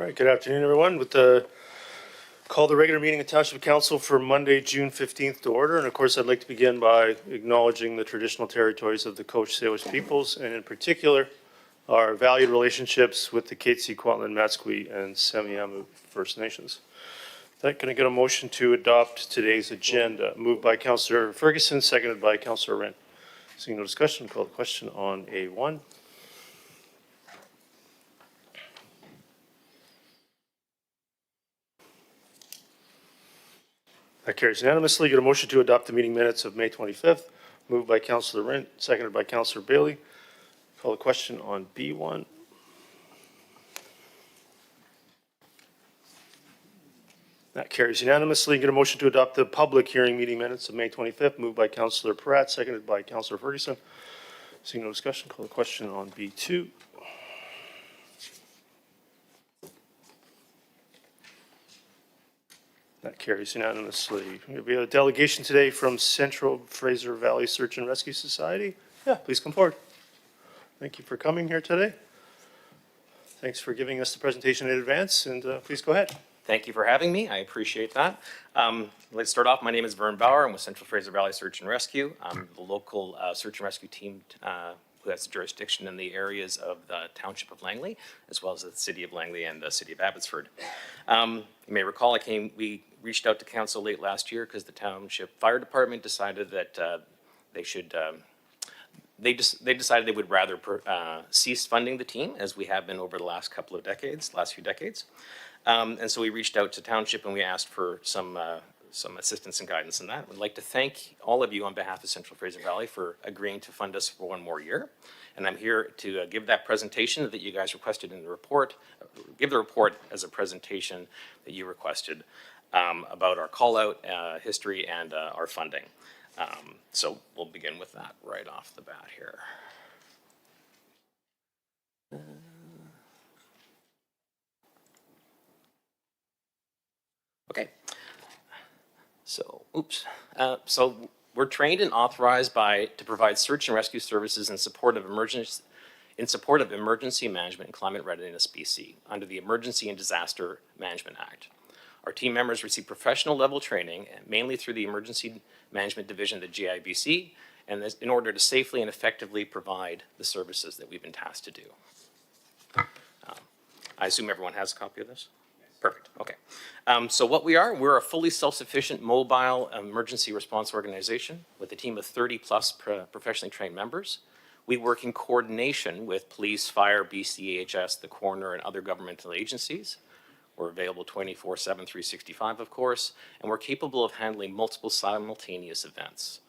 All right, good afternoon, everyone. With the call the regular meeting of Township Council for Monday, June 15th to order. And of course, I'd like to begin by acknowledging the traditional territories of the Coast Salish peoples, and in particular, our valued relationships with the Katzie, Kwantlen, Matsqui, and Semiahmoo First Nations. Can I get a motion to adopt today's agenda? Moved by Councillor Ferguson, seconded by Councillor Wren. Seeing no discussion, call the question on A1. That carries unanimously. Get a motion to adopt the meeting minutes of May 25th. Moved by Councillor Rent, seconded by Councillor Bailey. Call the question on B1. That carries unanimously. Get a motion to adopt the public hearing meeting minutes of May 25th. Moved by Councillor Pratt, seconded by Councillor Ferguson. Seeing no discussion, call the question on B2. That carries unanimously. We have a delegation today from Central Fraser Valley Search and Rescue Society. Yeah, please come forward. Thank you for coming here today. Thanks for giving us the presentation in advance, and please go ahead. Thank you for having me. I appreciate that. Let's start off. My name is Vern Bauer. I'm with Central Fraser Valley Search and Rescue. I'm the local search and rescue team who has jurisdiction in the areas of the Township of Langley, as well as the City of Langley and the City of Abbotsford. You may recall we reached out to council late last year because the Township Fire Department decided that they decided they would rather cease funding the team, as we have been over the last few decades. And so we reached out to Township and we asked for some assistance and guidance in that. We'd like to thank all of you on behalf of Central Fraser Valley for agreeing to fund us for one more year. And I'm here to give that presentation that you guys requested in the report, give the report as a presentation that you requested about our call-out history and our funding. So we'll begin with that right off the bat here. Okay. So, so we're trained and authorized to provide search and rescue services in support of emergency management and climate readiness BC under the Emergency and Disaster Management Act. Our team members receive professional level training, mainly through the Emergency Management Division of the GIBC, and this in order to safely and effectively provide the services that we've been tasked to do. I assume everyone has a copy of this? Perfect, okay. So what we're a fully self-sufficient mobile emergency response organization with a team of 30 plus professionally trained members. We work in coordination with police, fire, BCHS, the coroner, and other governmental agencies. We're available 24/7, 365, of course, and we're capable of handling multiple simultaneous events.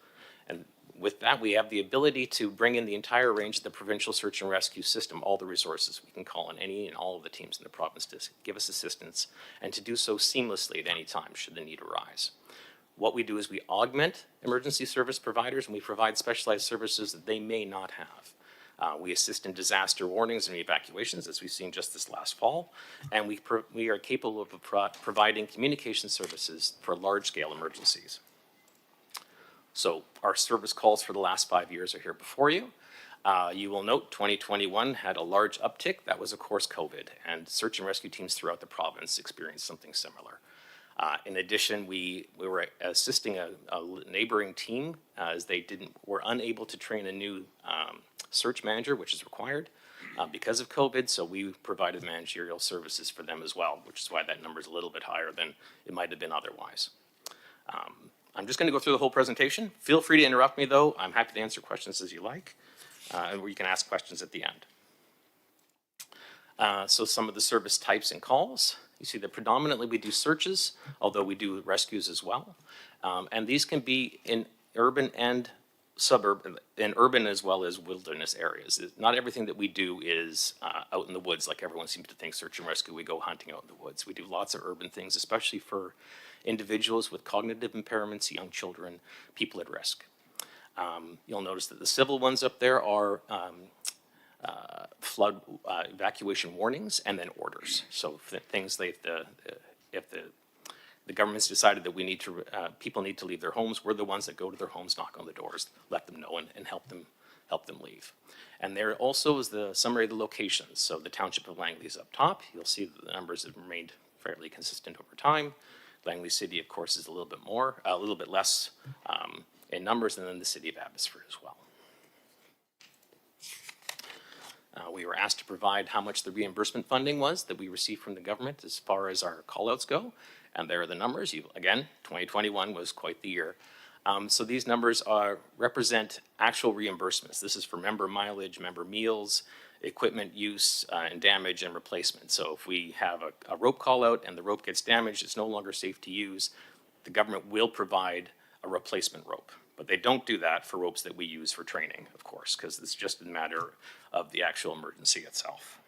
And with that, we have the ability to bring in the entire range of the provincial search and rescue system, all the resources we can call on any and all of the teams in the province to give us assistance, and to do so seamlessly at any time should the need arise. What we do is we augment emergency service providers, and we provide specialized services that they may not have. We assist in disaster warnings and evacuations, as we've seen just this last fall, and we are capable of providing communication services for large-scale emergencies. So our service calls for the last 5 years are here before you. You will note 2021 had a large uptick. That was, of course, COVID, and search and rescue teams throughout the province experienced something similar. In addition, we were assisting a neighboring team as they were unable to train a new search manager, which is required because of COVID, so we provided managerial services for them as well, which is why that number is a little bit higher than it might have been otherwise. I'm just going to go through the whole presentation. Feel free to interrupt me, though. I'm happy to answer questions as you like, and you can ask questions at the end. So some of the service types and calls. You see that predominantly we do searches, although we do rescues as well. And these can be in urban and suburban, in urban as well as wilderness areas. Not everything that we do is out in the woods, like everyone seems to think search and rescue, we go hunting out in the woods. We do lots of urban things, especially for individuals with cognitive impairments, young children, people at risk. You'll notice that the civil ones up there are flood evacuation warnings and then orders. So things like if the government's decided that we need to, people need to leave their homes, we're the ones that go to their homes, knock on the doors, let them know, and help them help them leave. And there also is the summary of the locations. So the Township of Langley is up top. You'll see that the numbers have remained fairly consistent over time. Langley City, of course, is a little bit less in numbers, and then the City of Abbotsford as well. We were asked to provide how much the reimbursement funding was that we received from the government as far as our callouts go. And there are the numbers. Again, 2021 was quite the year. So these numbers represent actual reimbursements. This is for member mileage, member meals, equipment use, and damage and replacement. So if we have a rope call out and the rope gets damaged, it's no longer safe to use, the government will provide a replacement rope. But they don't do that for ropes that we use for training, of course, because it's just a matter of the actual emergency itself.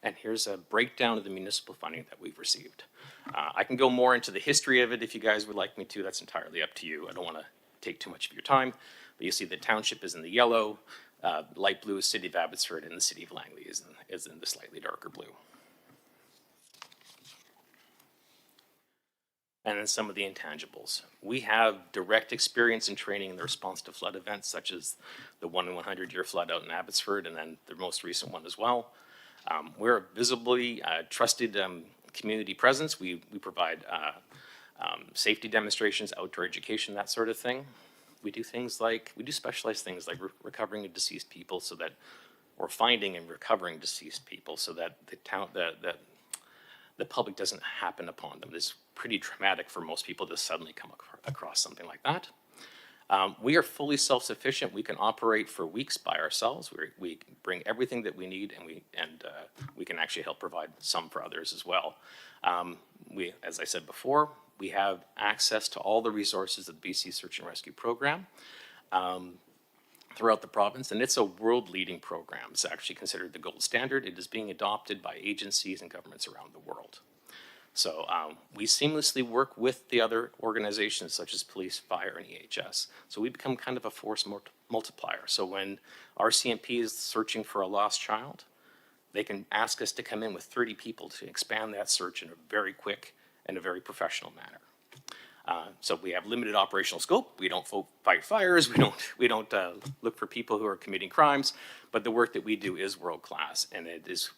And here's a breakdown of the municipal funding that we've received. I can go more into the history of it if you guys would like me to. That's entirely up to you. I don't want to take too much of your time. But you see the township is in the yellow, light blue is City of Abbotsford, and the City of Langley is in the slightly darker blue. And then some of the intangibles. We have direct experience in training in the response to flood events, such as the 1 in 100 year flood out in Abbotsford, and then the most recent one as well. We're a visibly trusted community presence. We provide safety demonstrations, outdoor education, that sort of thing. We do specialized things like recovering deceased people or finding and recovering deceased people so that the public doesn't happen upon them. It's pretty traumatic for most people to suddenly come across something like that. We are fully self-sufficient. We can operate for weeks by ourselves. We bring everything that we need, and we can actually help provide some for others as well. As I said before, we have access to all the resources of the BC Search and Rescue Program throughout the province, and it's a world-leading program. It's actually considered the gold standard. It is being adopted by agencies and governments around the world. So we seamlessly work with the other organizations such as police, fire, and EHS. So we become kind of a force multiplier. So when our CMP is searching for a lost child, they can ask us to come in with 30 people to expand that search in a very quick and a very professional manner. So we have limited operational scope. We don't fight fires. We don't look for people who are committing crimes. But the work that we do is world class, and it is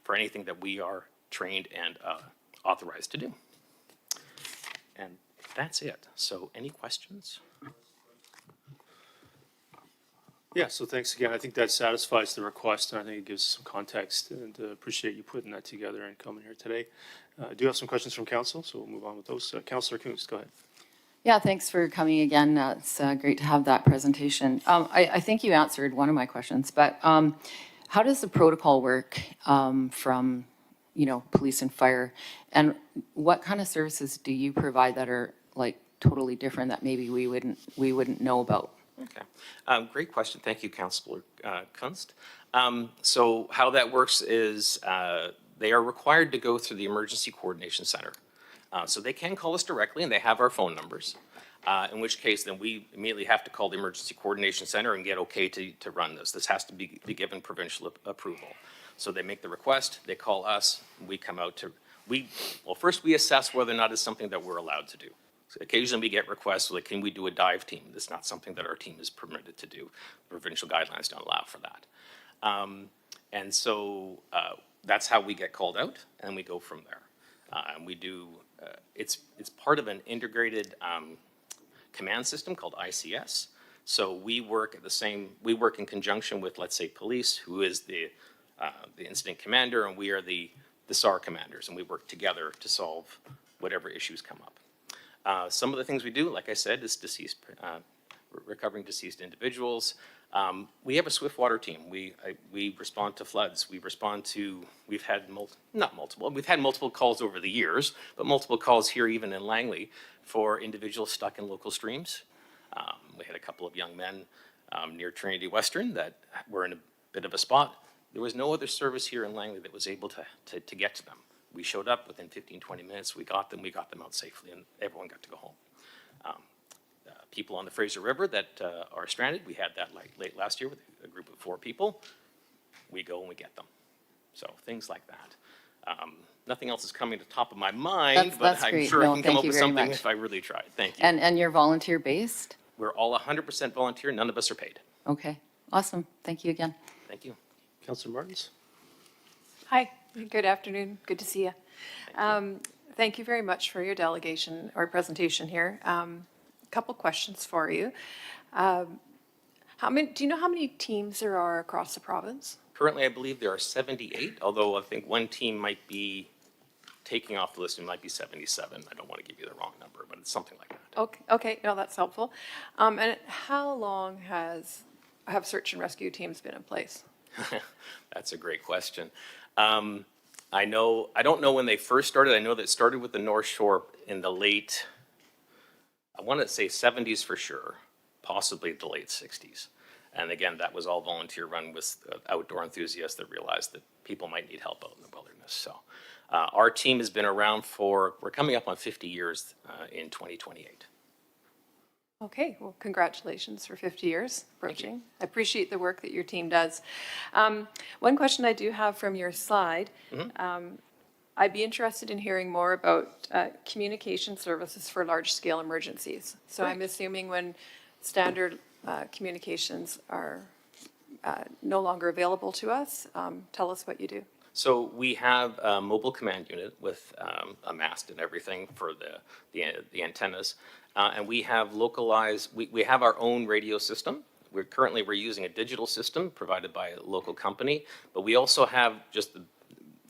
for anything that we are trained and authorized to do. And that's it. So any questions? Yeah, so thanks again. I think that satisfies the request, and I think it gives some context, and appreciate you putting that together and coming here today. I do have some questions from council, so we'll move on with those. Councillor Coons, go ahead. Yeah, thanks for coming again. It's great to have that presentation. I think you answered one of my questions, but how does the protocol work from police and fire, and what kind of services do you provide that are like totally different that maybe we wouldn't know about? Okay, great question. Thank you, Councillor Kunst. So how that works is they are required to go through the Emergency Coordination Center. So they can call us directly, and they have our phone numbers. In which case, then we immediately have to call the Emergency Coordination Center and get okay to run this. This has to be given provincial approval. So they make the request, they call us, we come out first we assess whether or not it's something that we're allowed to do. So occasionally we get requests like, can we do a dive team? That's not something that our team is permitted to do. Provincial guidelines don't allow for that. And so that's how we get called out, and we go from there. And we do, it's part of an integrated command system called ICS. So we work in conjunction with, let's say, police, who is the incident commander, and we are the SAR commanders, and we work together to solve whatever issues come up. Some of the things we do, like I said, is recovering deceased individuals. We have a swift water team. We respond to floods. We've had multiple calls over the years, but multiple calls here even in Langley for individuals stuck in local streams. We had a couple of young men near Trinity Western that were in a bit of a spot. There was no other service here in Langley that was able to get to them. We showed up within 15, 20 minutes. We got them out safely, and everyone got to go home. People on the Fraser River that are stranded, we had that late last year with a group of 4 people. We go and we get them. So things like that. Nothing else is coming to the top of my mind, That's but I'm great. sure I can come thank up you with very something much. if I really tried. Thank you. And you're volunteer based? we're all 100% volunteer. None of us are paid. Okay, awesome. Thank you again. Thank you. Councillor Martins? Hi, good afternoon. Good to see you. Thank you very much for your delegation or presentation here. Couple questions for you. Do you know how many teams there are across the province? Currently, I believe there are 78, although I think one team might be taking off the list. It might be 77. I don't want to give you the wrong number, but it's something like that. Okay, no, that's helpful. And how long have search and rescue teams been in place? That's a great question. I don't know when they first started. I know that it started with the North Shore in the late, I want to say 70s for sure, possibly the late 60s. And again, that was all volunteer run with outdoor enthusiasts that realized that people might need help out in the wilderness. So our team has been around we're coming up on 50 years in 2028. Okay, well, congratulations for 50 years approaching. I appreciate the work that your team does. One question I do have from your slide, I'd be interested in hearing more about communication services for large-scale emergencies. So I'm assuming when standard communications are no longer available to us, tell us what you do. So we have a mobile command unit with a mast and everything for the antennas. And we have localized, we have our own radio system. We're using a digital system provided by a local company, but we also have just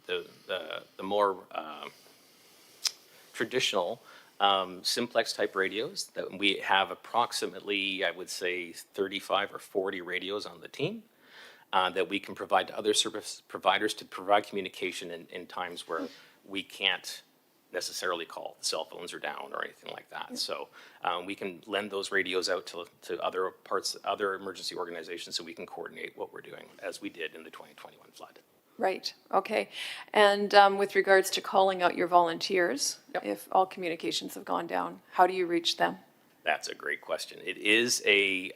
the more traditional simplex type radios that we have approximately, I would say 35 or 40 radios on the team that we can provide to other service providers to provide communication in times where we can't necessarily call. The cell phones are down or anything like that. So we can lend those radios out to other emergency organizations so we can coordinate what we're doing as we did in the 2021 flood. Right, okay. And with regards to calling out your volunteers, if all communications have gone down, how do you reach them? That's a great question. It is a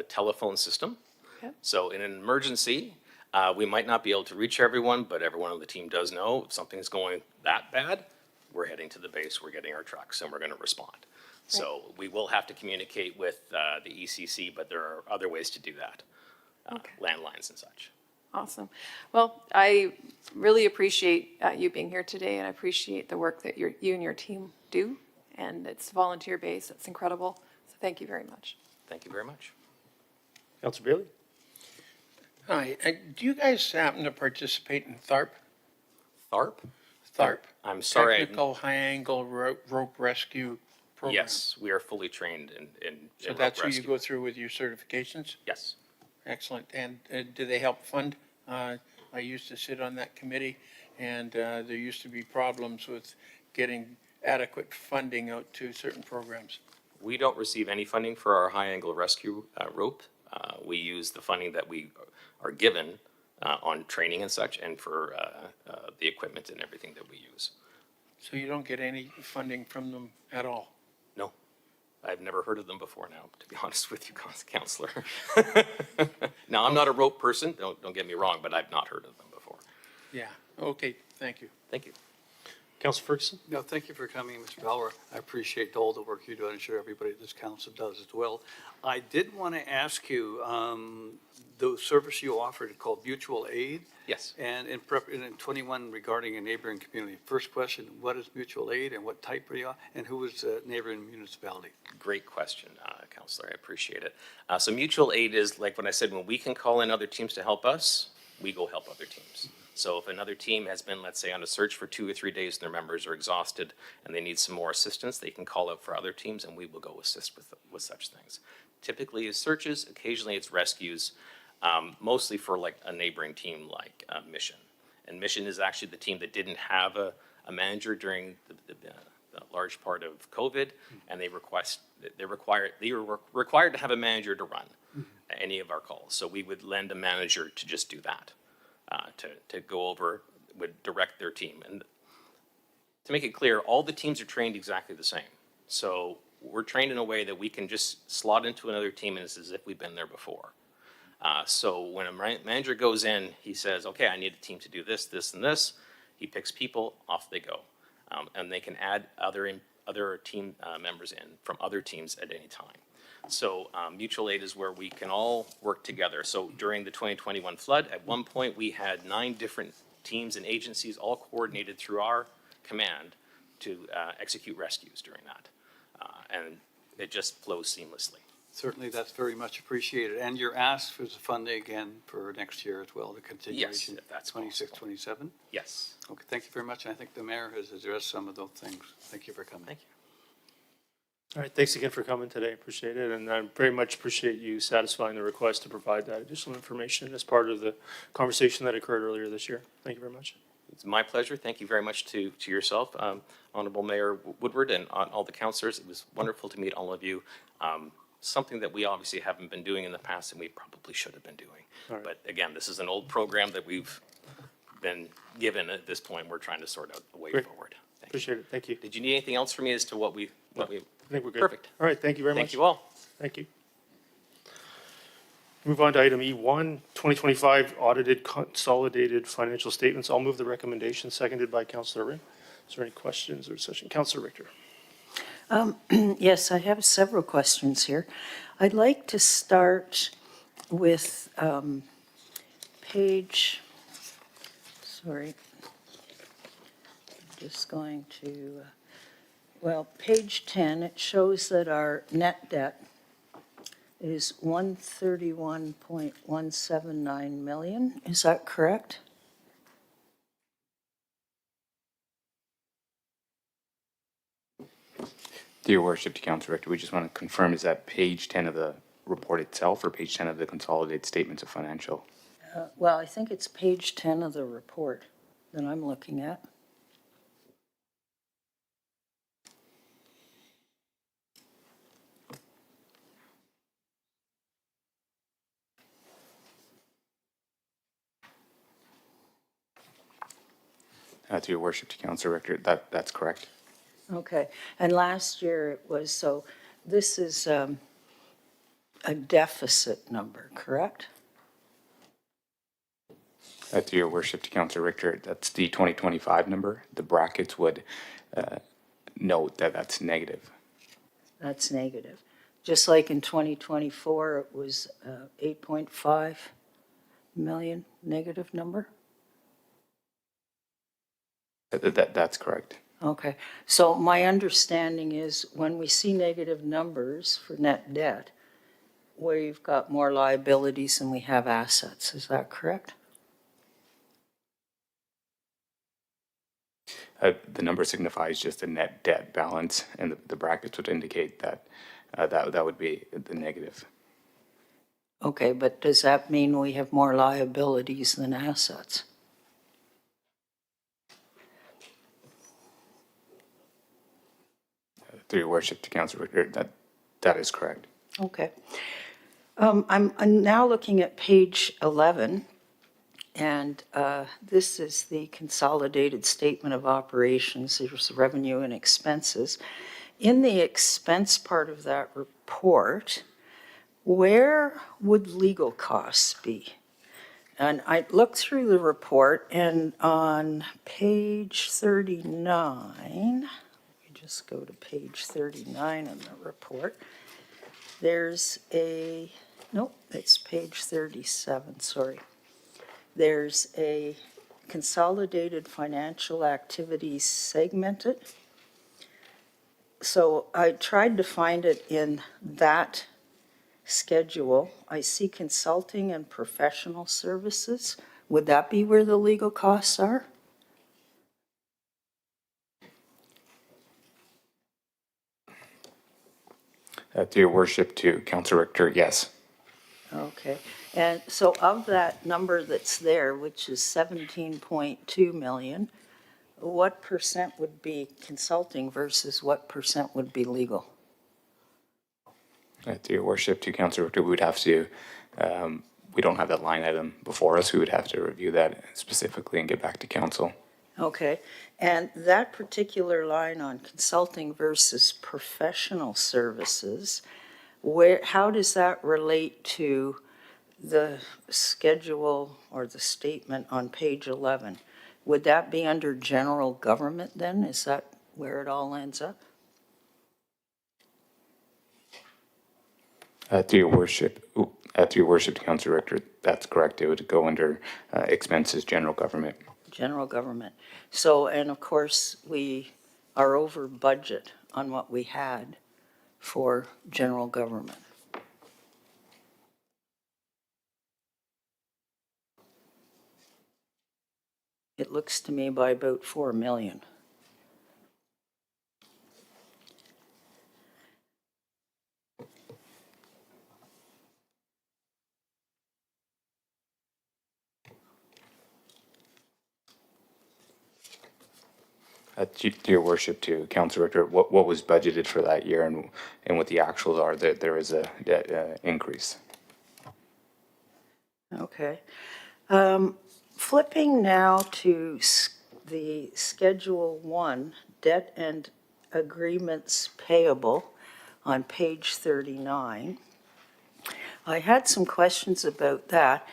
telephone system. Yep. So in an emergency, we might not be able to reach everyone, but everyone on the team does know if something's going that bad, we're heading to the base, we're getting our trucks, and we're going to respond. So we will have to communicate with the ECC, but there are other ways to do that, landlines and such. Awesome. Well, I really appreciate you being here today, and I appreciate the work that you and your team do, and it's volunteer-based. It's incredible. So thank you very much. Thank you very much. Councillor Bailey? Hi, do you guys happen to participate in THARP? THARP? THARP. I'm sorry. Technical High-Angle Rope Rescue Program. Yes, we are fully trained in So rope that's who you rescue. go through with your certifications? Yes. Excellent. And do they help fund? I used to sit on that committee, and there used to be problems with getting adequate funding out to certain programs. We don't receive any funding for our high-angle rescue rope. We use the funding that we are given on training and such, and for the equipment and everything that we use. So you don't get any funding from them at all? No, I've never heard of them before now, to be honest with you, Counselor. Now, I'm not a rope person, don't get me wrong, but I've not heard of them before. Yeah, okay, thank you. Thank you. Councillor Ferguson? No, thank you for coming, Mr. Bauer. I appreciate all the work you do, and I'm sure everybody at this council does as well. I did want to ask you, the service you offered called mutual aid, Yes. and in 21 regarding a neighboring community. First question, what is mutual aid and what type are you, and who is the neighboring municipality? Great question, Counselor. I appreciate it. So mutual aid is like when I said, when we can call in other teams to help us, we go help other teams. So if another team has been, let's say, on a search for 2 or 3 days and their members are exhausted and they need some more assistance, they can call out for other teams and we will go assist with such things. Typically it's searches, occasionally it's rescues, mostly for like a neighboring team like Mission. And Mission is actually the team that didn't have a manager during the large part of COVID, and they were required to have a manager to run any of our calls. So we would lend a manager to just do that. To go over, would direct their team. And to make it clear, all the teams are trained exactly the same. So we're trained in a way that we can just slot into another team and it's as if we've been there before. So when a manager goes in, he says, okay, I need a team to do this, this, and this. He picks people, off they go. And they can add other team members in from other teams at any time. So mutual aid is where we can all work together. So during the 2021 flood, at one point, we had 9 different teams and agencies all coordinated through our command to execute rescues during that. And it just flows seamlessly. Certainly, that's very much appreciated. And you're asked for the funding again for next year as well, the continuation. if that's 26, possible. 27? Yes. Okay, thank you very much. And I think the mayor has addressed some of those things. Thank you for coming. Thank you. All right, thanks again for coming today. Appreciate it. And I very much appreciate you satisfying the request to provide that additional information as part of the conversation that occurred earlier this year. Thank you very much. It's my pleasure. Thank you very much to yourself, Honorable Mayor Woodward, and all the councilors. It was wonderful to meet all of you. Something that we obviously haven't been doing in the past and we probably should have been doing. All right. But again, this is an old program that we've been given at this point. We're trying to sort out the way Great. forward. Thank you. Appreciate it. Thank you. Did you need anything else from me as to what we? I think we're good. Perfect. All right, thank you very much. Thank you all. Thank you. Move on to item E1, 2025 audited consolidated financial statements. I'll move the recommendation, seconded by Councillor Ring. Is there any questions or discussion? Councillor Richter. Yes, I have several questions here. I'd like to start with page, sorry, just going to, well, page 10, it shows that our net debt is 131.179 million. Is that correct? Dear Worship to Council Director, we just want to confirm, is that page 10 of the report itself or page 10 of the consolidated statements of financial? Well, I think it's page 10 of the report that I'm looking at. To your Worship to Council Director, that's correct. Okay, and last year it was, so this is a deficit number, correct? To your Worship to Council Director, that's the 2025 number. The brackets would note that that's negative. That's negative. Just like in 2024, it was 8.5 million negative number? That's correct. Okay, so my understanding is when we see negative numbers for net debt, we've got more liabilities than we have assets, is that correct? The number signifies just a net debt balance, and the brackets would indicate that that would be the negative. Okay, but does that mean we have more liabilities than assets? Through your Worship to Council Director, that is correct. Okay. I'm now looking at page 11, and this is the consolidated statement of operations. There's revenue and expenses. In the expense part of that report, where would legal costs be? And I looked through the report, and on page 39, just go to page 39 in the report. There's a, nope, it's page 37, sorry. There's a consolidated financial activities segmented. So I tried to find it in that schedule. I see consulting and professional services. Would that be where the legal costs are? To your Worship to Council Director, yes. Okay, and so of that number that's there, which is 17.2 million, what percent would be consulting versus what percent would be legal? To your Worship to Council Director, we would have to, we don't have that line item before us. We would have to review that specifically and get back to council. Okay, and that particular line on consulting versus professional services, how does that relate to the schedule or the statement on page 11? Would that be under general government then? Is that where it all ends up? Through your worship, Council Director, that's correct. It would go under expenses, general government. General government. So, and of course, we are over budget on what we had for general government. It looks to me by about 4 million. To your worship, to Council Director, what was budgeted for that year and what the actuals are, that there is a increase. Okay. Flipping now to the Schedule 1, Debt and Agreements Payable on page 39. I had some questions about that.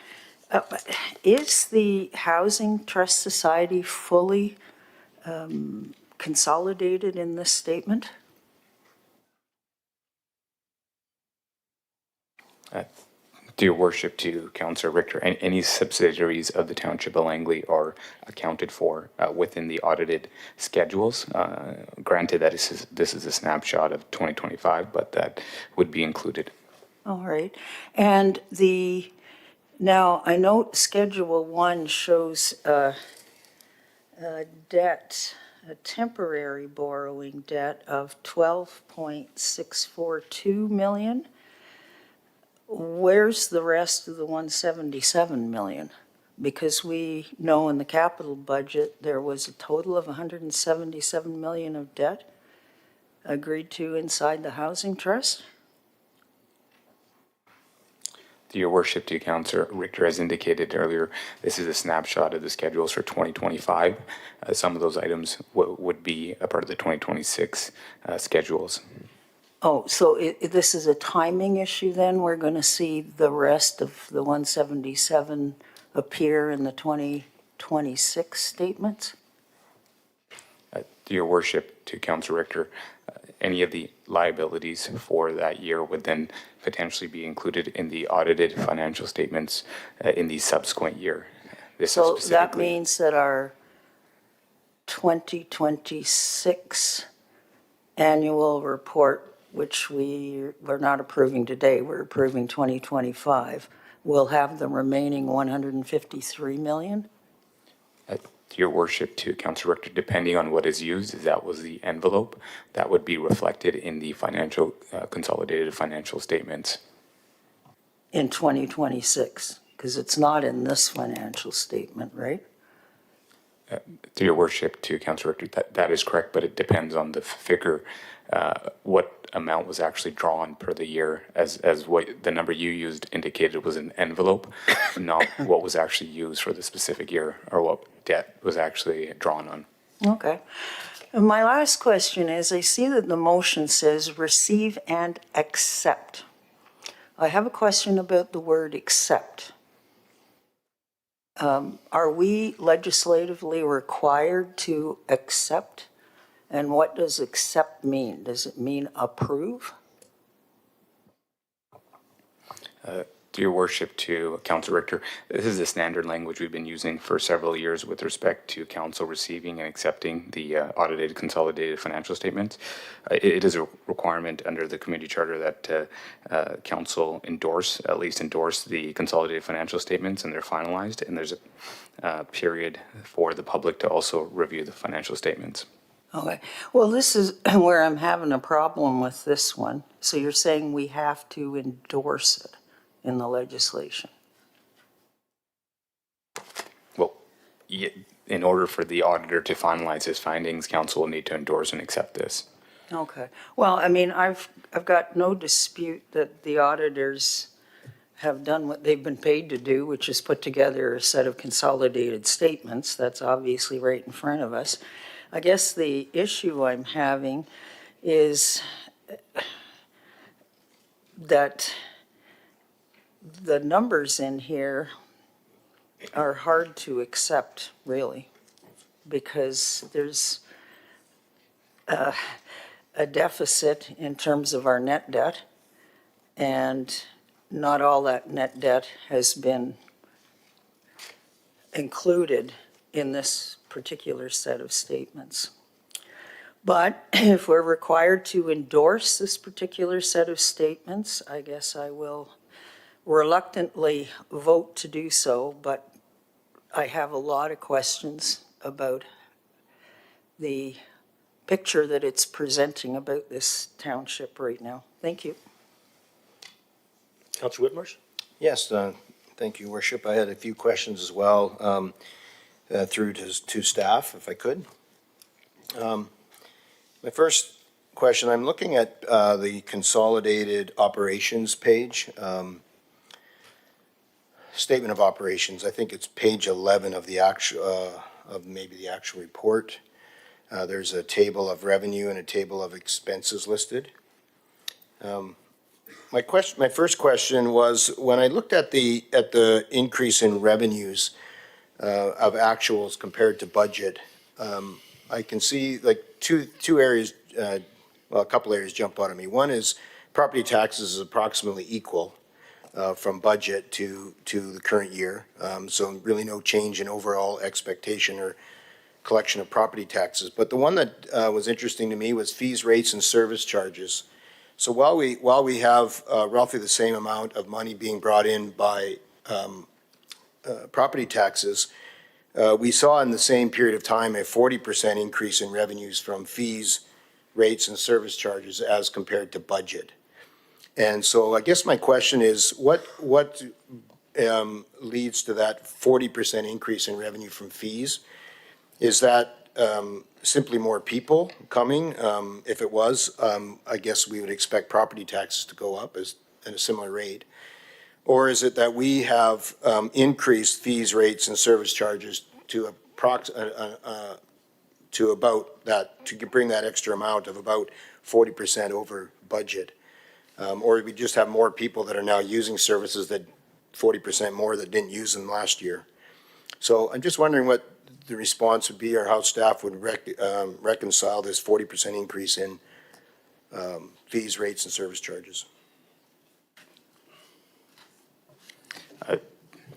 Is the Housing Trust Society fully consolidated in this statement? To your worship, to Councillor Richter, any subsidiaries of the Township of Langley are accounted for within the audited schedules. Granted that this is a snapshot of 2025, but that would be included. All right. And now I note Schedule 1 shows debt, a temporary borrowing debt of 12.642 million. Where's the rest of the 177 million? Because we know in the capital budget, there was a total of 177 million of debt agreed to inside the housing trust. To your worship, to Councillor Richter, as indicated earlier, this is a snapshot of the schedules for 2025. Some of those items would be a part of the 2026 schedules. Oh, so this is a timing issue then? We're going to see the rest of the 177 appear in the 2026 statements? To your worship, to Councillor Richter, any of the liabilities for that year would then potentially be included in the audited financial statements in the subsequent year. So that means that our 2026 annual report, which we're not approving today, we're approving 2025, will have the remaining 153 million? To your worship, to Councillor Richter, depending on what is used, if that was the envelope, that would be reflected in the financial consolidated financial statements. In 2026, because it's not in this financial statement, right? To your worship, to Councillor Richter, that is correct, but it depends on the figure, what amount was actually drawn per the year, as what the number you used indicated was an envelope, not what was actually used for the specific year or what debt was actually drawn on. Okay. And my last question is, I see that the motion says receive and accept. I have a question about the word accept. Are we legislatively required to accept? And what does accept mean? Does it mean approve? To your worship, to Councillor Richter, this is the standard language we've been using for several years with respect to council receiving and accepting the audited consolidated financial statements. It is a requirement under the community charter that council at least endorse the consolidated financial statements, and they're finalized, and there's a period for the public to also review the financial statements. Okay. Well, this is where I'm having a problem with this one. So you're saying we have to endorse it in the legislation? Well, in order for the auditor to finalize his findings, council will need to endorse and accept this. Okay. Well, I mean, I've got no dispute that the auditors have done what they've been paid to do, which is put together a set of consolidated statements. That's obviously right in front of us. I guess the issue I'm having is that the numbers in here are hard to accept, really, because there's a deficit in terms of our net debt, and not all that net debt has been included in this particular set of statements. But if we're required to endorse this particular set of statements, I guess I will reluctantly vote to do so, but I have a lot of questions about the picture that it's presenting about this township right now. Thank you. Councillor Whitmarsh? Yes, thank you, Worship. I had a few questions as well through to staff, if I could. My first question, I'm looking at the consolidated operations page, statement of operations. I think it's page 11 of the actual, of maybe the actual report. There's a table of revenue and a table of expenses listed. My first question was, when I looked at the increase in revenues of actuals compared to budget, I can see like two areas, well, a couple areas jump out at me. One is property taxes is approximately equal from budget to the current year. So really no change in overall expectation or collection of property taxes. But the one that was interesting to me was fees, rates, and service charges. So while we have roughly the same amount of money being brought in by property taxes, we saw in the same period of time a 40% increase in revenues from fees, rates, and service charges as compared to budget. And so I guess my question is, what leads to that 40% increase in revenue from fees? Is that simply more people coming? If it was, I guess we would expect property taxes to go up at a similar rate. Or is it that we have increased fees, rates, and service charges to about that, to bring that extra amount of about 40% over budget? Or we just have more people that are now using services that 40% more that didn't use them last year. So I'm just wondering what the response would be, or how staff would reconcile this 40% increase in fees, rates, and service charges.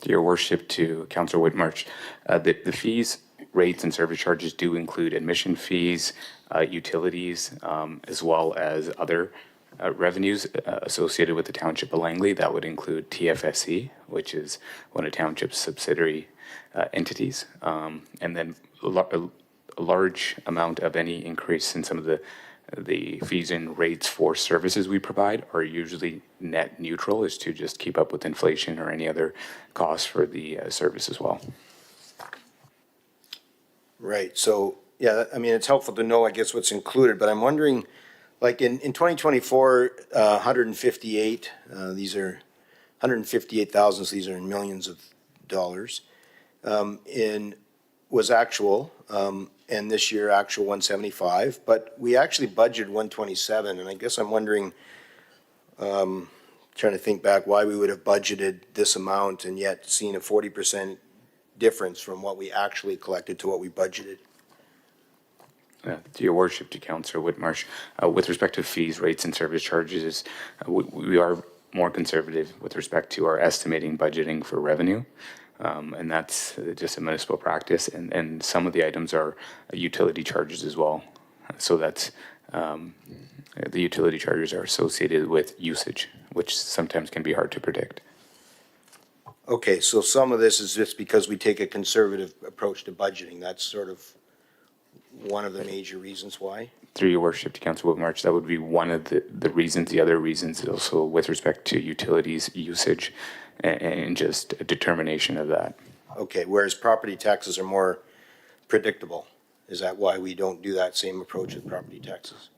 Your worship, to Councillor Whitmarsh, the fees, rates, and service charges do include admission fees, utilities, as well as other revenues associated with the Township of Langley. That would include TFSC, which is one of Township's subsidiary entities, and then a large amount of any increase in some of the fees and rates for services we provide are usually net neutral, is to just keep up with inflation or any other costs for the service as well. Right. So, yeah, I mean, it's helpful to know, I guess, what's included, but I'm wondering, like in 2024, 158, these are 158,000, so these are in millions of dollars, was actual, and this year actual 175, but we actually budgeted 127, and I guess I'm wondering, trying to think back why we would have budgeted this amount and yet seen a 40% difference from what we actually collected to what we budgeted. To your worship, to Councillor Whitmarsh, with respect to fees, rates, and service charges, we are more conservative with respect to our estimating budgeting for revenue. And that's just a municipal practice. And some of the items are utility charges as well. So that's, the utility charges are associated with usage, which sometimes can be hard to predict. Okay, so some of this is just because we take a conservative approach to budgeting. That's sort of one of the major reasons why. Through your worship, to Councillor Whitmarsh, that would be one of the reasons. The other reasons is also with respect to utilities usage and just a determination of that. Okay, whereas property taxes are more predictable. Is that why we don't do that same approach with property taxes?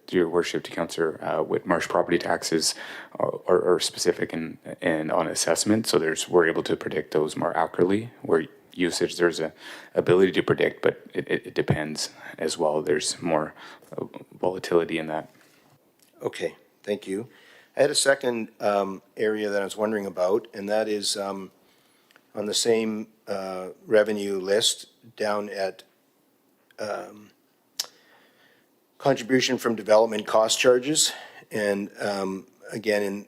Your worship, to Councillor Whitmarsh, property taxes are specific and on assessment, so we're able to predict those more accurately. Where usage, there's a ability to predict, but it depends as well. There's more volatility in that. Okay, thank you. I had a second area that I was wondering about, and that is on the same revenue list down at contribution from development cost charges. And again,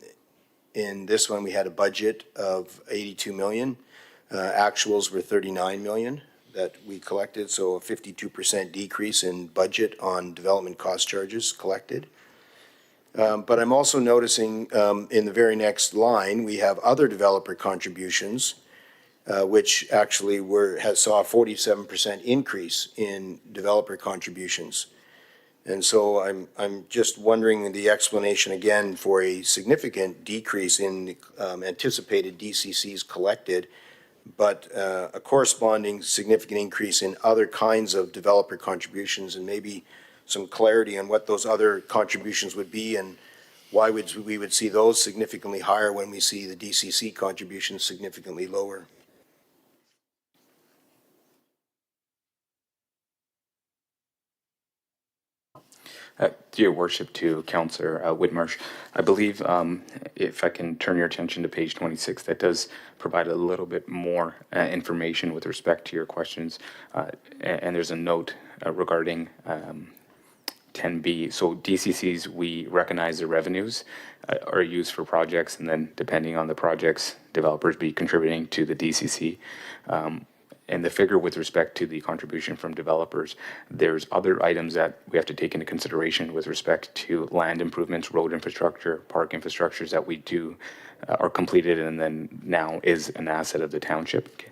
In this one, we had a budget of 82 million. Actuals were 39 million that we collected, so a 52% decrease in budget on development cost charges collected. But I'm also noticing in the very next line, we have other developer contributions, which actually saw a 47% increase in developer contributions. And so I'm just wondering the explanation again for a significant decrease in anticipated DCCs collected, but a corresponding significant increase in other kinds of developer contributions, and maybe some clarity on what those other contributions would be and why we would see those significantly higher when we see the DCC contributions significantly lower. To your worship, to Councillor Whitmarsh, I believe if I can turn your attention to page 26, that does provide a little bit more information with respect to your questions. And there's a note regarding 10B. So DCCs, we recognize the revenues are used for projects, and then depending on the projects, developers be contributing to the DCC. And the figure with respect to the contribution from developers, there's other items that we have to take into consideration with respect to land improvements, road infrastructure, park infrastructures that we do are completed and then now is an asset of the township,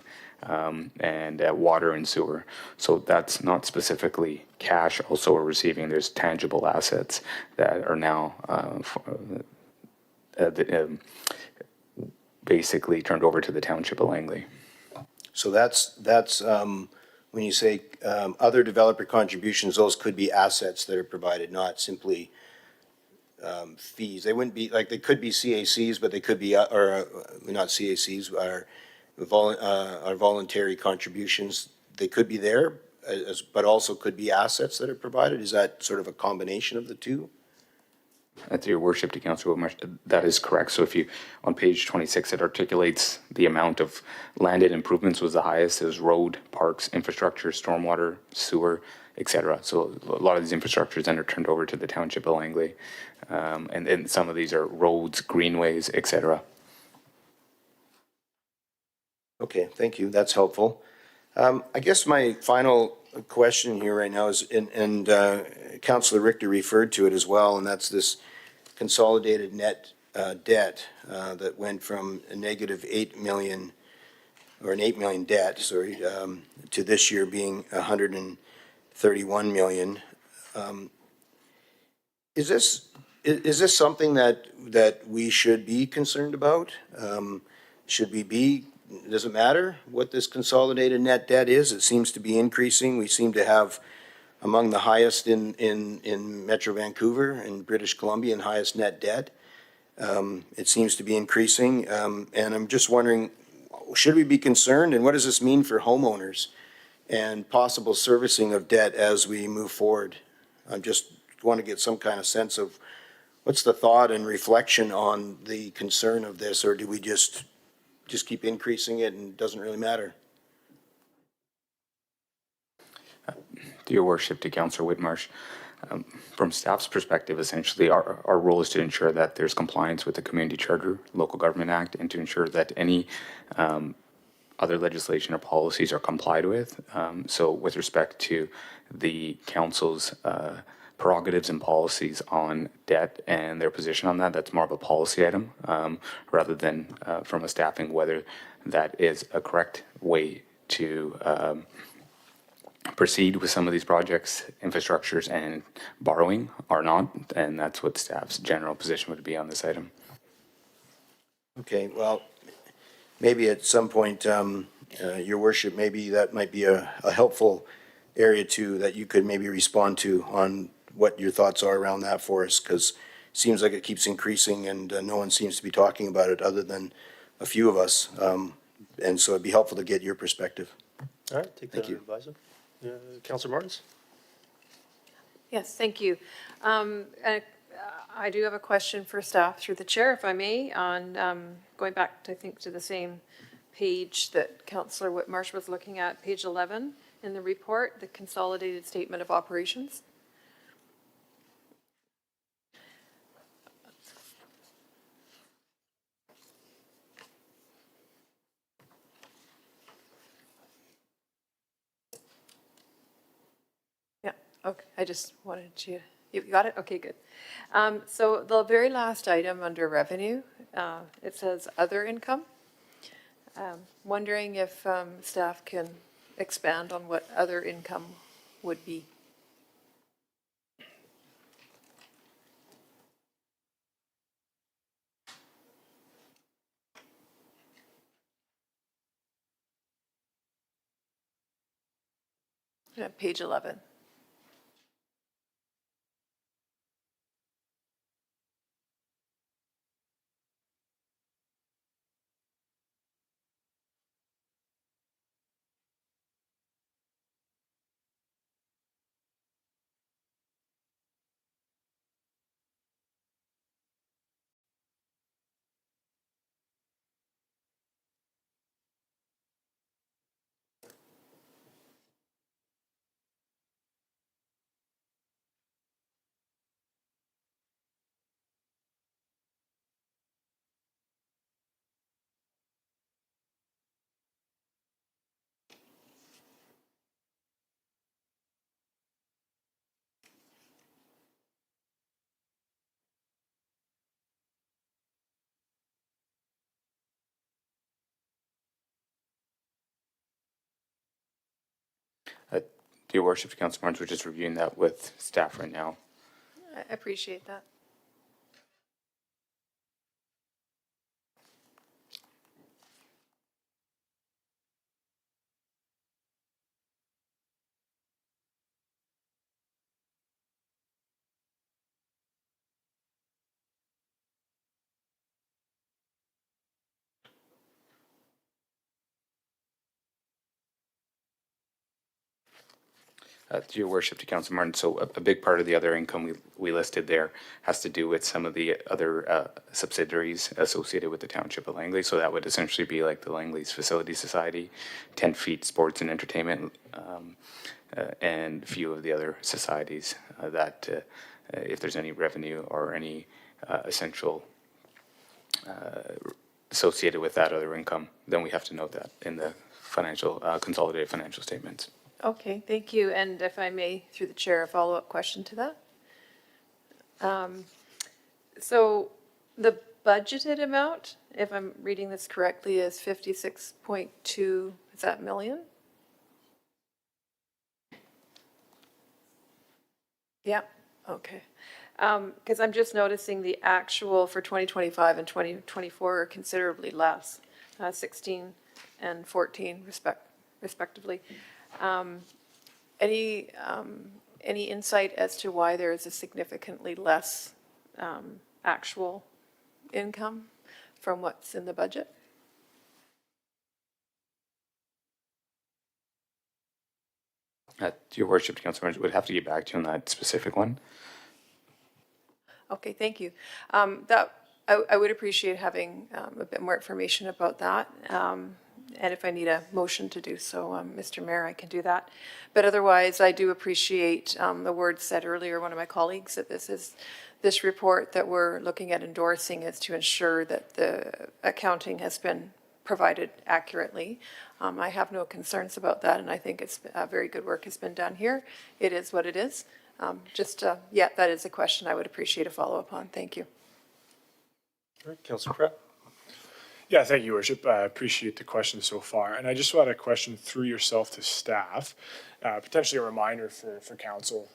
and water and sewer. So that's not specifically cash also we're receiving. There's tangible assets that are now basically turned over to the township of Langley. So that's when you say other developer contributions, those could be assets that are provided, not simply fees. They wouldn't be, like, they could be CACs, but they could be, or not CACs, our voluntary contributions. They could be there, but also could be assets that are provided. Is that sort of a combination of the two? To your worship, to Councillor Whitmarsh, that is correct. So if you, on page 26, it articulates the amount of landed improvements was the highest. It was road, parks, infrastructure, stormwater, sewer, etc. So a lot of these infrastructures then are turned over to the township of Langley. And some of these are roads, greenways, etc. Okay, thank you. That's helpful. I guess my final question here right now is, and Councillor Richter referred to it as well, and that's this consolidated net debt that went from a negative 8 million, or an 8 million debt, sorry, to this year being 131 million. Is this something that we should be concerned about? Should we be? Does it matter what this consolidated net debt is? It seems to be increasing. We seem to have among the highest in Metro Vancouver and British Columbia and highest net debt. It seems to be increasing. And I'm just wondering, should we be concerned? And what does this mean for homeowners and possible servicing of debt as we move forward? I just want to get some kind of sense of what's the thought and reflection on the concern of this, or do we just keep increasing it and it doesn't really matter? To your worship, to Councillor Whitmarsh, from staff's perspective, essentially our role is to ensure that there's compliance with the Community Charter, Local Government Act, and to ensure that any other legislation or policies are complied with. So with respect to the council's prerogatives and policies on debt and their position on that, that's more of a policy item rather than from a staffing, whether that is a correct way to proceed with some of these projects, infrastructures, and borrowing or not, and that's what staff's general position would be on this item. Okay, well, maybe at some point, Your Worship, maybe that might be a helpful area too that you could maybe respond to on what your thoughts are around that for us, because it seems like it keeps increasing and no one seems to be talking about it other than a few of us. And so it'd be helpful to get your perspective. All right, take that Thank you. advisor. Councillor Martins? Yes, thank you. I do have a question for staff through the chair, if I may, on going back, I think, to the same page that Councillor Whitmarsh was looking at, page 11 in the report, the consolidated statement of operations. Okay, I just wanted you got it? Okay, good. So the very last item under revenue, it says other income. Wondering if staff can expand on what other income would be. Page 11. Your worship, Council Barnes, we're just reviewing that with staff right now. I appreciate that. To your worship, to Council Martin, so a big part of the other income we listed there has to do with some of the other subsidiaries associated with the Township of Langley. So that would essentially be like the Langley's Facility Society, 10 Feet Sports and Entertainment, and a few of the other societies that if there's any revenue or any essential associated with that other income, then we have to note that in the financial consolidated financial statements. Okay, thank you. And if I may, through the chair, a follow-up question to that. So the budgeted amount, if I'm reading this correctly, is 56.2, is that million? Yeah, okay. Because I'm just noticing the actual for 2025 and 2024 are considerably less, 16 and 14 respectively. Any insight as to why there is a significantly less actual income from what's in the budget? Your worship, Council Martin, would have to get back to you on that specific one. Okay, thank you. I would appreciate having a bit more information about that. And if I need a motion to do so, Mr. Mayor, I can do that. But otherwise, I do appreciate the words said earlier, one of my colleagues, that this report that we're looking at endorsing is to ensure that the accounting has been provided accurately. I have no concerns about that, and I think it's very good work has been done here. It is what it is. Yeah, that is a question I would appreciate a follow-up on. Thank you. All right, Councilor Pratt. Yeah, thank you, Worship. I appreciate the question so far. And I just want a question through yourself to staff, potentially a reminder for council.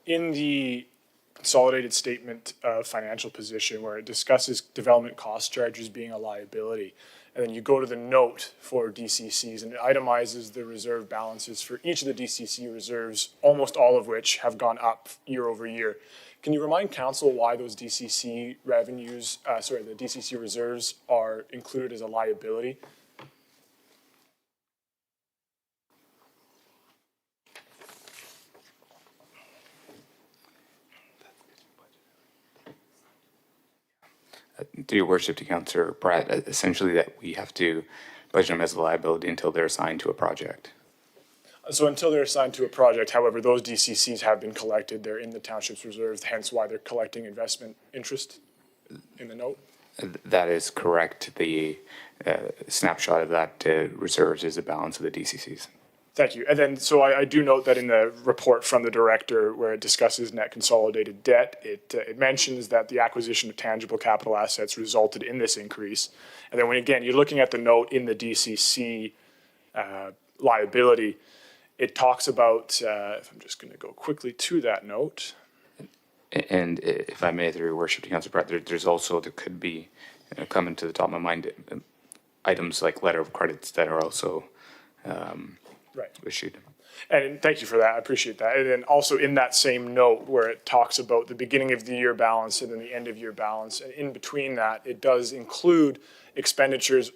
In the consolidated statement of financial position where it discusses development cost charges being a liability, and then you go to the note for DCCs and it itemizes the reserve balances for each of the DCC reserves, almost all of which have gone up year over year. Can you remind council why those DCC revenues, the DCC reserves are included as a liability? To your worship, to Councillor Pratt, essentially that we have to budget them as a liability until they're assigned to a project. So until they're assigned to a project, however, those DCCs have been collected. They're in the township's reserves, hence why they're collecting investment interest in the note. That is correct. The snapshot of that reserves is the balance of the DCCs. Thank you. And then, so I do note that in the report from the director where it discusses net consolidated debt, it mentions that the acquisition of tangible capital assets resulted in this increase. And then when, again, you're looking at the note in the DCC liability, it talks about, if I'm just going to go quickly to that note. And if I may, through your worship to Councilor Pratt, there's also, there could be, coming to the top of my mind, items like letter of credits that are also Right. issued. And thank you for that. I appreciate that. And then also in that same note where it talks about the beginning of the year balance and then the end of year balance, and in between that, it does include expenditures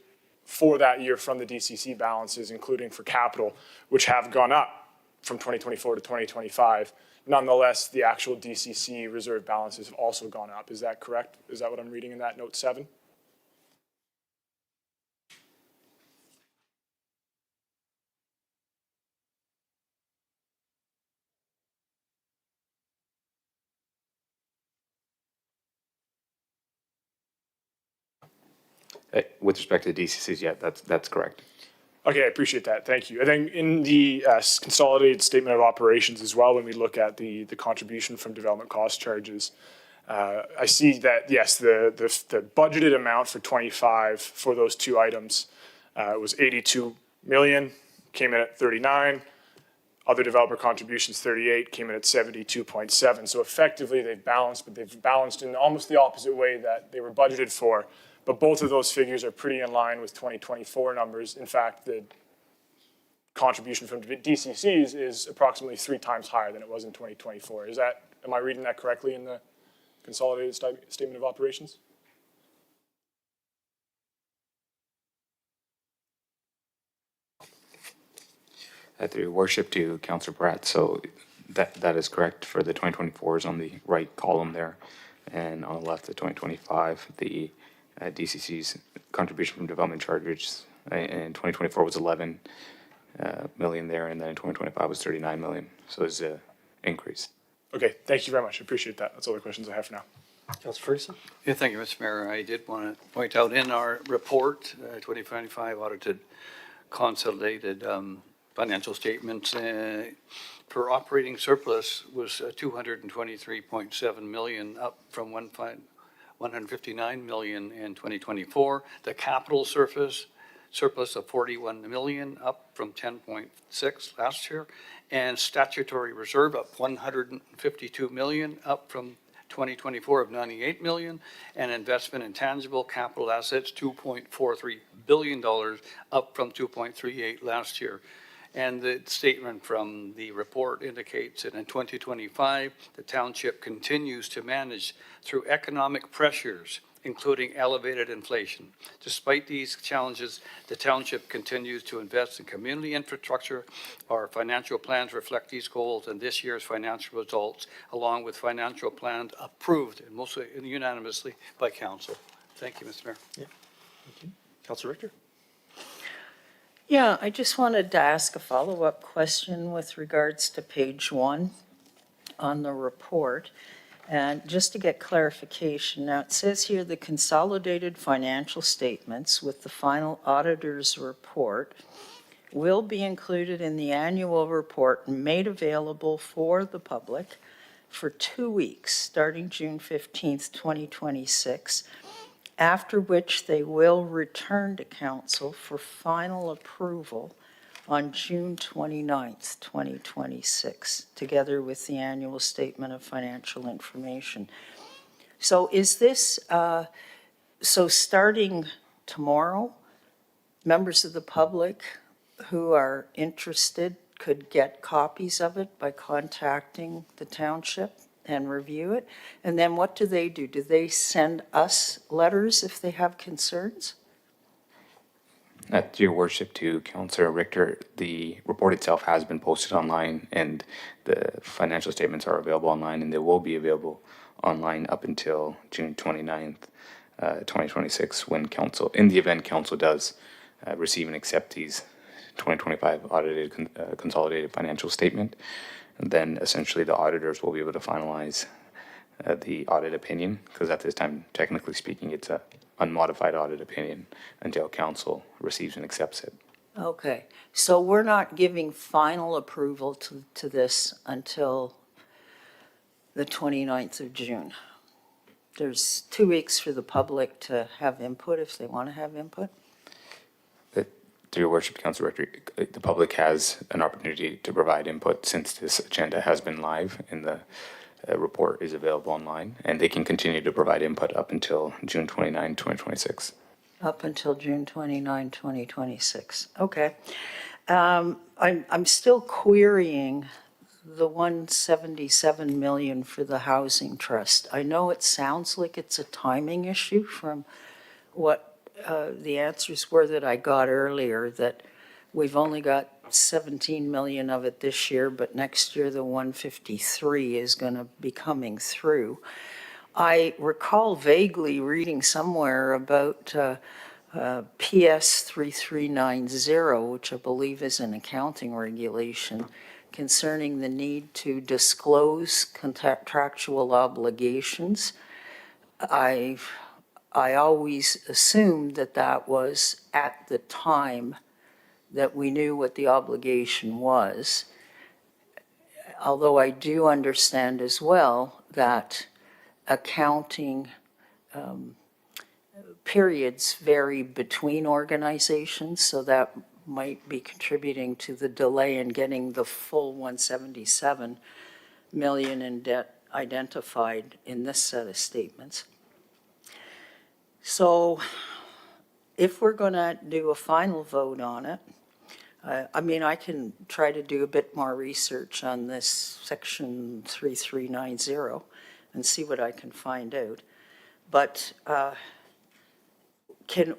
for that year from the DCC balances, including for capital, which have gone up from 2024 to 2025. Nonetheless, the actual DCC reserve balances have also gone up. Is that correct? Is that what I'm reading in that note 7? With respect to the DCCs, yeah, that's correct. Okay, I appreciate that. Thank you. And then in the consolidated statement of operations as well, when we look at the contribution from development cost charges, I see that, yes, the budgeted amount for 25 for those two items was 82 million, came in at 39. Other developer contributions, 38, came in at 72.7. So effectively, they've balanced, but they've balanced in almost the opposite way that they were budgeted for. But both of those figures are pretty in line with 2024 numbers. In fact, the contribution from DCCs is approximately 3 times higher than it was in 2024. Am I reading that correctly in the consolidated statement of operations? Through your worship to Councilor Pratt, so that is correct for the 2024 is on the right column there. And on the left, the 2025, the DCC's contribution from development charges in 2024 was 11 million there, and then in 2025 was 39 million. So it's an increase. Okay, thank you very much. I appreciate that. That's all the questions I have for now. Councilor Ferguson? Yeah, thank you, Mr. Mayor. I did want to point out in our report, 2025 audited consolidated financial statements for operating surplus was 223.7 million, up from 159 million in 2024. The capital surplus of 41 million, up from 10.6 last year. And statutory reserve up 152 million, up from 2024 of 98 million. And investment in tangible capital assets, $2.43 billion, up from 2.38 last year. And the statement from the report indicates that in 2025, the township continues to manage through economic pressures, including elevated inflation. Despite these challenges, the township continues to invest in community infrastructure. Our financial plans reflect these goals, and this year's financial results, along with financial plans approved and mostly unanimously by council. Thank you, Mr. Mayor. Yeah, thank you. Councilor Richter? Yeah, I just wanted to ask a follow-up question with regards to page 1 on the report. And just to get clarification, now it says here the consolidated financial statements with the final auditor's report will be included in the annual report and made available for the public for 2 weeks, starting June 15th, 2026. After which they will return to council for final approval on June 29th, 2026, together with the annual statement of financial information. So is this, so starting tomorrow, members of the public who are interested could get copies of it by contacting the township and review it? And then what do? Do they send us letters if they have concerns? Your worship to Councilor Richter, the report itself has been posted online and the financial statements are available online and they will be available online up until June 29th, 2026 when council, in the event council does receive and accept these 2025 audited consolidated financial statement. And then essentially the auditors will be able to finalize the audit opinion, because at this time, technically speaking, it's a unmodified audit opinion until council receives and accepts it. Okay, so we're not giving final approval to this until the 29th of June. There's 2 weeks for the public to have input if they want to have input. Through your worship, Council Director, the public has an opportunity to provide input since this agenda has been live and the report is available online, and they can continue to provide input up until June 29, 2026. Up until June 29, 2026. Okay. I'm still querying the 177 million for the housing trust. I know it sounds like it's a timing issue from what the answers were that I got earlier, that we've only got 17 million of it this year, but next year the 153 is going to be coming through. I recall vaguely reading somewhere about PS 3390, which I believe is an accounting regulation, concerning the need to disclose contractual obligations. I always assumed that that was at the time that we knew what the obligation was. Although I do understand as well that accounting periods vary between organizations, so that might be contributing to the delay in getting the full 177 million in debt identified in this set of statements. So if we're going to do a final vote on it, I mean, I can try to do a bit more research on this section 3390 and see what I can find out. But do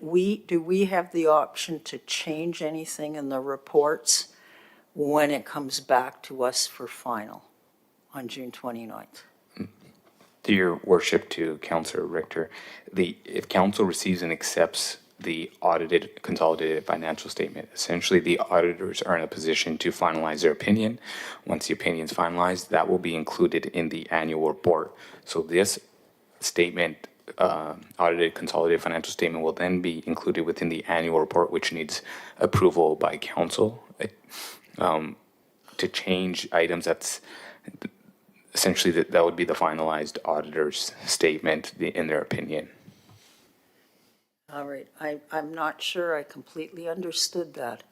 we have the option to change anything in the reports when it comes back to us for final on June 29th? Through your worship to Councillor Richter, if council receives and accepts the audited consolidated financial statement, essentially the auditors are in a position to finalize their opinion. Once the opinion is finalized, that will be included in the annual report. So this statement, audited consolidated financial statement, will then be included within the annual report, which needs approval by council. To change items, that's essentially that would be the finalized auditor's statement in their opinion. All right, I'm not sure I completely understood that.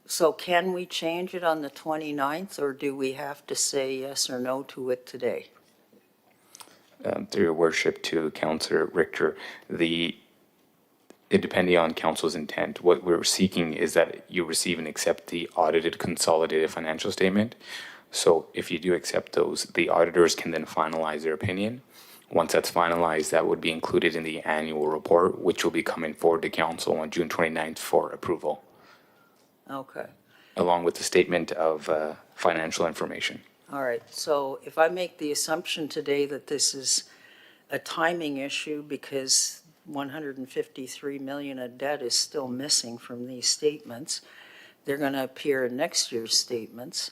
So can we change it on the 29th, or do we have to say yes or no to it today? Through your worship to Councillor Richter, depending on council's intent, what we're seeking is that you receive and accept the audited consolidated financial statement. So if you do accept those, the auditors can then finalize their opinion. Once that's finalized, that would be included in the annual report, which will be coming forward to council on June 29th for approval, Okay, along with the statement of financial information. all right. So if I make the assumption today that this is a timing issue because 153 million of debt is still missing from these statements, they're going to appear in next year's statements.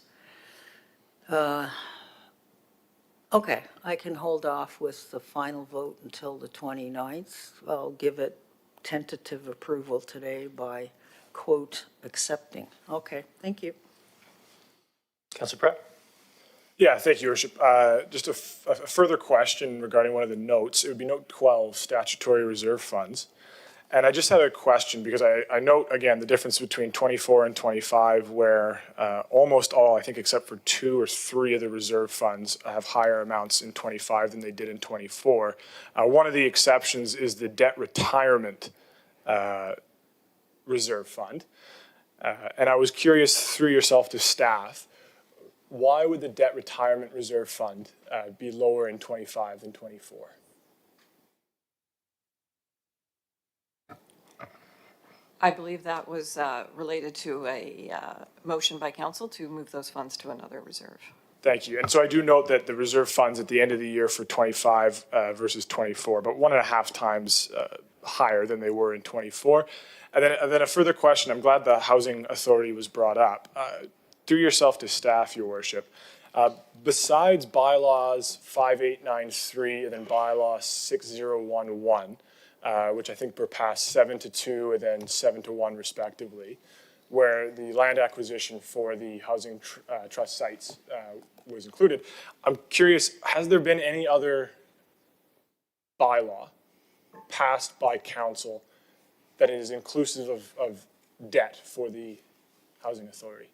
Okay, I can hold off with the final vote until the 29th. I'll give it tentative approval today by, quote, accepting. Okay, thank you. Councillor Pratt? Yeah, thank you, Your Worship. Just a further question regarding one of the notes. It would be note 12, statutory reserve funds. And I just had a question because I note, again, the difference between 24 and 25 where almost all, I think except for 2 or 3 of the reserve funds have higher amounts in 25 than they did in 24. One of the exceptions is the debt retirement reserve fund. And I was curious through yourself to staff, why would the debt retirement reserve fund be lower in 25 than 24? I believe that was related to a motion by council to move those funds to another reserve. Thank you. And so I do note that the reserve funds at the end of the year for 25 versus 24, but 1.5 times higher than they were in 24. And then a further question, I'm glad the Housing Authority was brought up. Through yourself to staff, Your Worship, besides bylaws 5893 and then bylaw 6011, which I think were passed 7-2 and then 7-1 respectively. where the land acquisition for the housing trust sites was included. I'm curious, has there been any other bylaw passed by council that is inclusive of debt for the housing authority?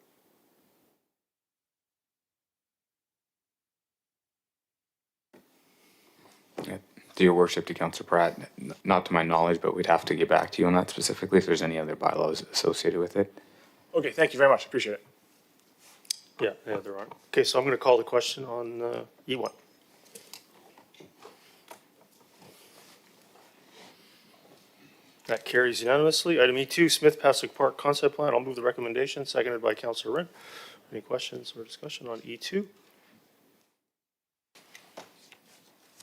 To your worship, to Councillor Pratt, not to my knowledge, but we'd have to get back to you on that specifically if there's any other bylaws associated with it. Okay, thank you very much. Appreciate it. Yeah, there aren't. Okay, so I'm going to call the question on E1. That carries unanimously. Item E2, Smith Passyk Park Concept Plan. I'll move the recommendation, seconded by Councillor Wren. Any questions or discussion on E2?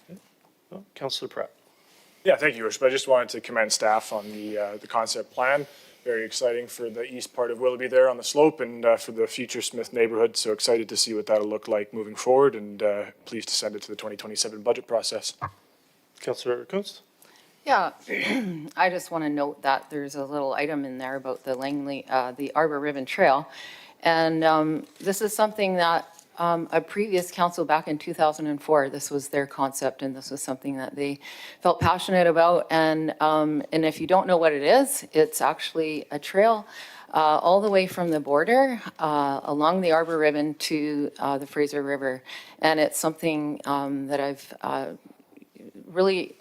Okay. No, Councillor Pratt. Yeah, thank you, Your Worship. I just wanted to commend staff on the concept plan. Very exciting for the east part of Willoughby there on the slope and for the future Smith neighborhood. So excited to see what that'll look like moving forward and pleased to send it to the 2027 budget process. Councillor Kunst. Yeah, I just want to note that there's a little item in there about the Langley, the Arbor Ribbon Trail. And this is something that a previous council back in 2004, this was their concept and this was something that they felt passionate about. And if you don't know what it is, it's actually a trail all the way from the border along the Arbor Ribbon to the Fraser River. And it's something that I've really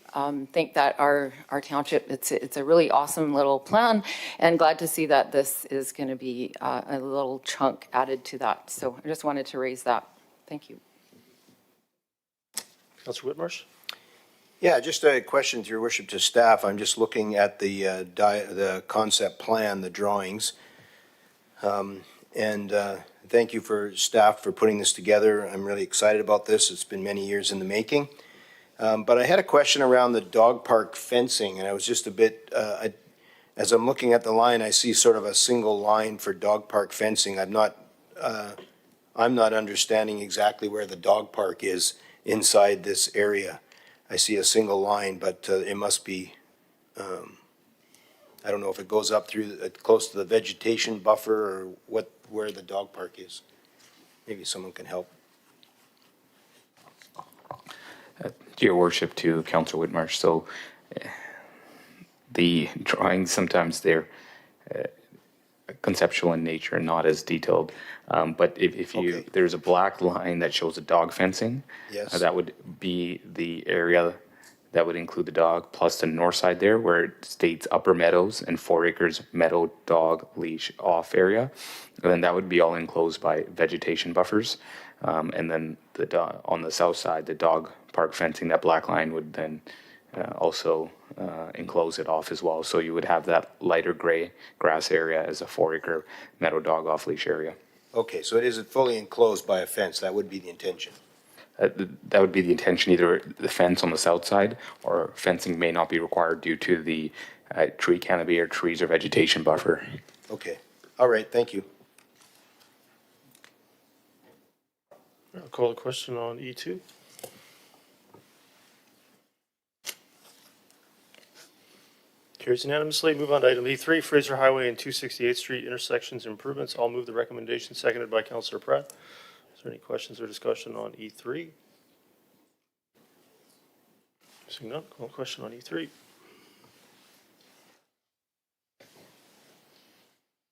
think that our township, it's a really awesome little plan, and glad to see that this is going to be a little chunk added to that. So I just wanted to raise that. Thank you. Councillor Whitmarsh. Yeah, just a question to your worship to staff. I'm just looking at the concept plan, the drawings. Thank you for staff for putting this together. I'm really excited about this. It's been many years in the making. But I had a question around the dog park fencing, and I was just a bit, as I'm looking at the line, I see sort of a single line for dog park fencing. I'm not understanding exactly where the dog park is inside this area. I see a single line, but it must be, I don't know if it goes up through, close to the vegetation buffer or where the dog park is. Maybe someone can help. Your worship, to Councillor Whitmarsh. So the drawings, sometimes they're conceptual in nature and not as detailed. But if you, Okay. there's a black line that shows a dog fencing. Yes. That would be the area that would include the dog, plus the north side there where it states Upper Meadows and 4 acres meadow dog leash off area. And then that would be all enclosed by vegetation buffers. And then on the south side, the dog park fencing, that black line would then also enclose it off as well. So you would have that lighter gray grass area as a 4 acre meadow dog off leash area. Okay, so it isn't fully enclosed by a fence. That would be the intention. That would be the intention, either the fence on the south side or fencing may not be required due to the tree canopy or trees or vegetation buffer. Okay, all right, thank you. I'll call the question on E2. Carries unanimously. Move on to item E3, Fraser Highway and 268th Street intersections improvements. I'll move the recommendation, seconded by Councillor Pratt. Is there any questions or discussion on E3? Seeing none, call the question on E3.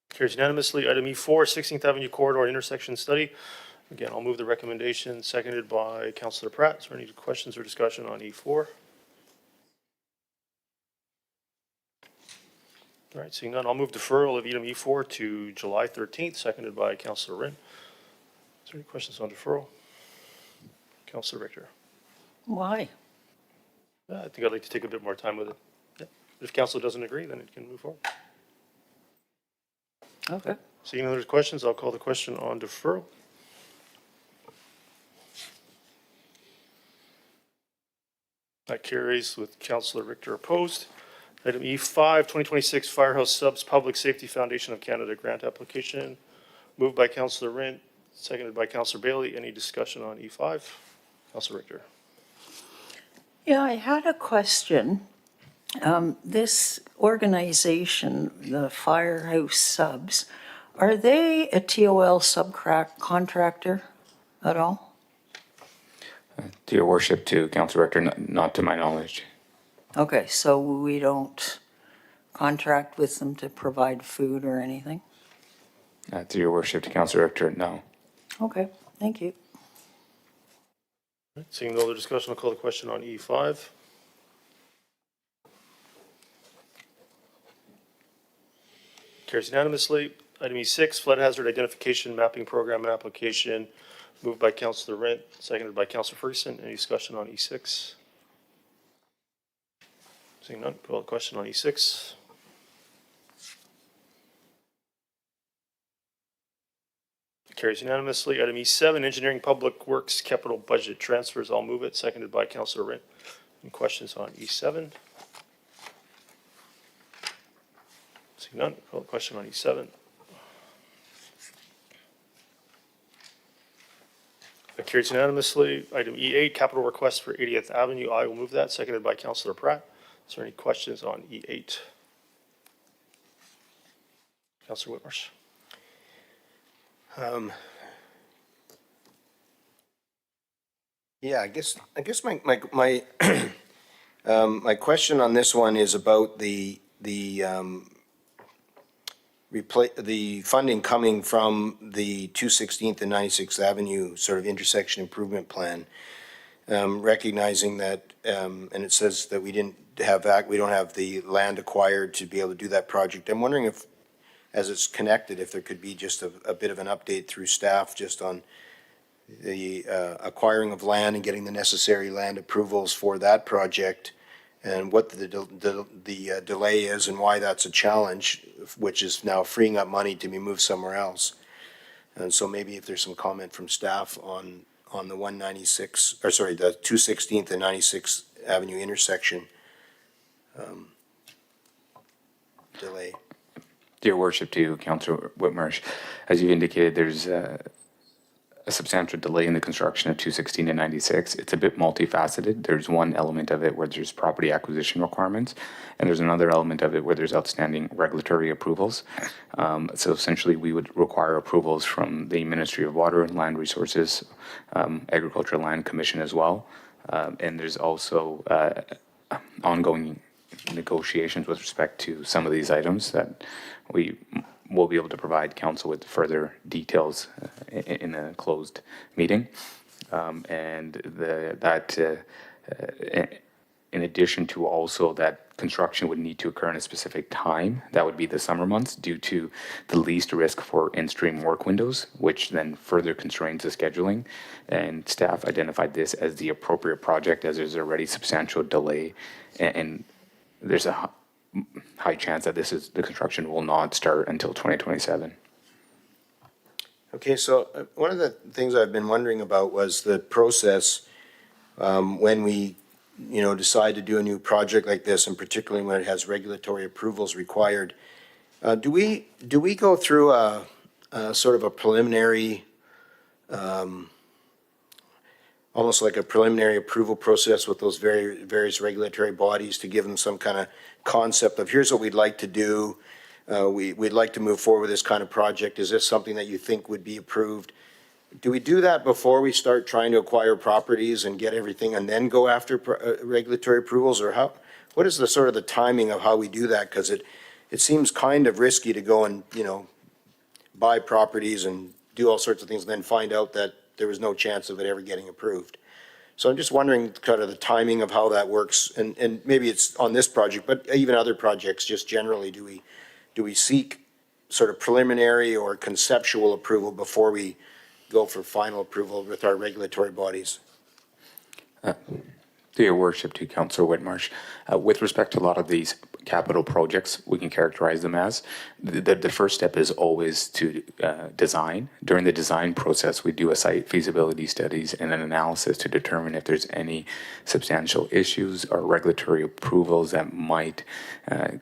Carries unanimously. Item E4, 16th Avenue Corridor intersection study. Again, I'll move the recommendation, seconded by Councillor Pratt. Is there any questions or discussion on E4? All right, seeing none, I'll move deferral of item E4 to July 13th, seconded by Councillor Wren. Is there any questions on deferral? Councillor Richter. Why? I think I'd like to take a bit more time with it. Yeah. If council doesn't agree, then it can move forward. Okay. Seeing no other questions, I'll call the question on deferral. That carries with Councillor Richter opposed. Item E5, 2026 Firehouse Subs Public Safety Foundation of Canada grant application. Moved by Councillor Wren, seconded by Councillor Bailey. Any discussion on E5? Councillor Richter. Yeah, I had a question. This organization, the Firehouse Subs, Are they a TOL subcontractor at all? To your worship, to Council Director, not to my knowledge. Okay, so we don't contract with them to provide food or anything? To your worship, to Council Director, no. Okay, thank you. Seeing no other discussion, I'll call the question on E5. Carries unanimously. Item E6, flood hazard identification mapping program and application, moved by Councillor Rent, seconded by Councillor Ferguson. Any discussion on E6? Seeing none, call the question on E6. Carries unanimously. Item E7, engineering public works capital budget transfers. I'll move it, seconded by Councillor Rent. Any questions on E7? Seeing none, call the question on E7. That carries unanimously. Item E8, capital request for 80th Avenue. I will move that, seconded by Councillor Pratt. Is there any questions on E8? Councillor Whitmarsh. Yeah, I guess my my question on this one is about the funding coming from the 216th and 96th Avenue sort of intersection improvement plan. Recognizing that, and it says that we don't have the land acquired to be able to do that project. I'm wondering if, as it's connected, if there could be just a bit of an update through staff just on the acquiring of land and getting the necessary land approvals for that project, and what the delay is and why that's a challenge, which is now freeing up money to be moved somewhere else. And so maybe if there's some comment from staff on the 196, or sorry, the 216th and 96th Avenue intersection delay. Dear worship, to Councillor Whitmarsh, as you indicated, there's a substantial delay in the construction of 216 and 96. It's a bit multifaceted. There's one element of it where there's property acquisition requirements, and there's another element of it where there's outstanding regulatory approvals. So essentially, we would require approvals from the Ministry of Water and Land Resources, Agricultural Land Commission as well. And there's also ongoing negotiations with respect to some of these items that we will be able to provide council with further details in a closed meeting. In addition to also that construction would need to occur in a specific time, that would be the summer months, due to the least risk for in-stream work windows, which then further constrains the scheduling. And staff identified this as the appropriate project, as there's already substantial delay, and there's a high chance that the construction will not start until 2027. Okay, so one of the things I've been wondering about was the process when we, decide to do a new project like this, and particularly when it has regulatory approvals required. Do we go through a sort of a preliminary, almost like a preliminary approval process with those various regulatory bodies to give them some kind of concept of here's what we'd like to do. We'd like to move forward with this kind of project. Is this something that you think would be approved? Do we do that before we start trying to acquire properties and get everything and then go after regulatory approvals? Or what is the sort of the timing of how we do that? Because it seems kind of risky to go and, buy properties and do all sorts of things and then find out that there was no chance of it ever getting approved. So I'm just wondering kind of the timing of how that works, and maybe it's on this project, but even other projects, just generally, do we seek sort of preliminary or conceptual approval before we go for final approval with our regulatory bodies? To your worship, to Councillor Whitmarsh, with respect to a lot of these capital projects, we can characterize them as the first step is always to design. During the design process, we do a site feasibility studies and an analysis to determine if there's any substantial issues or regulatory approvals that might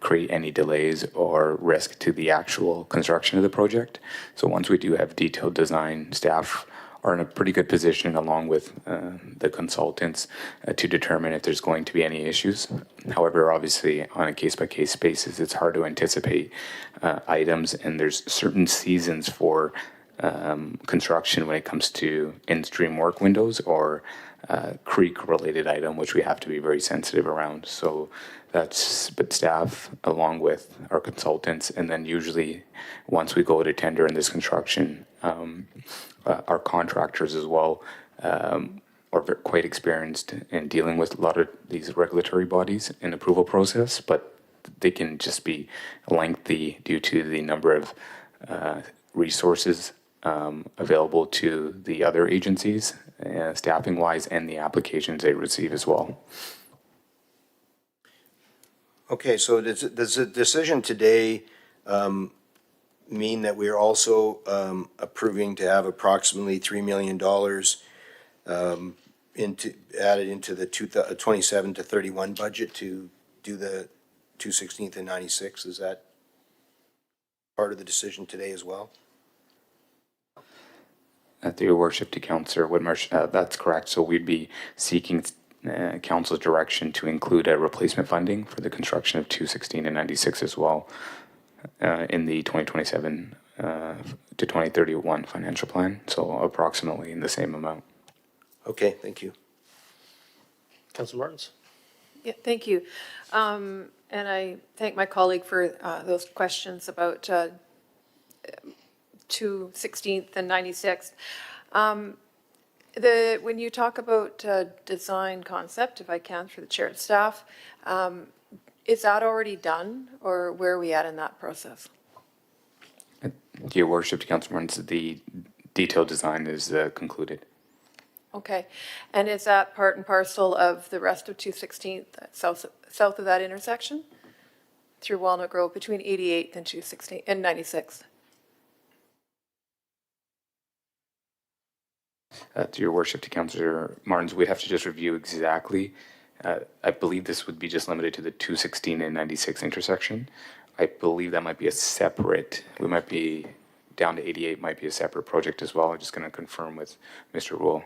create any delays or risk to the actual construction of the project. So once we do have detailed design, staff are in a pretty good position, along with the consultants, to determine if there's going to be any issues. However, obviously, on a case-by-case basis, it's hard to anticipate items, and there's certain seasons for construction when it comes to in-stream work windows or creek-related item, which we have to be very sensitive around. So that's, but staff, along with our consultants, and then usually once we go to tender in this construction, our contractors as well are quite experienced in dealing with a lot of these regulatory bodies in approval process, but they can just be lengthy due to the number of resources available to the other agencies, staffing-wise, and the applications they receive as well. Okay, so does the decision today mean that we are also approving to have approximately $3 million added into the 27 to 31 budget to do the 216th and 96th? Is that part of the decision today as well? Through your worship to Councillor Whitmarsh, that's correct. So we'd be seeking council's direction to include a replacement funding for the construction of 216 and 96 as well in the 2027 to 2031 financial plan. So approximately in the same amount. Okay, thank you. Councillor Martins? Yeah, thank you. And I thank my colleague for those questions about 216th and 96th. When you talk about design concept, if I can, through the chair and staff, is that already done, or where are we at in that process? Your worship to Councillor Martins, the detailed design is concluded. Okay, and is that part and parcel of the rest of 216th, south of that intersection? Through Walnut Grove, between 88th and 216th and 96th? To your worship to Councillor Martins, we'd have to just review exactly. I believe this would be just limited to the 216 and 96 intersection. I believe that might be a separate, we might be down to 88, might be a separate project as well. I'm just going to confirm with Mr. Wool.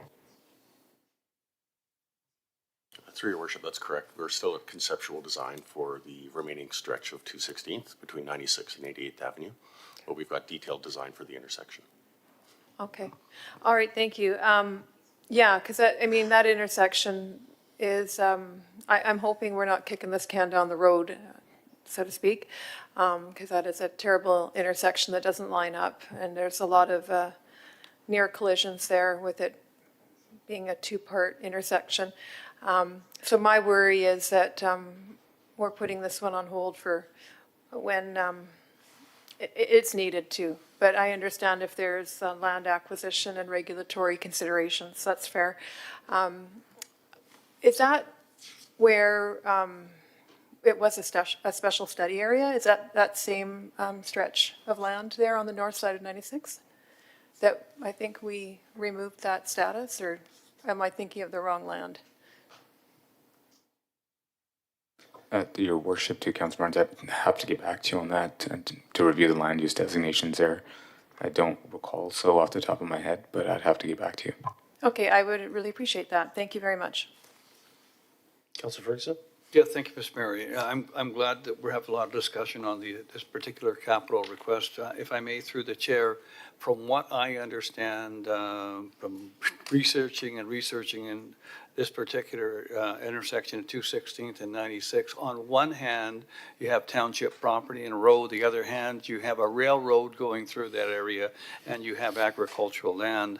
Through your worship, that's correct. We're still at conceptual design for the remaining stretch of 216th between 96th and 88th Avenue, but we've got detailed design for the intersection. Okay, all right, thank you. Yeah, because I mean, that intersection is, I'm hoping we're not kicking this can down the road, so to speak, because that is a terrible intersection that doesn't line up, and there's a lot of near collisions there with it being a two-part intersection. So my worry is that we're putting this one on hold for when it's needed to. But I understand if there's land acquisition and regulatory considerations, that's fair. Is that where it was a special study area? Is that same stretch of land there on the north side of 96? That I think we removed that status, or am I thinking of the wrong land? Your worship to Councillor Martins, I have to get back to you on that and to review the land use designations there. I don't recall so off the top of my head, but I'd have to get back to you. Okay, I would really appreciate that. Thank you very much. Councillor Ferguson? Yeah, thank you, Ms. Mary. I'm glad that we're having a lot of discussion on this particular capital request. If I may, through the chair, from what I understand from researching in this particular intersection of 216th and 96, on one hand, you have township property and road. The other hand, you have a railroad going through that area, and you have agricultural land.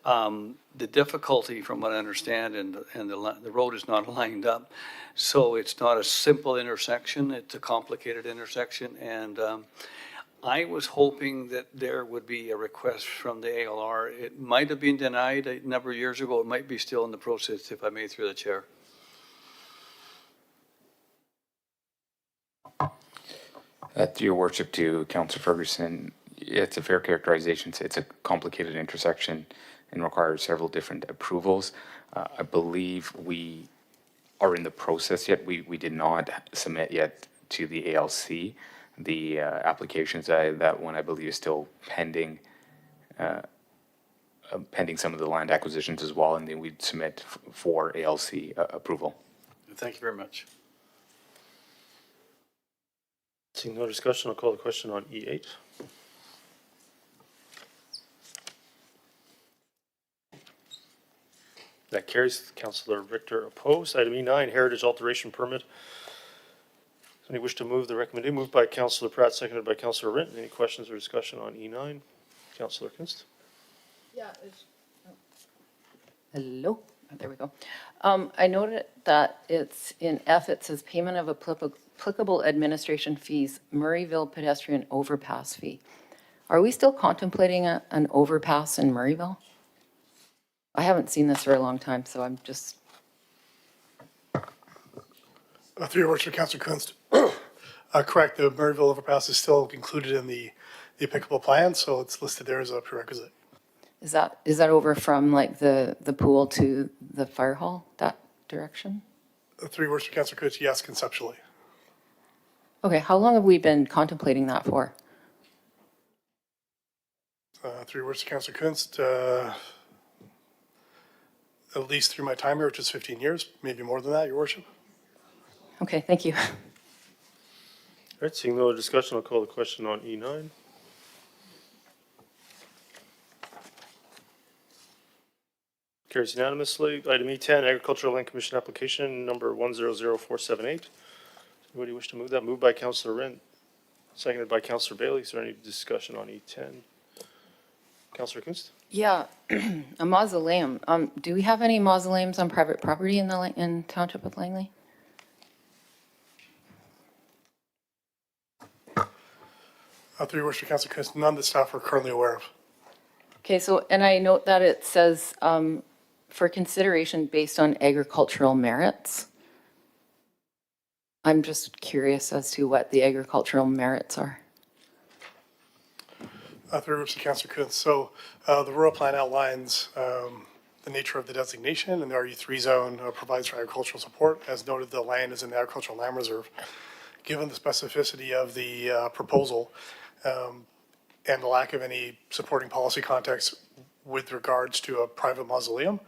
The difficulty, from what I understand, and the road is not lined up, so it's not a simple intersection. It's a complicated intersection, and I was hoping that there would be a request from the ALR. It might have been denied a number of years ago. It might be still in the process, if I may, through the chair. To your worship to Councillor Ferguson, it's a fair characterization. It's a complicated intersection and requires several different approvals. I believe we are in the process yet. We did not submit yet to the ALC the applications. That one I believe is still pending pending some of the land acquisitions as well, and then we'd submit for ALC approval. Thank you very much. Seeing no discussion, I'll call the question on E8. That carries. Councillor Richter opposed. Item E9, Heritage Alteration Permit. Does any wish to move the recommendation? Moved by Councillor Pratt, seconded by Councillor Rint. Any questions or discussion on E9? Councillor Kunst? Hello, oh, there we go. I noted that it's in F, it says payment of applicable administration fees, Murrayville pedestrian overpass fee. Are we still contemplating an overpass in Murrayville? I haven't seen this for a long time, so I'm just, Through your worship, Councillor Kunst. Correct, the Murrayville overpass is still included in the applicable plan, so it's listed there as a prerequisite. is that over from like the pool to the fire hall, that direction? Through your worship, Councillor Kunst, yes, conceptually. Okay, how long have we been contemplating that for? Through your worship, Councillor Kunst, at least through my time here, which is 15 years, maybe more than that, your worship. Okay, thank you. All right, seeing no other discussion, I'll call the question on E9. Carries unanimously. Item E10, Agricultural Land Commission application number 100478. Anybody wish to move that? Moved by Councillor Rint, seconded by Councillor Bailey. Is there any discussion on E10? Councillor Kunst? Yeah, a mausoleum. Do we have any mausoleums on private property in Township of Langley? Through your worship, Councillor Kunst, none that staff are currently aware of. Okay, so, and I note that it says for consideration based on agricultural merits. I'm just curious as to what the agricultural merits are. Through your worship, Councillor Kunst, so the rural plan outlines the nature of the designation, and the RU3 zone provides for agricultural support. As noted, the land is in the agricultural land reserve. Given the specificity of the proposal, and the lack of any supporting policy context with regards to a private mausoleum,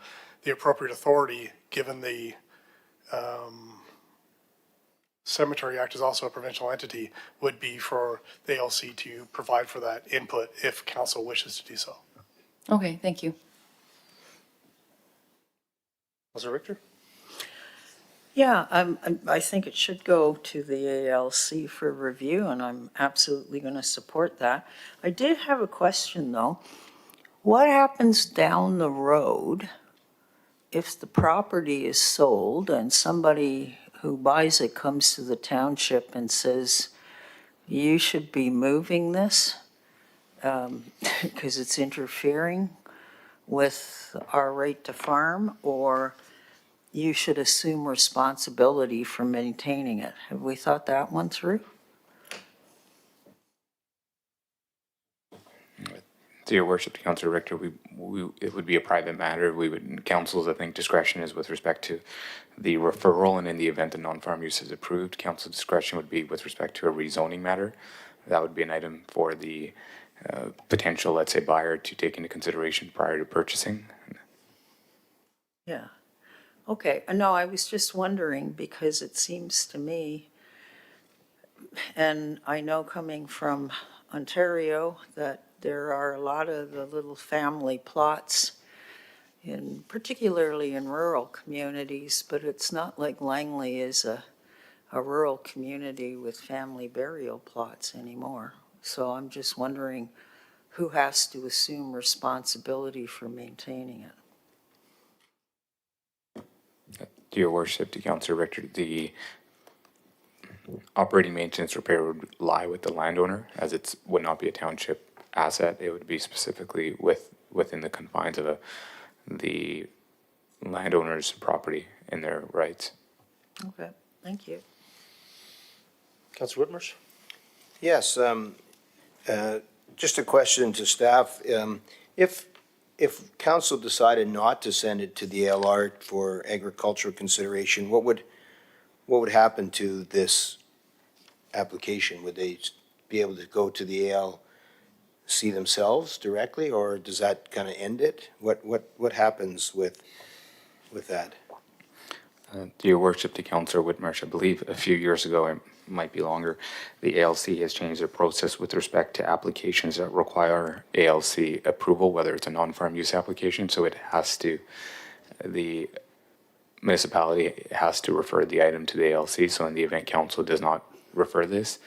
the appropriate authority, given the Cemetery Act is also a provincial entity, would be for the ALC to provide for that input if council wishes to do so. Okay, thank you. Councillor Richter? Yeah, I think it should go to the ALC for review, and I'm absolutely going to support that. I did have a question, though. What happens down the road if the property is sold and somebody who buys it comes to the township and says, you should be moving this because it's interfering with our right to farm, or you should assume responsibility for maintaining it? Have we thought that one through? To your worship, Councillor Richter, it would be a private matter. Council's, I think, discretion is with respect to the referral, and in the event a non-farm use is approved, council discretion would be with respect to a rezoning matter. That would be an item for the potential, let's say, buyer to take into consideration prior to purchasing. Yeah. Okay, no, I was just wondering because it seems to me, and I know coming from Ontario, that there are a lot of the little family plots particularly in rural communities, but it's not like Langley is a rural community with family burial plots anymore. So I'm just wondering who has to assume responsibility for maintaining it. To your worship, to Councillor Richter, the operating maintenance repair would lie with the landowner, as it would not be a township asset. It would be specifically within the confines of the landowner's property and their rights. Okay, thank you. Councillor Whitmarsh? Yes, just a question to staff. If council decided not to send it to the ALR for agricultural consideration, what would happen to this application? Would they be able to go to the ALC see themselves directly, or does that kind of end it? What happens with that? Your worship, to Councillor Whitmarsh, I believe a few years ago, it might be longer, the ALC has changed their process with respect to applications that require ALC approval, whether it's a non-farm use application, so it has to, the municipality has to refer the item to the ALC, so in the event council does not refer this,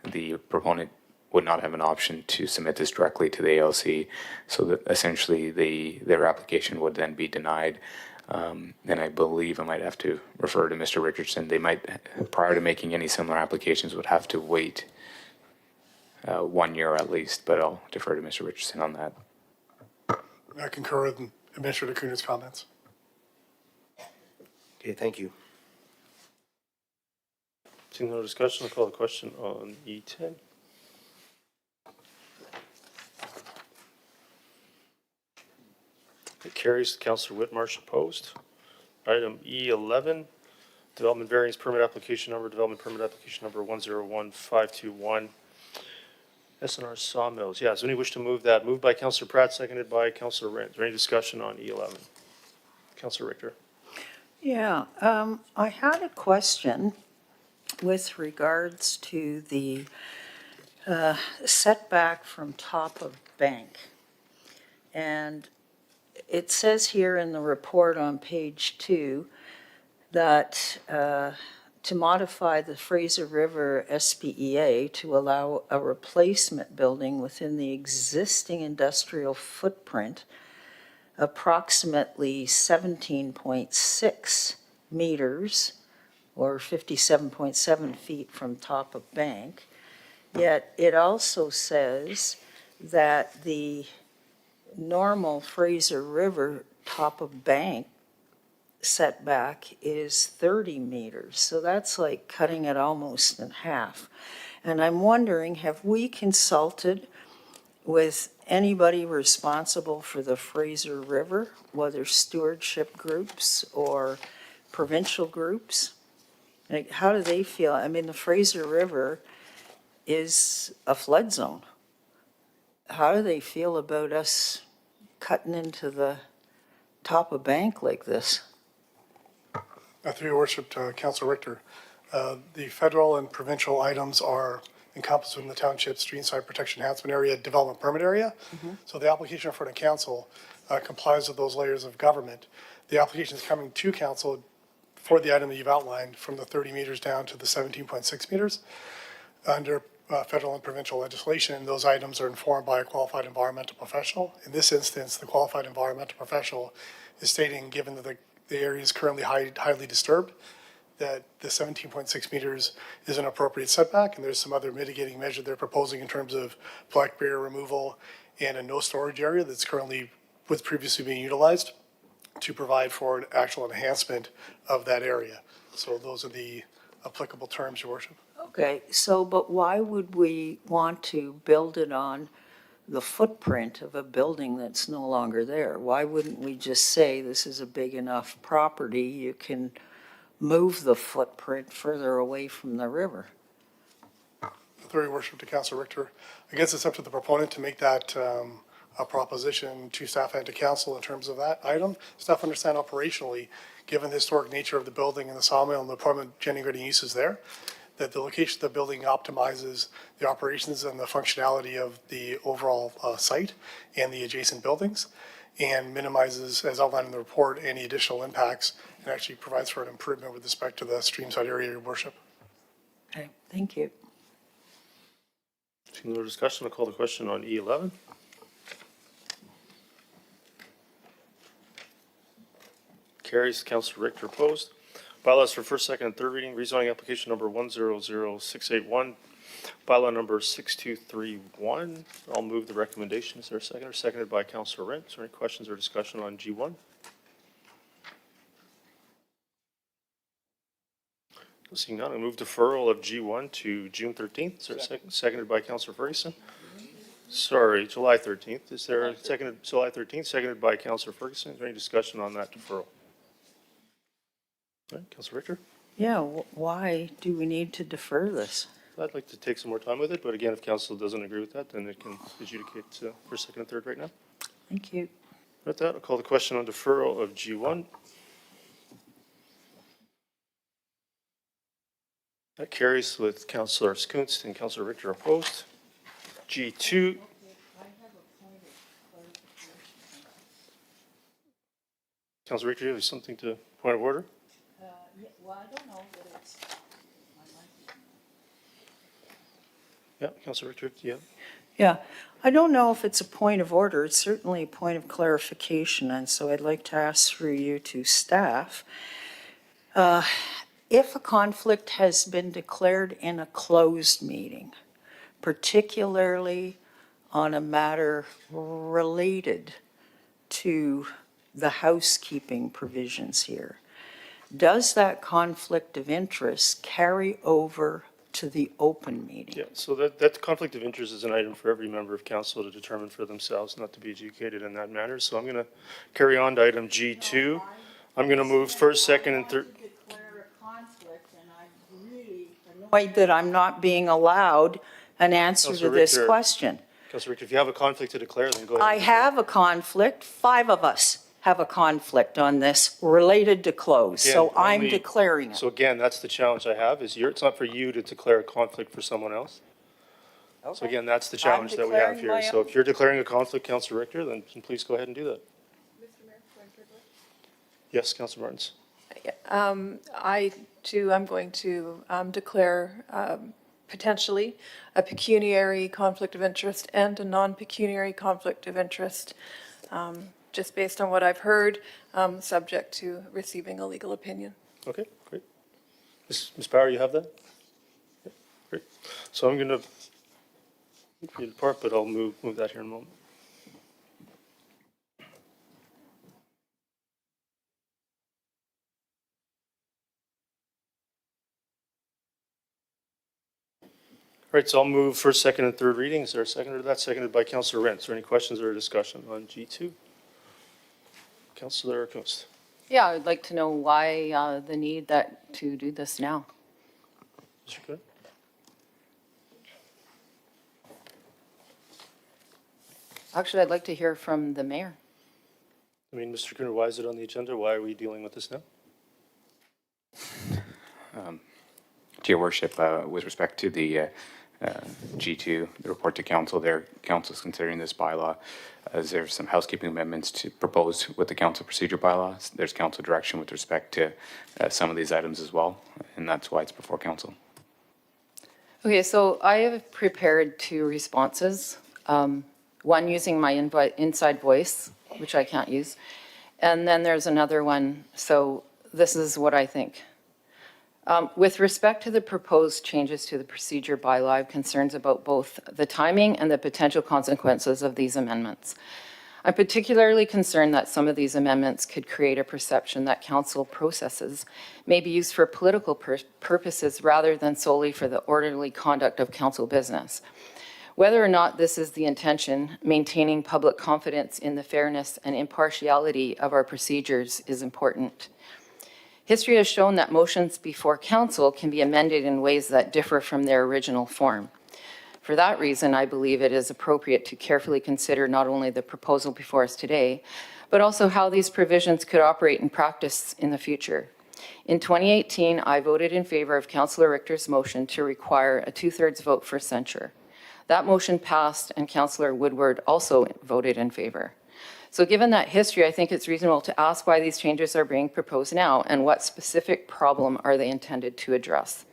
the proponent would not have an option to submit this directly to the ALC, so that essentially their application would then be denied. And I believe I might have to refer to Mr. Richardson. They might, prior to making any similar applications, would have to wait 1 year at least, but I'll defer to Mr. Richardson on that. I concur with Administrator Kuhn's comments. Okay, thank you. Seeing no discussion, I'll call the question on E10. It carries. Councillor Whitmarsh opposed. Item E11, development variance permit application number 101-521. SNR Sawmills. Yeah, does anyone wish to move that? Moved by Councillor Pratt, seconded by Councillor Rent. Is there any discussion on E11? Councillor Richter. Yeah, I had a question with regards to the setback from top of bank. And it says here in the report on page 2 that to modify the Fraser River SPEA to allow a replacement building within the existing industrial footprint approximately 17.6 meters or 57.7 feet from top of bank. Yet it also says that the normal Fraser River top of bank setback is 30 meters. So that's like cutting it almost in half. And I'm wondering, have we consulted with anybody responsible for the Fraser River, whether stewardship groups or provincial groups? Like, how do they feel? I mean, the Fraser River is a flood zone. How do they feel about us cutting into the top of bank like this? Through your worship, Councillor Richter, the federal and provincial items are encompassed within the township streamside protection enhancement area development permit area. So the application for the council complies with those layers of government. The application is coming to council for the item that you've outlined, from the 30 meters down to the 17.6 meters. Under federal and provincial legislation, those items are informed by a qualified environmental professional. In this instance, the qualified environmental professional is stating, given that the area is currently highly disturbed, that the 17.6 meters is an appropriate setback, and there's some other mitigating measure they're proposing in terms of black barrier removal and a no storage area that's currently, was previously being utilized to provide for an actual enhancement of that area. So those are the applicable terms, Your Worship. Okay, so, but why would we want to build it on the footprint of a building that's no longer there? Why wouldn't we just say this is a big enough property, you can move the footprint further away from the river? Through your worship to Councillor Richter, I guess it's up to the proponent to make that a proposition to staff and to council in terms of that item. Staff understand operationally, given the historic nature of the building and the sawmill and the employment generating uses there, that the location of the building optimizes the operations and the functionality of the overall site and the adjacent buildings, and minimizes, as outlined in the report, any additional impacts, and actually provides for an improvement with respect to the streamside area, Your Worship. Okay, thank you. Seeing no discussion, I'll call the question on E11. Carries. Councillor Richter opposed. Bylaws for first, second, and third reading. Rezoning application number 100681. Bylaw number 6231. I'll move the recommendation. Is there a second? Seconded by Councillor Rent. Is there any questions or discussion on G1? Seeing none, I move deferral of G1 to June 13th. Is there a second? Seconded by Councillor Ferguson. Sorry, July 13th. Is there a second? July 13th, seconded by Councillor Ferguson. Is there any discussion on that deferral? All right, Councillor Richter. Yeah, why do we need to defer this? I'd like to take some more time with it, but again, if council doesn't agree with that, then it can adjudicate for second and third right now. Thank you. With that, I'll call the question on deferral of G1. That carries with Councillor Skuntz and Councillor Richter opposed. G2. Councillor Richter, you have something to point of order? Well, I don't know that it's. Yeah, Councillor Richter, yeah. Yeah, I don't know if it's a point of order. It's certainly a point of clarification, and so I'd like to ask through you to staff. If a conflict has been declared in a closed meeting, particularly on a matter related to the housekeeping provisions here, does that conflict of interest carry over to the open meeting? Yeah, so that conflict of interest is an item for every member of council to determine for themselves, not to be adjudicated in that manner. So I'm going to carry on to item G2. I'm going to move first, second, and third. Declare a conflict, and I'm really annoyed that I'm not being allowed an answer to Councillor this Richter. question. Councillor Richter, if you have a conflict to declare, then go ahead. I have a conflict. 5 of us have a conflict on this related to close, so Again, I'm only- declaring it. So again, that's the challenge I have, is it's not for you to declare a conflict for someone else. So again, that's the challenge that we have declaring here. my So own. if you're declaring a conflict, Councillor Richter, then please go ahead and do that. Yes, Councillor Martins. I too am going to declare potentially a pecuniary conflict of interest and a non-pecuniary conflict of interest, just based on what I've heard, subject to receiving a legal opinion. Okay, great. Ms. Power, you have that? Yeah, great. So I'm going to depart, but I'll move that here in a moment. All right, so I'll move first, second, and third reading. Is there a seconder to that? Seconded by Councillor Rent. Is there any questions or discussion on G2? Councillor Kunst. Yeah, I'd like to know why the need to do this now. Mr. Good. Actually, I'd like to hear from the mayor. I mean, Mr. Kuhner, why is it on the agenda? Why are we dealing with this now? To your worship, with respect to the G2, the report to council there, council is considering this bylaw as there's some housekeeping amendments to propose with the council procedure bylaws. There's council direction with respect to some of these items as well, and that's why it's before council. Okay, so I have prepared 2 responses. One using my inside voice, which I can't use. And then there's another one. So this is what I think. With respect to the proposed changes to the procedure bylaw, I have concerns about both the timing and the potential consequences of these amendments. I'm particularly concerned that some of these amendments could create a perception that council processes may be used for political purposes rather than solely for the orderly conduct of council business. Whether or not this is the intention, maintaining public confidence in the fairness and impartiality of our procedures is important. History has shown that motions before council can be amended in ways that differ from their original form. For that reason, I believe it is appropriate to carefully consider not only the proposal before us today, but also how these provisions could operate in practice in the future. In 2018, I voted in favor of Councillor Richter's motion to require a 2/3 vote for censure. That motion passed, and Councillor Woodward also voted in favor. So given that history, I think it's reasonable to ask why these changes are being proposed now and what specific problem are they intended to address.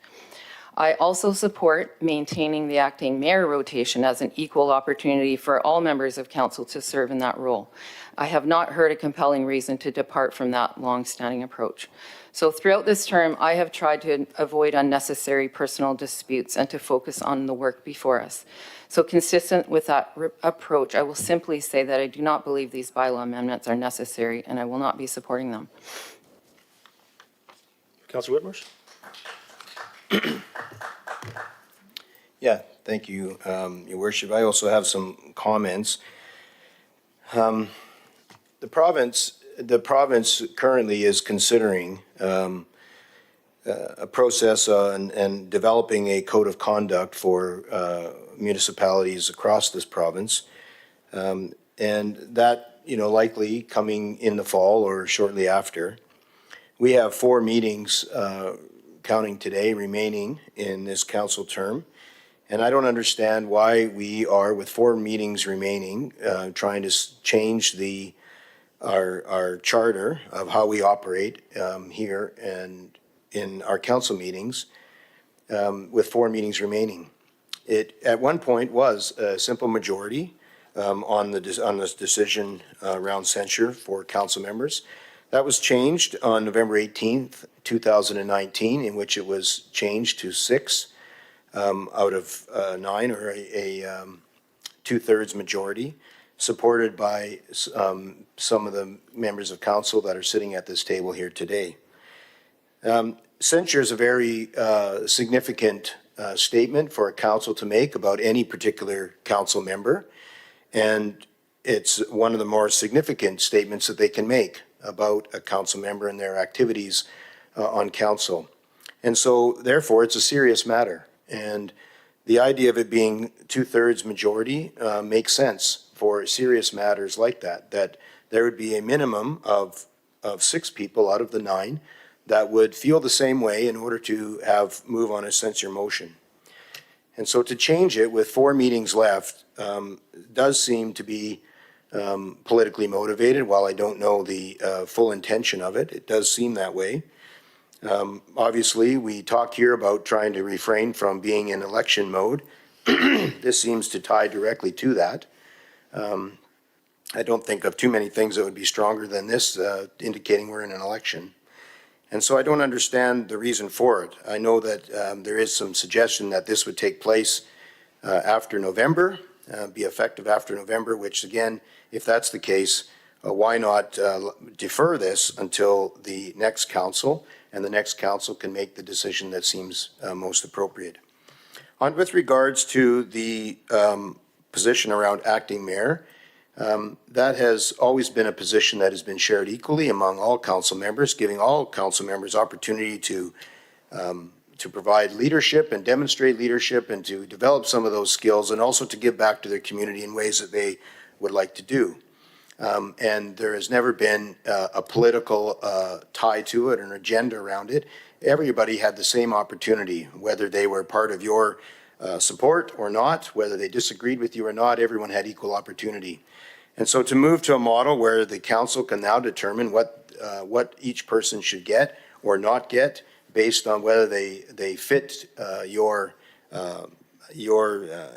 I also support maintaining the acting mayor rotation as an equal opportunity for all members of council to serve in that role. I have not heard a compelling reason to depart from that long-standing approach. So throughout this term, I have tried to avoid unnecessary personal disputes and to focus on the work before us. So consistent with that approach, I will simply say that I do not believe these bylaw amendments are necessary, and I will not be supporting them. Councillor Whitmarsh? Yeah, thank you, Your Worship. I also have some comments. The province currently is considering a process and developing a code of conduct for municipalities across this province. And that, likely coming in the fall or shortly after. We have 4 meetings, counting today, remaining in this council term. And I don't understand why we are, with 4 meetings remaining, trying to change our charter of how we operate here and in our council meetings, with 4 meetings remaining. It, at one point, was a simple majority on this decision around censure for council members. That was changed on November 18th, 2019, in which it was changed to 6 out of 9, or a 2/3 majority, supported by some of the members of council that are sitting at this table here today. Censure is a very significant statement for a council to make about any particular council member, and it's one of the more significant statements that they can make about a council member and their activities on council. And so, therefore, it's a serious matter. And the idea of it being 2/3 majority makes sense for serious matters like that, that there would be a minimum of 6 people out of the 9 that would feel the same way in order to move on a censure motion. And so to change it with 4 meetings left does seem to be politically motivated. While I don't know the full intention of it, it does seem that way. Obviously, we talk here about trying to refrain from being in election mode. This seems to tie directly to that. I don't think of too many things that would be stronger than this, indicating we're in an election. And so I don't understand the reason for it. I know that there is some suggestion that this would take place after November, be effective after November, which again, if that's the case, why not defer this until the next council, and the next council can make the decision that seems most appropriate. With regards to the position around acting mayor, that has always been a position that has been shared equally among all council members, giving all council members opportunity to provide leadership and demonstrate leadership and to develop some of those skills, and also to give back to their community in ways that they would like to do. And there has never been a political tie to it, or an agenda around it. Everybody had the same opportunity, whether they were part of your support or not, whether they disagreed with you or not, everyone had equal opportunity. And so to move to a model where the council can now determine what each person should get or not get based on whether they fit your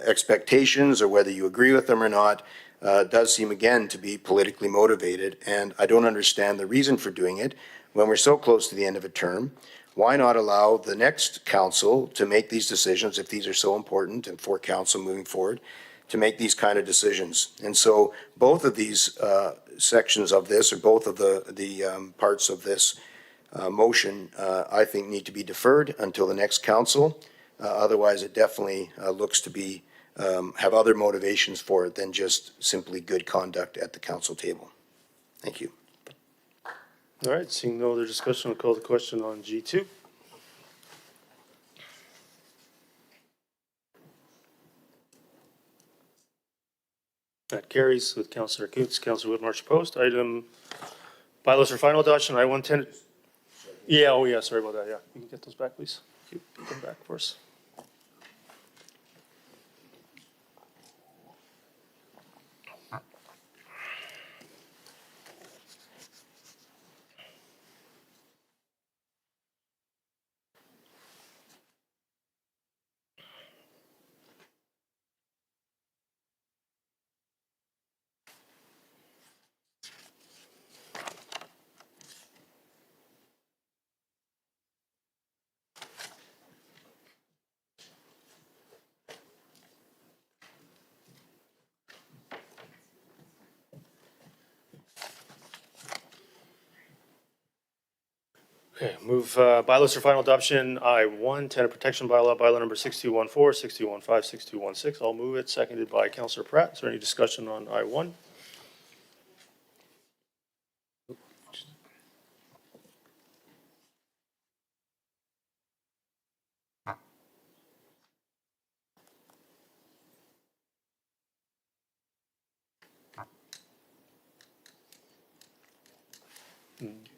expectations or whether you agree with them or not, does seem again to be politically motivated. And I don't understand the reason for doing it when we're so close to the end of a term. Why not allow the next council to make these decisions if these are so important, and for council moving forward to make these kind of decisions? And so both of these sections of this, or both of the parts of this motion, I think need to be deferred until the next council. Otherwise, it definitely looks to be have other motivations for it than just simply good conduct at the council table. Thank you. All right, seeing no other discussion, I'll call the question on G2. That carries with Councillor Coons, Councillor Whitmarsh opposed. Item bylaws for final adoption, I-110. Yeah, oh yeah, sorry about that, yeah. You can get those back, please. Get them back for us. Okay, move bylaws for final adoption, I-1, tenant protection bylaw, bylaw number 6214, 6215, 6216. I'll move it, seconded by Councillor Pratt. Is there any discussion on I-1?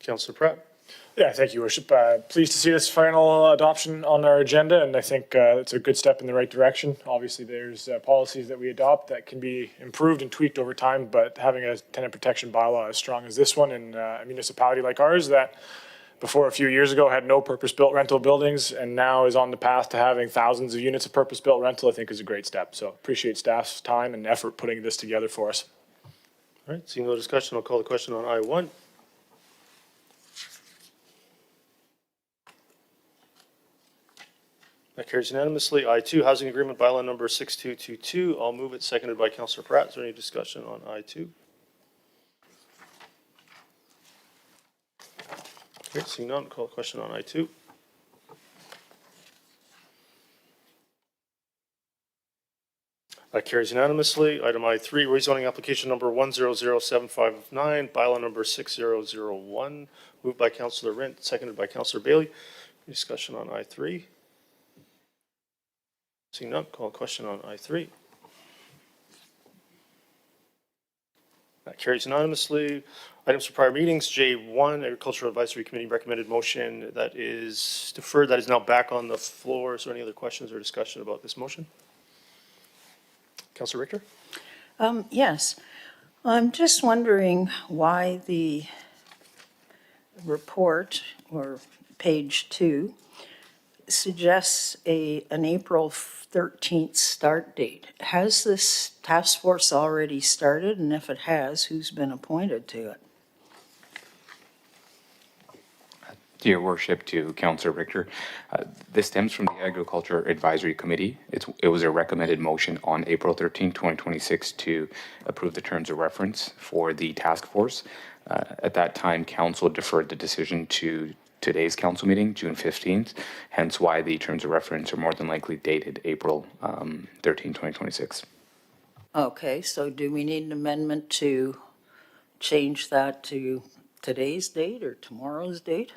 Councillor Pratt. Yeah, thank you, Worship. Pleased to see this final adoption on our agenda, and I think it's a good step in the right direction. Obviously, there's policies that we adopt that can be improved and tweaked over time, but having a tenant protection bylaw as strong as this one in a municipality like ours that before a few years ago had no purpose-built rental buildings and now is on the path to having thousands of units of purpose-built rental, I think is a great step. So appreciate staff's time and effort putting this together for us. All right, seeing no discussion, I'll call the question on I1. That carries unanimously. I2, Housing Agreement Bylaw Number 6222. I'll move it, seconded by Councillor Pratt. Is there any discussion on I2? Okay, seeing none, call the question on I2. That carries unanimously. Item I3, rezoning application number 100759, bylaw number 6001. Moved by Councillor Rint, seconded by Councillor Bailey. Any discussion on I3? Seeing none, call a question on I3. That carries unanimously. Items for prior meetings, J1, Agricultural Advisory Committee recommended motion that is deferred. That is now back on the floor. Is there any other questions or discussion about this motion? Councillor Richter? Yes. I'm just wondering why the report, or page 2, suggests an April 13th start date. Has this task force already started? And if it has, who's been appointed to it? Your Worship, to Councillor Richter, this stems from the Agriculture Advisory Committee. It was a recommended motion on April 13, 2026 to approve the terms of reference for the task force. At that time, Council deferred the decision to today's Council meeting, June 15th, hence why the terms of reference are more than likely dated April 13, 2026. Okay, so do we need an amendment to change that to today's date or tomorrow's date?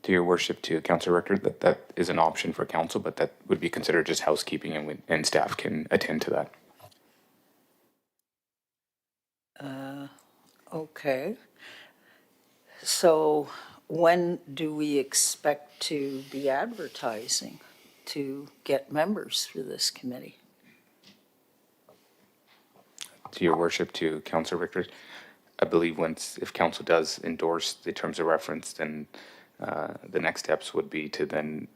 To Your Worship, to Councillor Richter, that is an option for Council, but that would be considered just housekeeping, and staff can attend to that. Okay. So when do we expect to be advertising to get members for this committee? To Your Worship, to Councillor Richter, I believe if Council does endorse the terms of reference, then the next steps would be to then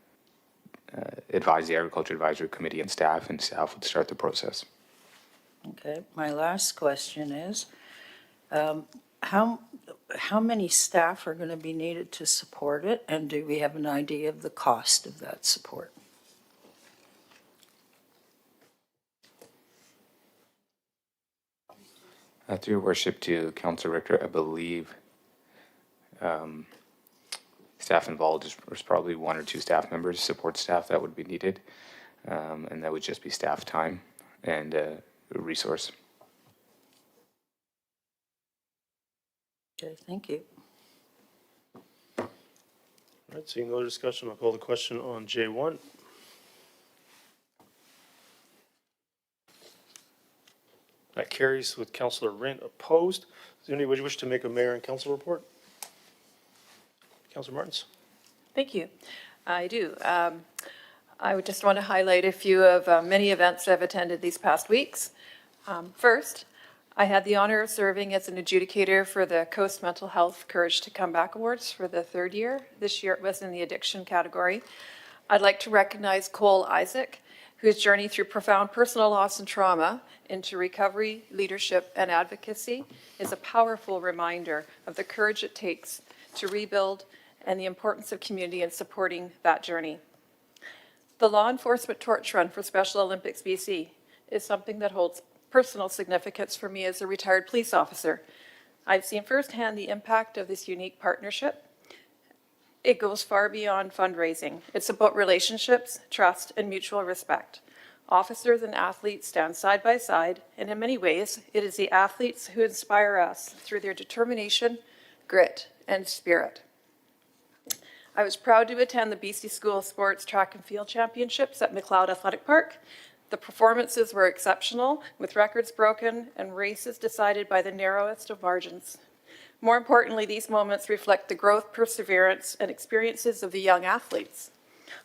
advise the Agriculture Advisory Committee and staff would start the process. Okay, my last question is, how many staff are going to be needed to support it? And do we have an idea of the cost of that support? To Your Worship, to Councillor Richter, I believe staff involved is probably 1 or 2 staff members, support staff that would be needed. And that would just be staff time and resource. Okay, thank you. All right, seeing no discussion, I'll call the question on J1. That carries with Councillor Rint opposed. Is there anybody wish to make a mayor and council report? Councillor Martins. Thank you. I do. I would just want to highlight a few of many events I've attended these past weeks. First, I had the honor of serving as an adjudicator for the Coast Mental Health Courage to Come Back Awards for the 3rd year. This year it was in the addiction category. I'd like to recognize Cole Isaac, whose journey through profound personal loss and trauma into recovery, leadership, and advocacy is a powerful reminder of the courage it takes to rebuild and the importance of community in supporting that journey. The Law Enforcement Torch Run for Special Olympics BC is something that holds personal significance for me as a retired police officer. I've seen firsthand the impact of this unique partnership. It goes far beyond fundraising. It's about relationships, trust, and mutual respect. Officers and athletes stand side by side, and in many ways, it is the athletes who inspire us through their determination, grit, and spirit. I was proud to attend the BC School Sports Track and Field Championships at McLeod Athletic Park. The performances were exceptional, with records broken and races decided by the narrowest of margins. More importantly, these moments reflect the growth, perseverance, and experiences of the young athletes.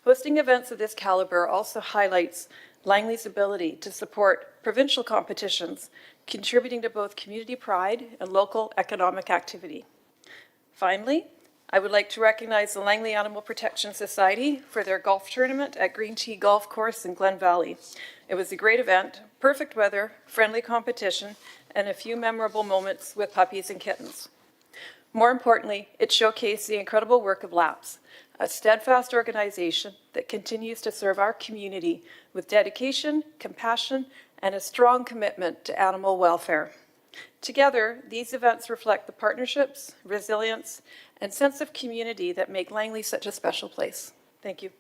Hosting events of this caliber also highlights Langley's ability to support provincial competitions, contributing to both community pride and local economic activity. Finally, I would like to recognize the Langley Animal Protection Society for their golf tournament at Green Tea Golf Course in Glen Valley. It was a great event, perfect weather, friendly competition, and a few memorable moments with puppies and kittens. More importantly, it showcased the incredible work of LAPS, a steadfast organization that continues to serve our community with dedication, compassion, and a strong commitment to animal welfare. Together, these events reflect the partnerships, resilience, and sense of community that make Langley such a special place. Thank you.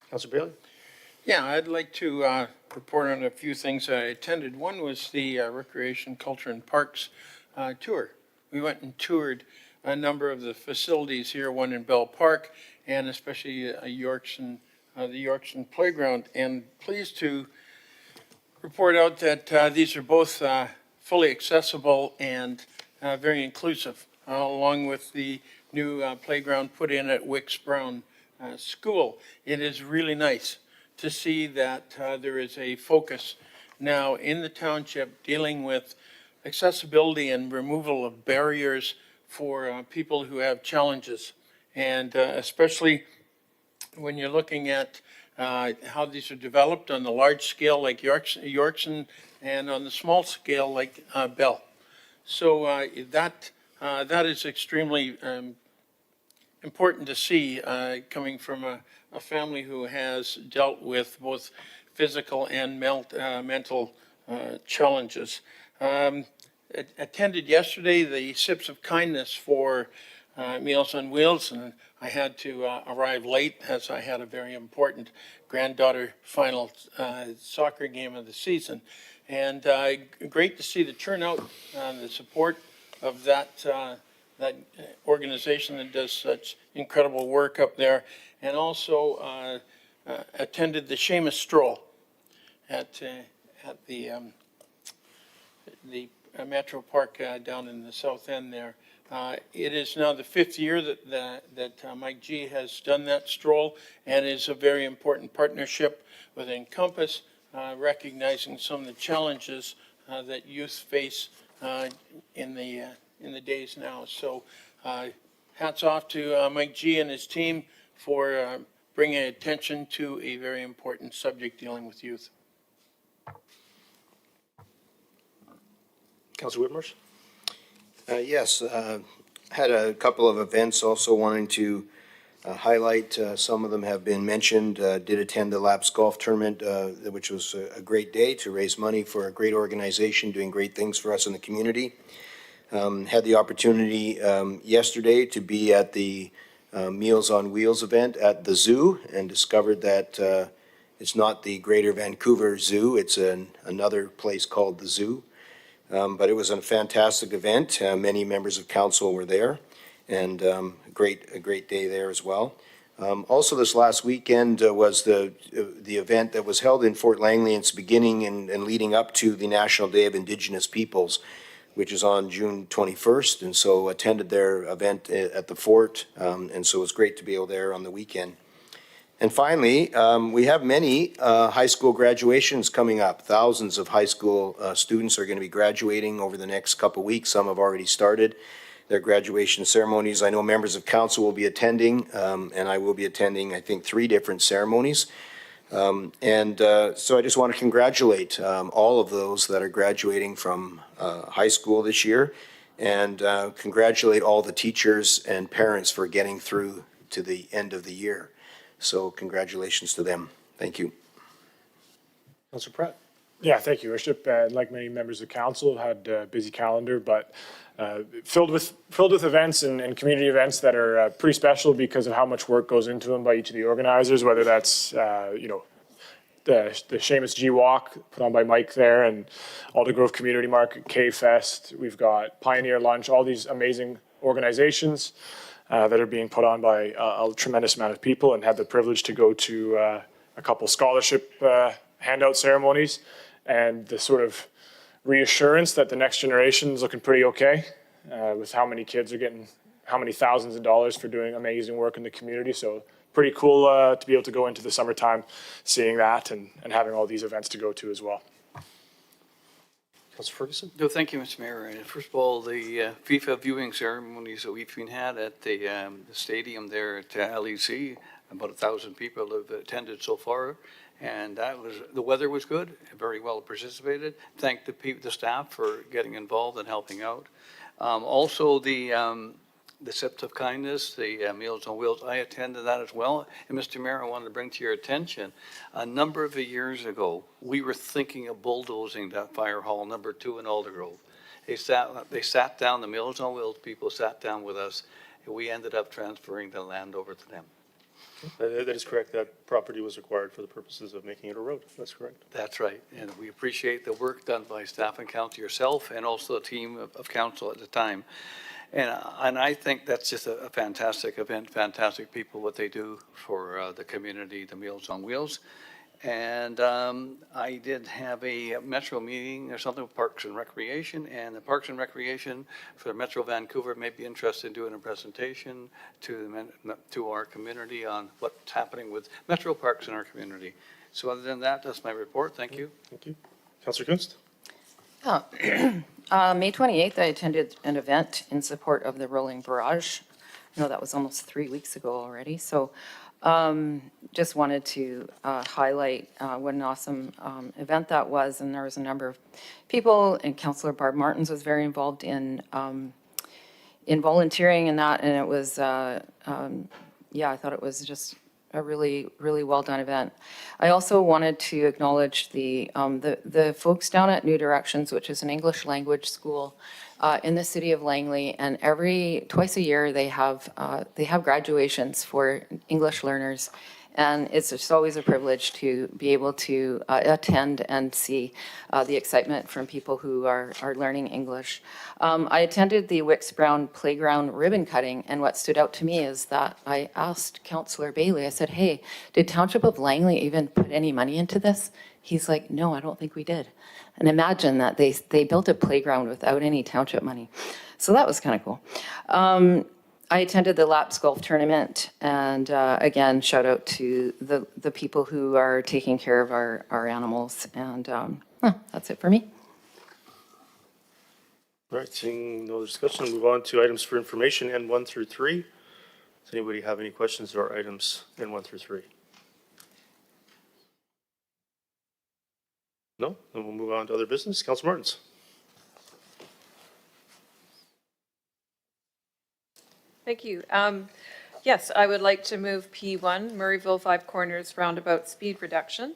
Councilor Bailey? Yeah, I'd like to report on a few things I attended. One was the Recreation, Culture, and Parks tour. We went and toured a number of the facilities here, one in Bell Park, and especially the Yorkson Playground. And pleased to report out that these are both fully accessible and very inclusive, along with the new playground put in at Wicks Brown School. It is really nice to see that there is a focus now in the township dealing with accessibility and removal of barriers for people who have challenges. And especially when you're looking at how these are developed on the large scale like Yorkson and on the small scale like Bell. So that is extremely important to see coming from a family who has dealt with both physical and mental challenges. Attended yesterday the Sips of Kindness for Meals on Wheels, and I had to arrive late as I had a very important granddaughter final soccer game of the season. And great to see the turnout and the support of that organization that does such incredible work up there. And also attended the Seamus Stroll at the Metro Park down in the south end there. It is now the 5th year that Mike G has done that stroll, and is a very important partnership with Encompass, recognizing some of the challenges that youth face in the days now. So hats off to Mike G and his team for bringing attention to a very important subject dealing with youth. Councilor Whitmers? Yes, had a couple of events also wanting to highlight. Some of them have been mentioned. Did attend the Laps Golf Tournament, which was a great day to raise money for a great organization doing great things for us in the community. Had the opportunity yesterday to be at the Meals on Wheels event at the zoo, and discovered that it's not the Greater Vancouver Zoo, it's another place called the zoo. But it was a fantastic event. Many members of council were there, and a great day there as well. Also, this last weekend was the event that was held in Fort Langley. It's beginning and leading up to the National Day of Indigenous Peoples, which is on June 21st, and so attended their event at the fort, and so it was great to be able there on the weekend. And finally, we have many high school graduations coming up. Thousands of high school students are going to be graduating over the next couple of weeks. Some have already started their graduation ceremonies. I know members of council will be attending, and I will be attending, I think, 3 different ceremonies. So I just want to congratulate all of those that are graduating from high school this year, and congratulate all the teachers and parents for getting through to the end of the year. So congratulations to them. Thank you. Councilor Pratt? Yeah, thank you, Worship. Like many members of council, had a busy calendar, but filled with events and community events that are pretty special because of how much work goes into them by each of the organizers, whether that's, the Seamus G Walk put on by Mike there, and Alder Grove Community Market, K-Fest. We've got Pioneer Lunch, all these amazing organizations that are being put on by a tremendous amount of people, and had the privilege to go to a couple scholarship handout ceremonies, and the sort of reassurance that the next generation is looking pretty okay with how many kids are getting how many thousands of dollars for doing amazing work in the community. So pretty cool to be able to go into the summertime seeing that and having all these events to go to as well. Councilor Ferguson? No, thank you, Mr. Mayor. First of all, the FIFA viewing ceremonies that we've been had at the stadium there at LEC, about 1,000 people have attended so far. And the weather was good, very well participated. Thank the staff for getting involved and helping out. Also, the Steps of Kindness, the Meals on Wheels, I attended that as well. And Mr. Mayor, I wanted to bring to your attention, a number of years ago, we were thinking of bulldozing that fire hall number 2 in Aldergrove. They sat down, the Meals on Wheels people sat down with us, and we ended up transferring the land over to them. That is correct. That property was acquired for the purposes of making it a road. That's correct. That's right. And we appreciate the work done by staff and council, yourself, and also the team of council at the time. And I think that's just a fantastic event, fantastic people, what they do for the community, the Meals on Wheels. And I did have a Metro meeting or something with Parks and Recreation, and the Parks and Recreation for Metro Vancouver may be interested in doing a presentation to our community on what's happening with Metro Parks in our community. So other than that, that's my report. Thank you. Thank you. Councilor Kunst? May 28th, I attended an event in support of the Rolling Barrage. I know that was almost 3 weeks ago already. So just wanted to highlight what an awesome event that was. And there was a number of people, and Councillor Barb Martins was very involved in volunteering in that. And it was, yeah, I thought it was just a really, really well done event. I also wanted to acknowledge the folks down at New Directions, which is an English language school in the city of Langley, and twice a year they have graduations for English learners, and it's just always a privilege to be able to attend and see the excitement from people who are learning English. I attended the Wicks Brown Playground ribbon cutting, and what stood out to me is that I asked Councillor Bailey, I said, hey, did Township of Langley even put any money into this? He's like, no, I don't think we did. And imagine that they built a playground without any township money. So that was kind of cool. I attended the Laps Golf Tournament, and again, shout out to the people who are taking care of our animals, and that's it for me. All right, seeing no discussion, we'll move on to items for information, N1 through 3. Does anybody have any questions or items N1 through 3? No? Then we'll move on to other business. Councilor Martins. Thank you. Yes, I would like to move P1, Murrayville Five Corners Roundabout Speed Reduction.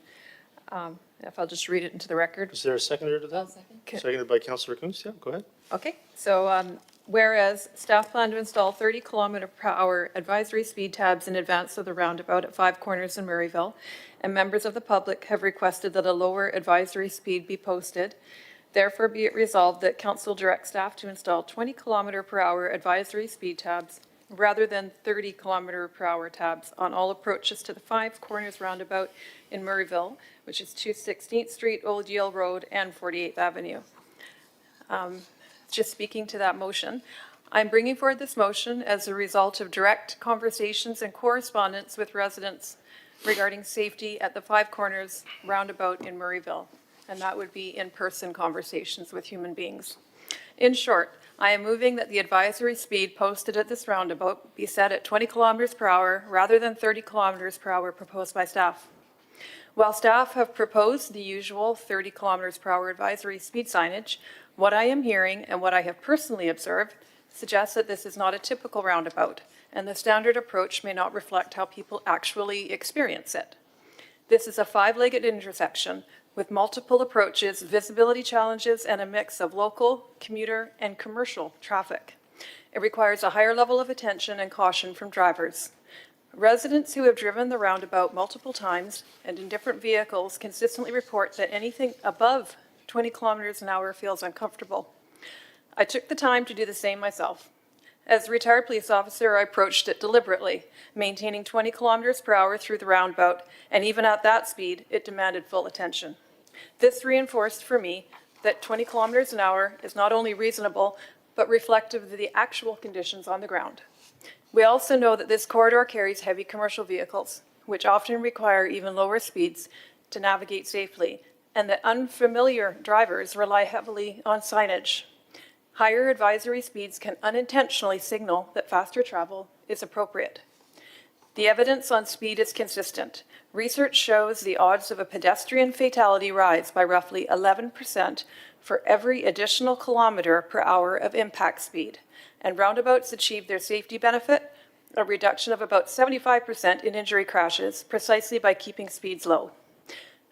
If I'll just read it into the record. Is there a seconder to that? Seconded by Councilor Kunst. Yeah, go ahead. Okay, so whereas staff plan to install 30-kilometer-per-hour advisory speed tabs in advance of the roundabout at Five Corners in Murrayville, and members of the public have requested that a lower advisory speed be posted. Therefore, be it resolved that council directs staff to install 20-kilometer-per-hour advisory speed tabs rather than 30-kilometer-per-hour tabs on all approaches to the Five Corners roundabout in Murrayville, which is 216th Street, Old Yale Road, and 48th Avenue. Just speaking to that motion, I'm bringing forward this motion as a result of direct conversations and correspondence with residents regarding safety at the Five Corners roundabout in Murrayville, and that would be in-person conversations with human beings. In short, I am moving that the advisory speed posted at this roundabout be set at 20 kilometers per hour rather than 30 kilometers per hour proposed by staff. While staff have proposed the usual 30 kilometers per hour advisory speed signage, what I am hearing and what I have personally observed suggests that this is not a typical roundabout, and the standard approach may not reflect how people actually experience it. This is a five-legged intersection with multiple approaches, visibility challenges, and a mix of local, commuter, and commercial traffic. It requires a higher level of attention and caution from drivers. Residents who have driven the roundabout multiple times and in different vehicles consistently report that anything above 20 kilometers an hour feels uncomfortable. I took the time to do the same myself. As a retired police officer, I approached it deliberately, maintaining 20 kilometers per hour through the roundabout, and even at that speed, it demanded full attention. This reinforced for me that 20 kilometers an hour is not only reasonable, but reflective of the actual conditions on the ground. We also know that this corridor carries heavy commercial vehicles, which often require even lower speeds to navigate safely, and that unfamiliar drivers rely heavily on signage. Higher advisory speeds can unintentionally signal that faster travel is appropriate. The evidence on speed is consistent. Research shows the odds of a pedestrian fatality rise by roughly 11% for every additional kilometer per hour of impact speed, and roundabouts achieve their safety benefit, a reduction of about 75% in injury crashes, precisely by keeping speeds low.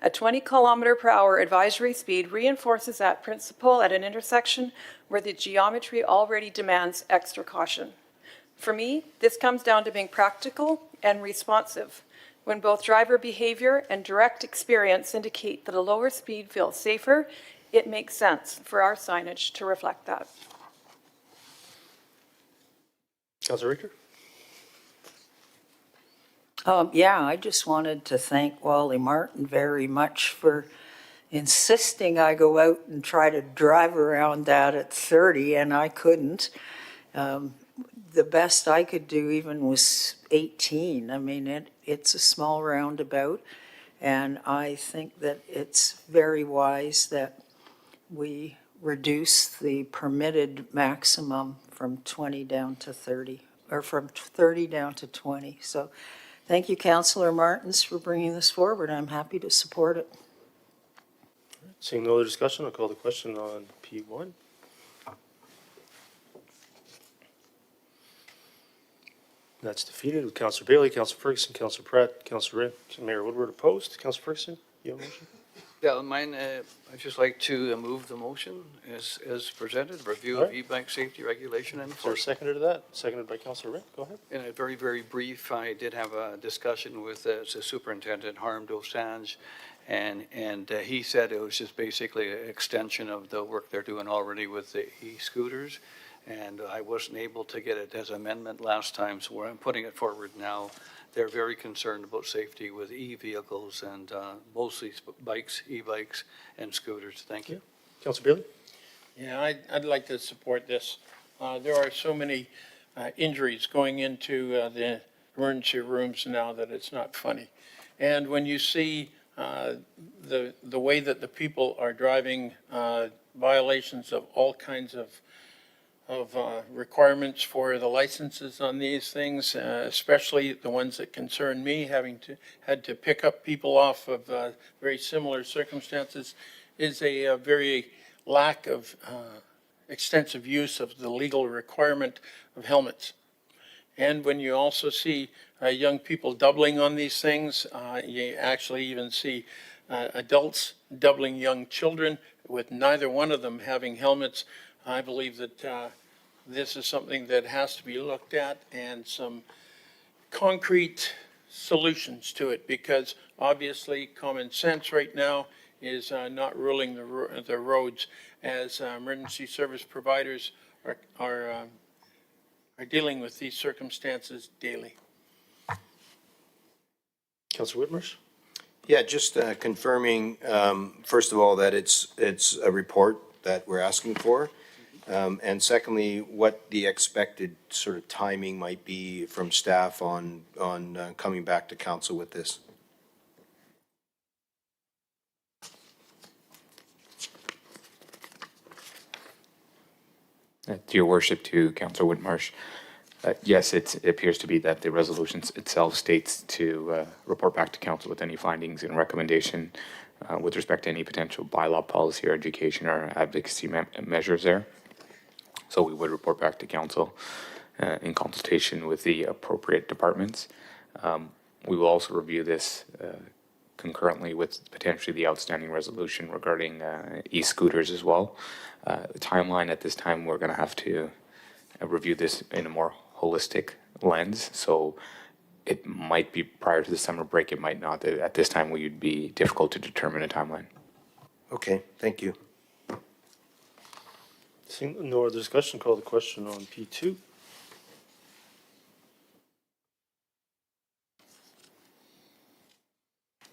A 20 kilometer per hour advisory speed reinforces that principle at an intersection where the geometry already demands extra caution. For me, this comes down to being practical and responsive. When both driver behavior and direct experience indicate that a lower speed feels safer, it makes sense for our signage to reflect that. Councilor Richter? Yeah, I just wanted to thank Wally Martin very much for insisting I go out and try to drive around that at 30, and I couldn't. The best I could do even was 18. I mean, it's a small roundabout, and I think that it's very wise that we reduce the permitted maximum from 20 down to 30, or from 30 down to 20. So thank you, Councillor Martins, for bringing this forward. I'm happy to support it. Seeing no other discussion, I'll call the question on P1. That's defeated with Councillor Bailey, Councillor Ferguson, Councillor Pratt, Councillor Ray, Mayor Woodward opposed. Councillor Ferguson, you have a motion? Yeah, mine, I'd just like to move the motion as presented, review of All right. e-bike safety regulation and Is there a enforcement. seconder to that? Seconded by Councillor Ray. Go ahead. In a very, very brief, I did have a discussion with the Superintendent Harm Dosanjh, and he said it was just basically an extension of the work they're doing already with the e-scooters. And I wasn't able to get it as amendment last time, so I'm putting it forward now. They're very concerned about safety with e-vehicles and mostly bikes, e-bikes, and scooters. Thank you. Councillor Bailey? Yeah, I'd like to support this. There are so many injuries going into the emergency rooms now that it's not funny. And when you see the way that the people are driving, violations of all kinds of requirements for the licenses on these things, especially the ones that concern me, had to pick up people off of very similar circumstances, is a very lack of extensive use of the legal requirement of helmets. And when you also see young people doubling on these things, you actually even see adults doubling young children with neither one of them having helmets. I believe that this is something that has to be looked at and some concrete solutions to it, because obviously common sense right now is not ruling the roads, as emergency service providers are dealing with these circumstances daily. Councillor Whitmarsh? Yeah, just confirming, first of all, that it's a report that we're asking for. And secondly, what the expected sort of timing might be from staff on coming back to council with this. To your worship, to Councillor Whitmarsh, yes, it appears to be that the resolution itself states to report back to council with any findings and recommendation with respect to any potential bylaw, policy, or education or advocacy measures there. So we would report back to council in consultation with the appropriate departments. We will also review this concurrently with potentially the outstanding resolution regarding e-scooters as well. The timeline at this time, we're going to have to review this in a more holistic lens. So it might be prior to the summer break, it might not. At this time, we would be difficult to determine a timeline. Okay, thank you. Seeing no other discussion, call the question on P2.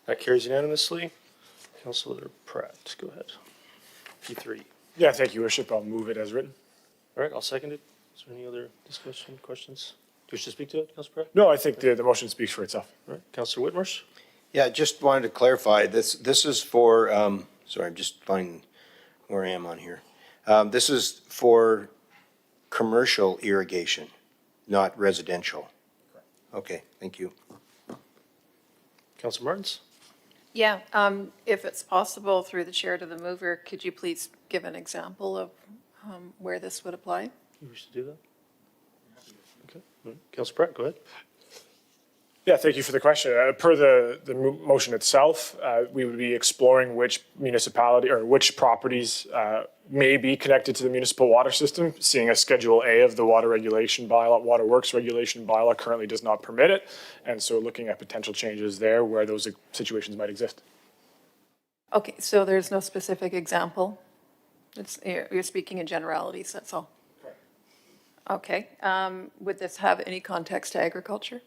That carries unanimously. Councillor Pratt, go ahead. P3. Yeah, thank you, Worship. I'll move it as written. All right, I'll second it. Is there any other discussion, questions? Do you wish to speak to it, Councilor Pratt? No, I think the motion speaks for itself. All right, Councilor Whitmarsh? Yeah, just wanted to clarify, this is for, sorry, I'm just finding where I am on here. This is for commercial irrigation, not residential. Okay, thank you. Councilor Martins? Yeah, if it's possible, through the chair to the mover, could you please give an example of where this would apply? You wish to do that? Okay, all right. Councilor Pratt, go ahead. Yeah, thank you for the question. Per the motion itself, we would be exploring which municipality or which properties may be connected to the municipal water system, seeing as Schedule A of the water regulation bylaw, water works regulation bylaw currently does not permit it. And so looking at potential changes there where those situations might exist. Okay, so there's no specific example? You're speaking in generalities, that's all? Correct. Okay, would this have any context to agriculture?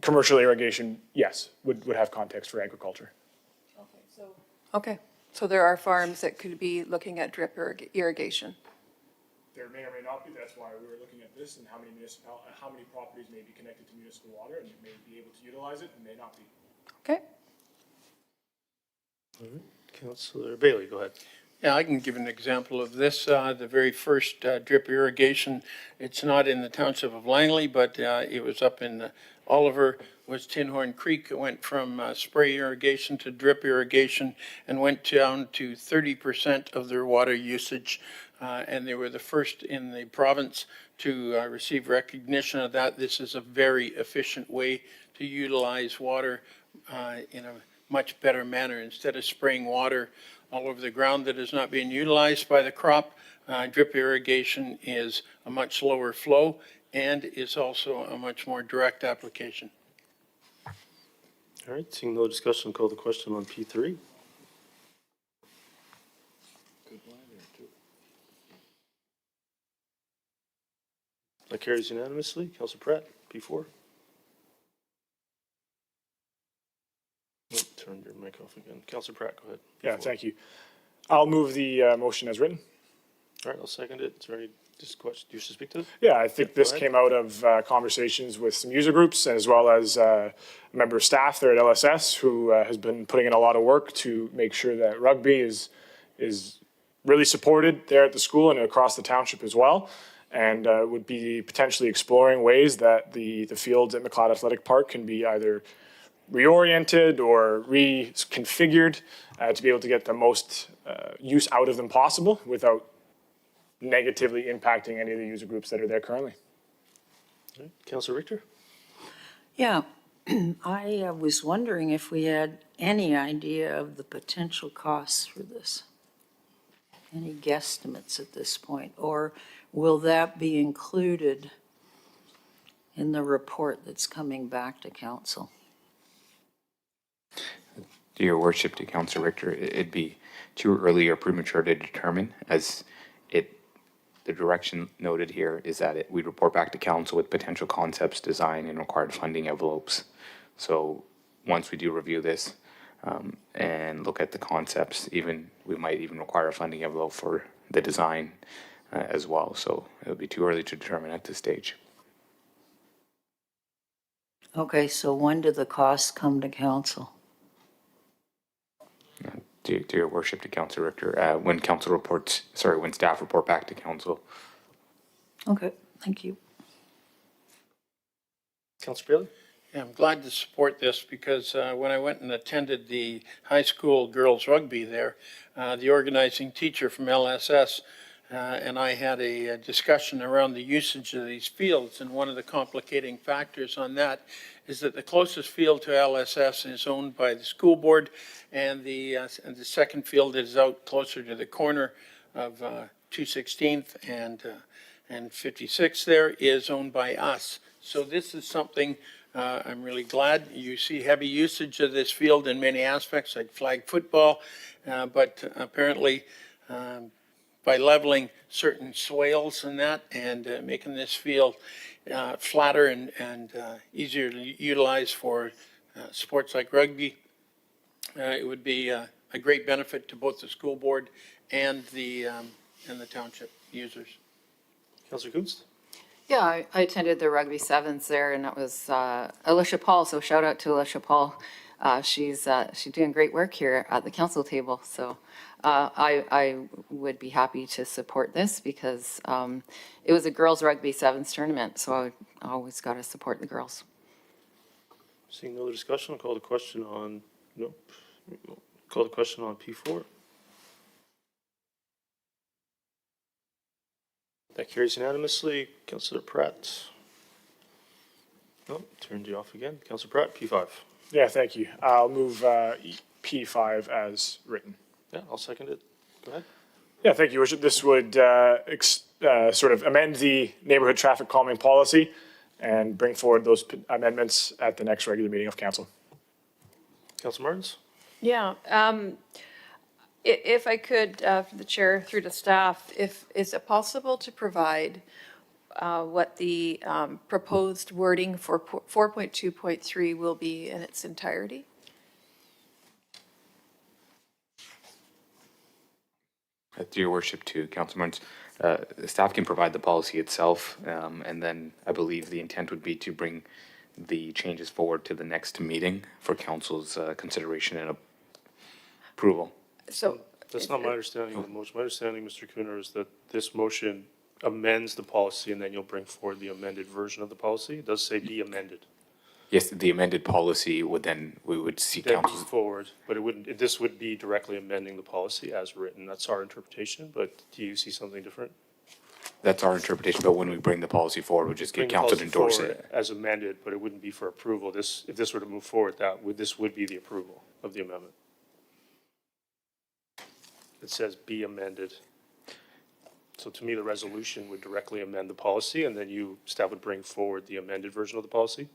Commercial irrigation, yes, would have context for agriculture. Okay, so there are farms that could be looking at drip irrigation? There may or may not be. That's why we were looking at this and how many properties may be connected to municipal water and may be able to utilize it and may not be. Okay. All right, Councilor Bailey, go ahead. Yeah, I can give an example of this. The very first drip irrigation, it's not in the township of Langley, but it was up in Oliver, was Tinhorn Creek. It went from spray irrigation to drip irrigation and went down to 30% of their water usage. And they were the first in the province to receive recognition of that. This is a very efficient way to utilize water in a much better manner. Instead of spraying water all over the ground that is not being utilized by the crop, drip irrigation is a much lower flow and is also a much more direct application. All right, seeing no discussion, call the question on P3. That carries unanimously. Councilor Pratt, P4. Oh, turn your mic off again. Councilor Pratt, go ahead. Yeah, P4. thank you. I'll move the motion as written. All right, I'll second it. Is there any question? Do you wish to speak to it? Yeah, I think this go ahead. came out of conversations with some user groups as well as a member of staff there at LSS who has been putting in a lot of work to make sure that rugby is really supported there at the school and across the township as well. And would be potentially exploring ways that the fields at McLeod Athletic Park can be either reoriented or reconfigured to be able to get the most use out of them possible without negatively impacting any of the user groups that are there currently. All right, Councilor Richter? Yeah, I was wondering if we had any idea of the potential costs for this. Any guesstimates at this point, or will that be included in the report that's coming back to council? Your worship, to Councilor Richter, it'd be too early or premature to determine, as the direction noted here is that we'd report back to council with potential concepts, design, and required funding envelopes. So once we do review this and look at the concepts, we might even require a funding envelope for the design as well. So it would be too early to determine at this stage. Okay, so when do the costs come to council? To your worship, to Councilor Richter, when staff report back to council. Okay, thank you. Councilor Bailey? Yeah, I'm glad to support this because when I went and attended the high school girls rugby there, the organizing teacher from LSS and I had a discussion around the usage of these fields, and one of the complicating factors on that is that the closest field to LSS is owned by the school board, and the second field is out closer to the corner of 216th and 56th there is owned by us. So this is something I'm really glad. You see heavy usage of this field in many aspects, like flag football, but apparently by leveling certain swales and that, and making this field flatter and easier to utilize for sports like rugby. It would be a great benefit to both the school board and the township users. Councillor Kunst? Yeah, I attended the rugby sevens there, and it was Alicia Paul, so shout out to Alicia Paul. She's doing great work here at the council table, so I would be happy to support this because it was a girls rugby sevens tournament, so I always got to support the girls. Seeing no other discussion, I'll call the question on, nope. Call the question on P4. That carries unanimously. Councillor Pratt. Oh, turned you off again. Councillor Pratt, P5. Yeah, thank you. I'll move P5 as written. Yeah, I'll second it. Go ahead. Yeah, thank you, Your Worship. This would sort of amend the neighborhood traffic calming policy and bring forward those amendments at the next regular meeting of council. Councillor Martins? Yeah, if I could, for the chair, through the staff, is it possible to provide what the proposed wording for 4.2.3 will be in its entirety? To your worship, to Councilor Martins, staff can provide the policy itself, and then I believe the intent would be to bring the changes forward to the next meeting for council's consideration and approval. So. That's not my understanding of the motion. My understanding, Mr. Cooner, is that this motion amends the policy and then you'll bring forward the amended version of the policy. It does say be amended. Yes, the amended policy would then, we would see Then council's. move forward, but it wouldn't, this would be directly amending the policy as written. That's our interpretation, but do you see something different? That's our interpretation, but when we bring the policy forward, we just Bring get the council to policy endorse forward it. as amended, but it wouldn't be for approval. If this were to move forward, this would be the approval of the amendment. It says be amended. So to me, the resolution would directly amend the policy, and then staff would bring forward the amended version of the policy.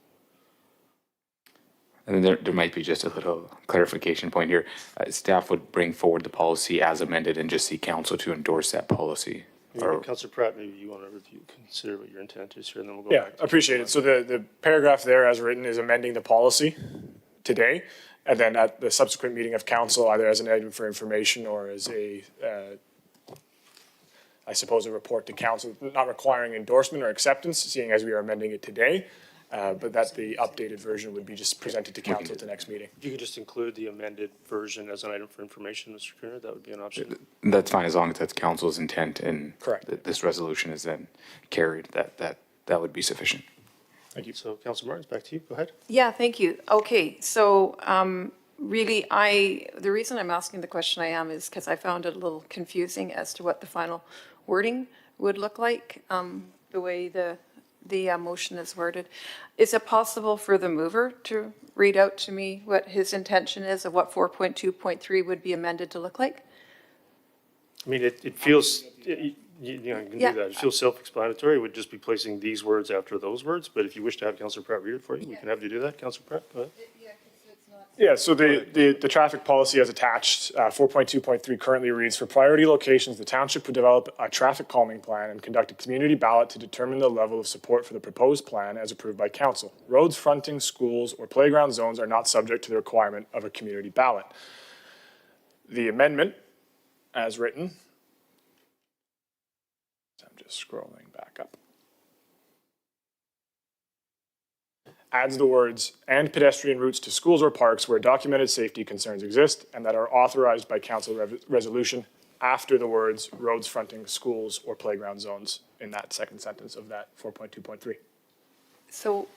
And then there might be just a little clarification point here. Staff would bring forward the policy as amended and just see council to endorse that policy. Or, Councillor Pratt, maybe you want to review, consider what your intent is here, and then we'll go Yeah, back. appreciate it. So the paragraph there as written is amending the policy today. And then at the subsequent meeting of council, either as an item for information or as I suppose, a report to council, not requiring endorsement or acceptance, seeing as we are amending it today. But that the updated version would be just presented to council at the next meeting. If you could just include the amended version as an item for information, Mr. Cooner, that would be an option. that's fine as long as that's council's intent and Correct. this resolution is then carried, that would be sufficient. Thank you. So Councillor Martins, back to you. Go ahead. Yeah, thank you. Okay, so really, the reason I'm asking the question I am is because I found it a little confusing as to what the final wording would look like, the way the motion is worded. Is it possible for the mover to read out to me what his intention is of what 4.2.3 would be amended to look like? I mean, it feels, you can do Yeah. that. It feels self-explanatory. It would just be placing these words after those words, but if you wish to have Councillor Pratt read it for you, we can have you do that. Councillor Pratt, go ahead. Yeah, so the traffic policy as attached, 4.2.3 currently reads, for priority locations, the township would develop a traffic calming plan and conduct a community ballot to determine the level of support for the proposed plan as approved by council. Roads fronting schools or playground zones are not subject to the requirement of a community ballot. The amendment, as written, I'm just scrolling back up, adds the words, and pedestrian routes to schools or parks where documented safety concerns exist and that are authorized by council resolution after the words roads fronting schools or playground zones in that second sentence of that 4.2.3. So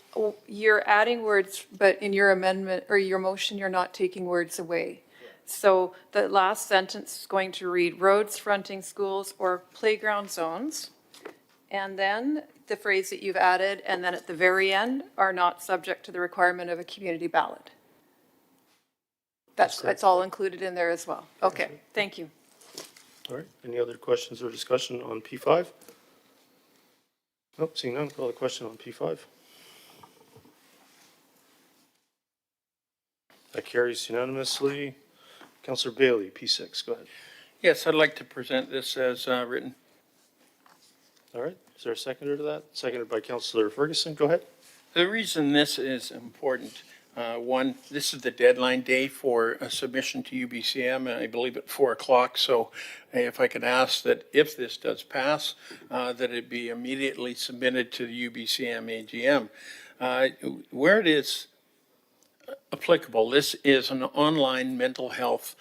you're adding words, but in your amendment or your motion, you're not taking words away. So the last sentence is going to read roads fronting schools or playground zones. And then the phrase that you've added, and then at the very end, are not subject to the requirement of a community ballot. That's all included in there as well. Okay, thank you. All right. Any other questions or discussion on P5? Nope, seeing none, call the question on P5. That carries unanimously. Councillor Bailey, P6, go ahead. Yes, I'd like to present this as written. All right, is there a seconder to that? Seconded by Councillor Ferguson, go ahead. The reason this is important, one, this is the deadline day for a submission to UBCM, I believe at 4 o'clock. So if I could ask that if this does pass, that it be immediately submitted to the UBCM AGM. Where it is applicable, this is an online mental health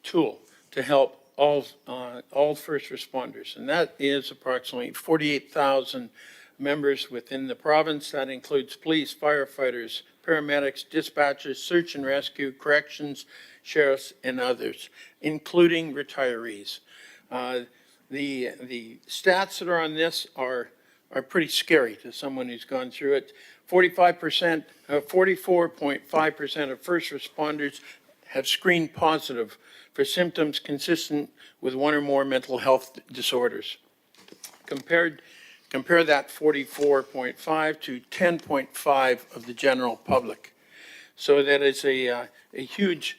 tool to help all first responders. And that is approximately 48,000 members within the province. That includes police, firefighters, paramedics, dispatchers, search and rescue, corrections, sheriffs, and others, including retirees. The stats that are on this are pretty scary to someone who's gone through it. 44.5% of first responders have screened positive for symptoms consistent with one or more mental health disorders. Compare that 44.5 to 10.5 of the general public. So that is a huge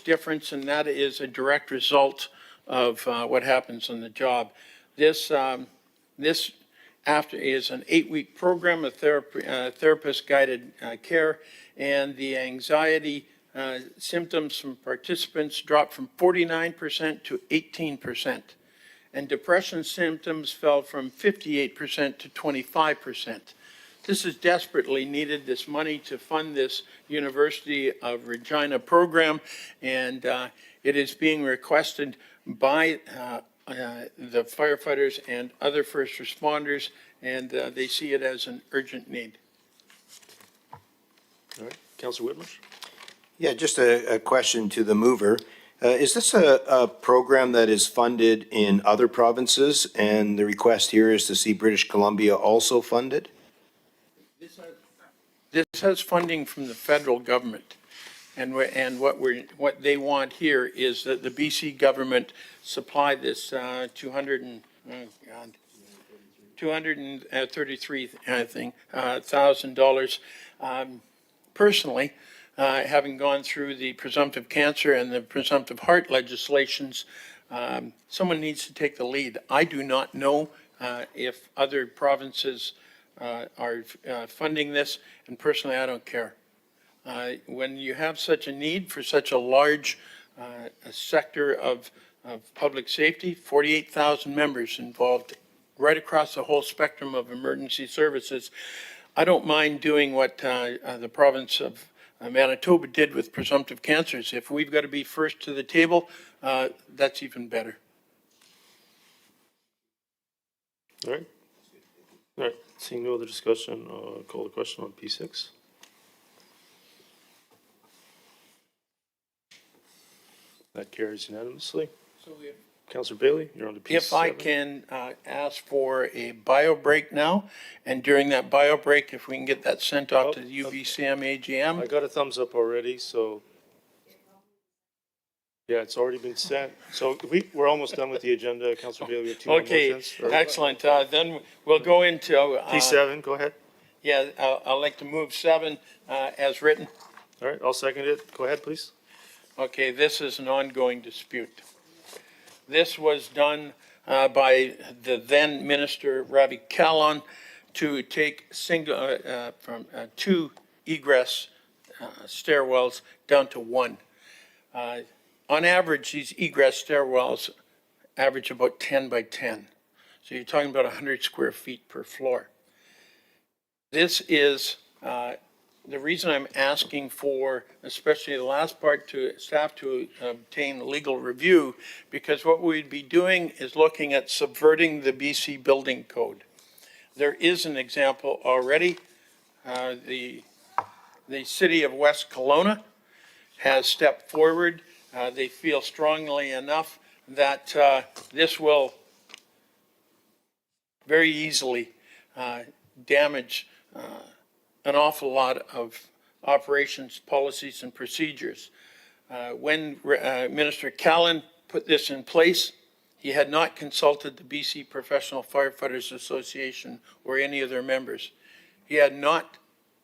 difference, and that is a direct result of what happens on the job. This after is an 8-week program of therapist-guided care, and the anxiety symptoms from participants dropped from 49% to 18%. And depression symptoms fell from 58% to 25%. This is desperately needed, this money to fund this University of Regina program, and it is being requested by the firefighters and other first responders, and they see it as an urgent need. All right, Councillor Whitmarsh? Yeah, just a question to the mover. Is this a program that is funded in other provinces, and the request here is to see British Columbia also funded? This has funding from the federal government, and what they want here is that the BC government supply this $233,000. Personally, having gone through the presumptive cancer and the presumptive heart legislations, someone needs to take the lead. I do not know if other provinces are funding this, and personally, I don't care. When you have such a need for such a large sector of public safety, 48,000 members involved right across the whole spectrum of emergency services, I don't mind doing what the province of Manitoba did with presumptive cancers. If we've got to be first to the table, that's even better. All right. All right, seeing no other discussion, call the question on P6. That carries unanimously. So if Councillor Bailey, you're on to P7. If I can ask for a bio break now, and during that bio break, if we can get that sent off to the UBCM AGM. I got a thumbs up already, so. Yeah, it's already been sent. So we're almost done with the agenda, Councillor Bailey, we have two more Okay, motions. Or- excellent. Then we'll go into. P7, go ahead. Yeah, I'd like to move 7 as written. All right, I'll second it. Go ahead, please. Okay, this is an ongoing dispute. This was done by the then Minister Ravi Kahlon to take from 2 egress stairwells down to 1. On average, these egress stairwells average about 10 by 10. So you're talking about 100 square feet per floor. This is the reason I'm asking for, especially the last part, to staff to obtain legal review, because what we'd be doing is looking at subverting the BC building code. There is an example already. The city of West Kelowna has stepped forward. They feel strongly enough that this will very easily damage an awful lot of operations, policies, and procedures. When Minister Kahlon put this in place, he had not consulted the BC Professional Firefighters Association or any of their members. He had not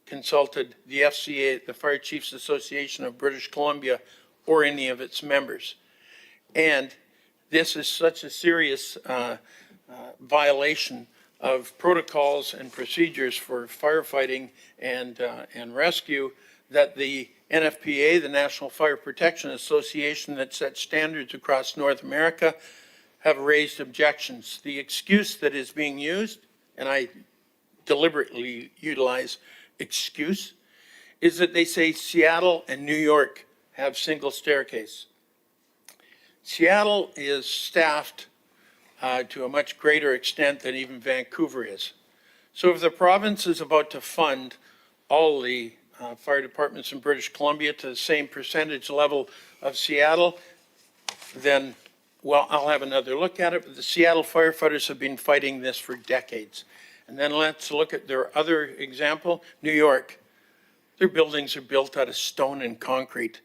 consulted the FCA, the Fire Chiefs Association of British Columbia, or any of its members. And this is such a serious violation of protocols and procedures for firefighting and rescue that the NFPA, the National Fire Protection Association that sets standards across North America, have raised objections. The excuse that is being used, and I deliberately utilize excuse, is that they say Seattle and New York have single staircase. Seattle is staffed to a much greater extent than even Vancouver is. So if the province is about to fund all the fire departments in British Columbia to the same percentage level of Seattle, then, well, I'll have another look at it, but the Seattle firefighters have been fighting this for decades. And then let's look at their other example, New York. Their buildings are built out of stone and concrete,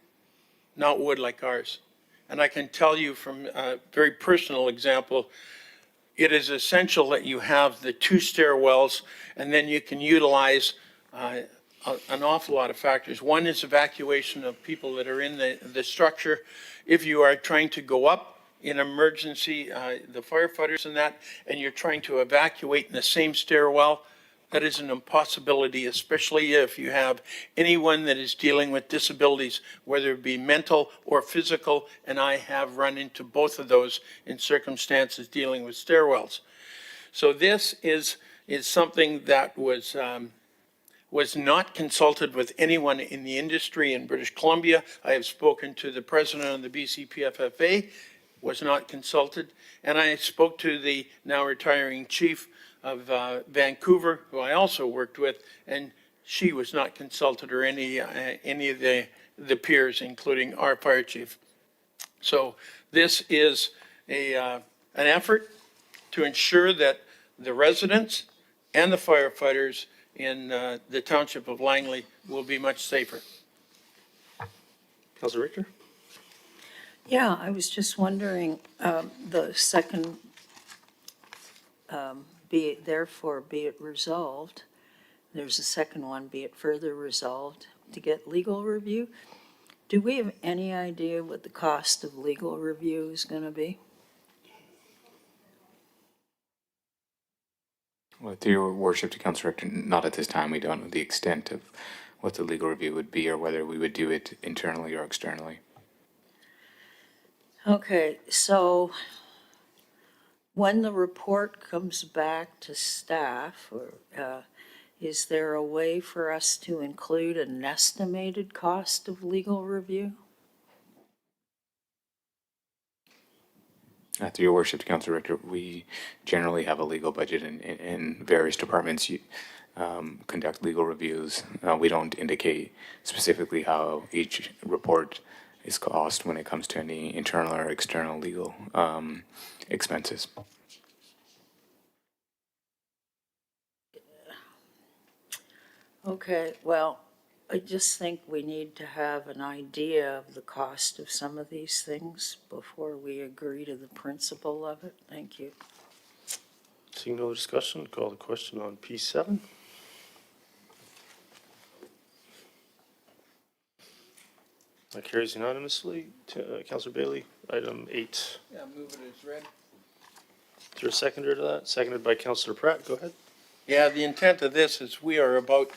not wood like ours. And I can tell you from a very personal example, it is essential that you have the 2 stairwells, and then you can utilize an awful lot of factors. One is evacuation of people that are in the structure. If you are trying to go up in emergency, the firefighters and you're trying to evacuate in the same stairwell, that is an impossibility, especially if you have anyone that is dealing with disabilities, whether it be mental or physical, and I have run into both of those in circumstances dealing with stairwells. So this is something that was not consulted with anyone in the industry in British Columbia. I have spoken to the president of the BCPFFA, was not consulted, and I spoke to the now retiring chief of Vancouver, who I also worked with, and she was not consulted, or any of the peers, including our fire chief. So this is an effort to ensure that the residents and the firefighters in the township of Langley will be much safer. Councilor Richter? Yeah, I was just wondering, the second, be it resolved, there's a second one, be it further resolved to get legal review. Do we have any idea what the cost of legal review is going to be? Well, through your worship to Councilor Richter, not at this time. We don't know the extent of what the legal review would be or whether we would do it internally or externally. Okay, so when the report comes back to staff, is there a way for us to include an estimated cost of legal review? Through your worship to Councilor Richter, we generally have a legal budget in various departments. Conduct legal reviews. We don't indicate specifically how each report is cost when it comes to any internal or external legal expenses. Okay, well, I just think we need to have an idea of the cost of some of these things before we agree to the principle of it. Thank you. Seeing no discussion, call the question on P7. That carries unanimously. Councilor Bailey, item 8. Yeah, move it as read. Is there a seconder to that? Seconded by Councilor Pratt. Go ahead. Yeah, the intent of this is we are about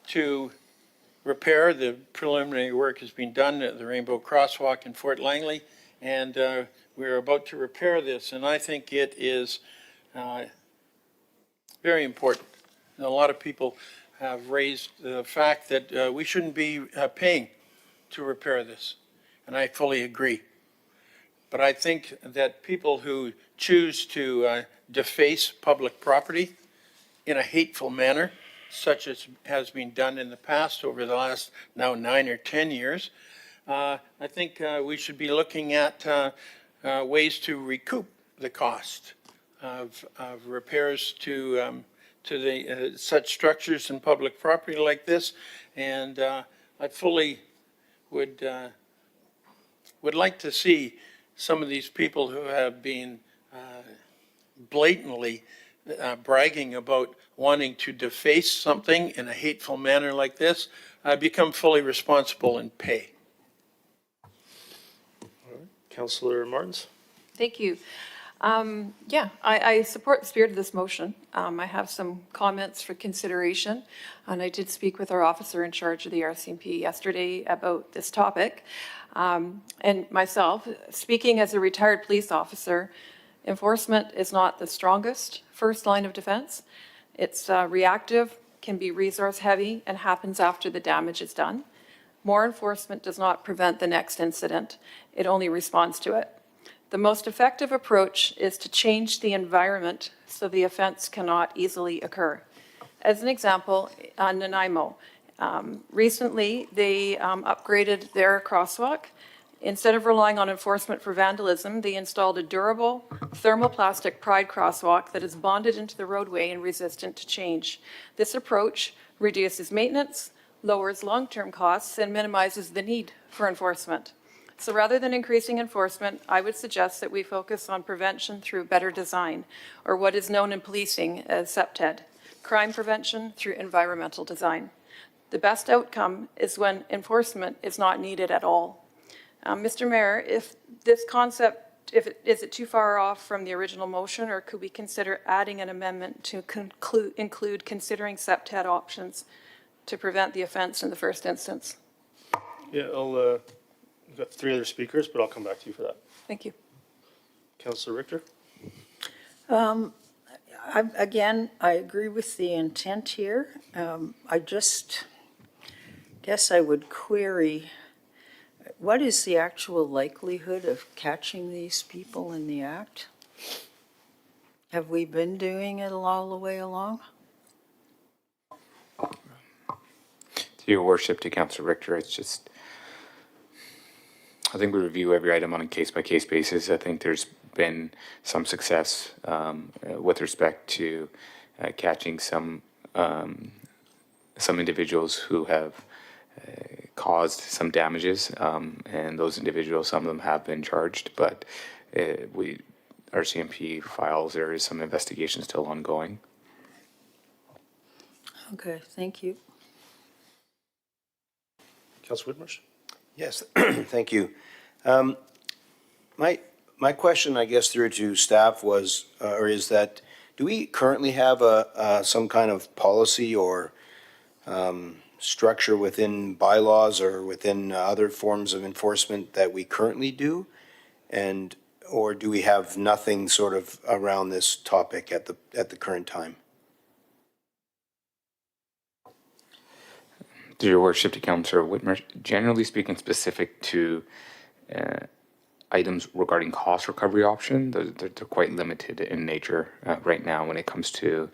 to repair. The preliminary work has been done at the Rainbow Crosswalk in Fort Langley, and we're about to repair this, and I think it is very important. And a lot of people have raised the fact that we shouldn't be paying to repair this, and I fully agree. But I think that people who choose to deface public property in a hateful manner, such as has been done in the past over the last now 9 or 10 years, I think we should be looking at ways to recoup the cost of repairs to the such structures and public property like this. And I fully would like to see some of these people who have been blatantly bragging about wanting to deface something in a hateful manner like this become fully responsible and pay. Councillor Martins? Thank you. Yeah, I support the spirit of this motion. I have some comments for consideration, and I did speak with our officer in charge of the RCMP yesterday about this topic. And myself, speaking as a retired police officer, enforcement is not the strongest first line of defense. It's reactive, can be resource heavy, and happens after the damage is done. More enforcement does not prevent the next incident. It only responds to it. The most effective approach is to change the environment so the offense cannot easily occur. As an example, Nanaimo, recently they upgraded their crosswalk. Instead of relying on enforcement for vandalism, they installed a durable thermoplastic Pride crosswalk that is bonded into the roadway and resistant to change. This approach reduces maintenance, lowers long-term costs, and minimizes the need for enforcement. So rather than increasing enforcement, I would suggest that we focus on prevention through better design, or what is known in policing as CPTED, crime prevention through environmental design. The best outcome is when enforcement is not needed at all. Mr. Mayor, if this concept, is it too far off from the original motion, or could we consider adding an amendment to include considering CPTED options to prevent the offense in the first instance? Yeah, we've got 3 other speakers, but I'll come back to you for that. Thank you. Councillor Richter? Again, I agree with the intent here. I just guess I would query, what is the actual likelihood of catching these people in the act? Have we been doing it all the way along? To your worship, to Councillor Richter, it's just, I think we review every item on a case-by-case basis. I think there's been some success with respect to catching some individuals who have caused some damages, and those individuals, some of them have been charged, but RCMP files, there is some investigation still ongoing. Okay, thank you. Councillor Whitmarsh? Yes, thank you. My question, I guess, through to staff was, or is that, do we currently have some kind of policy or structure within bylaws or within other forms of enforcement that we currently do? Or do we have nothing sort of around this topic at the current time? To your worship, to Councillor Whitmer, generally speaking, specific to items regarding cost recovery option, they're quite limited in nature right now when it comes to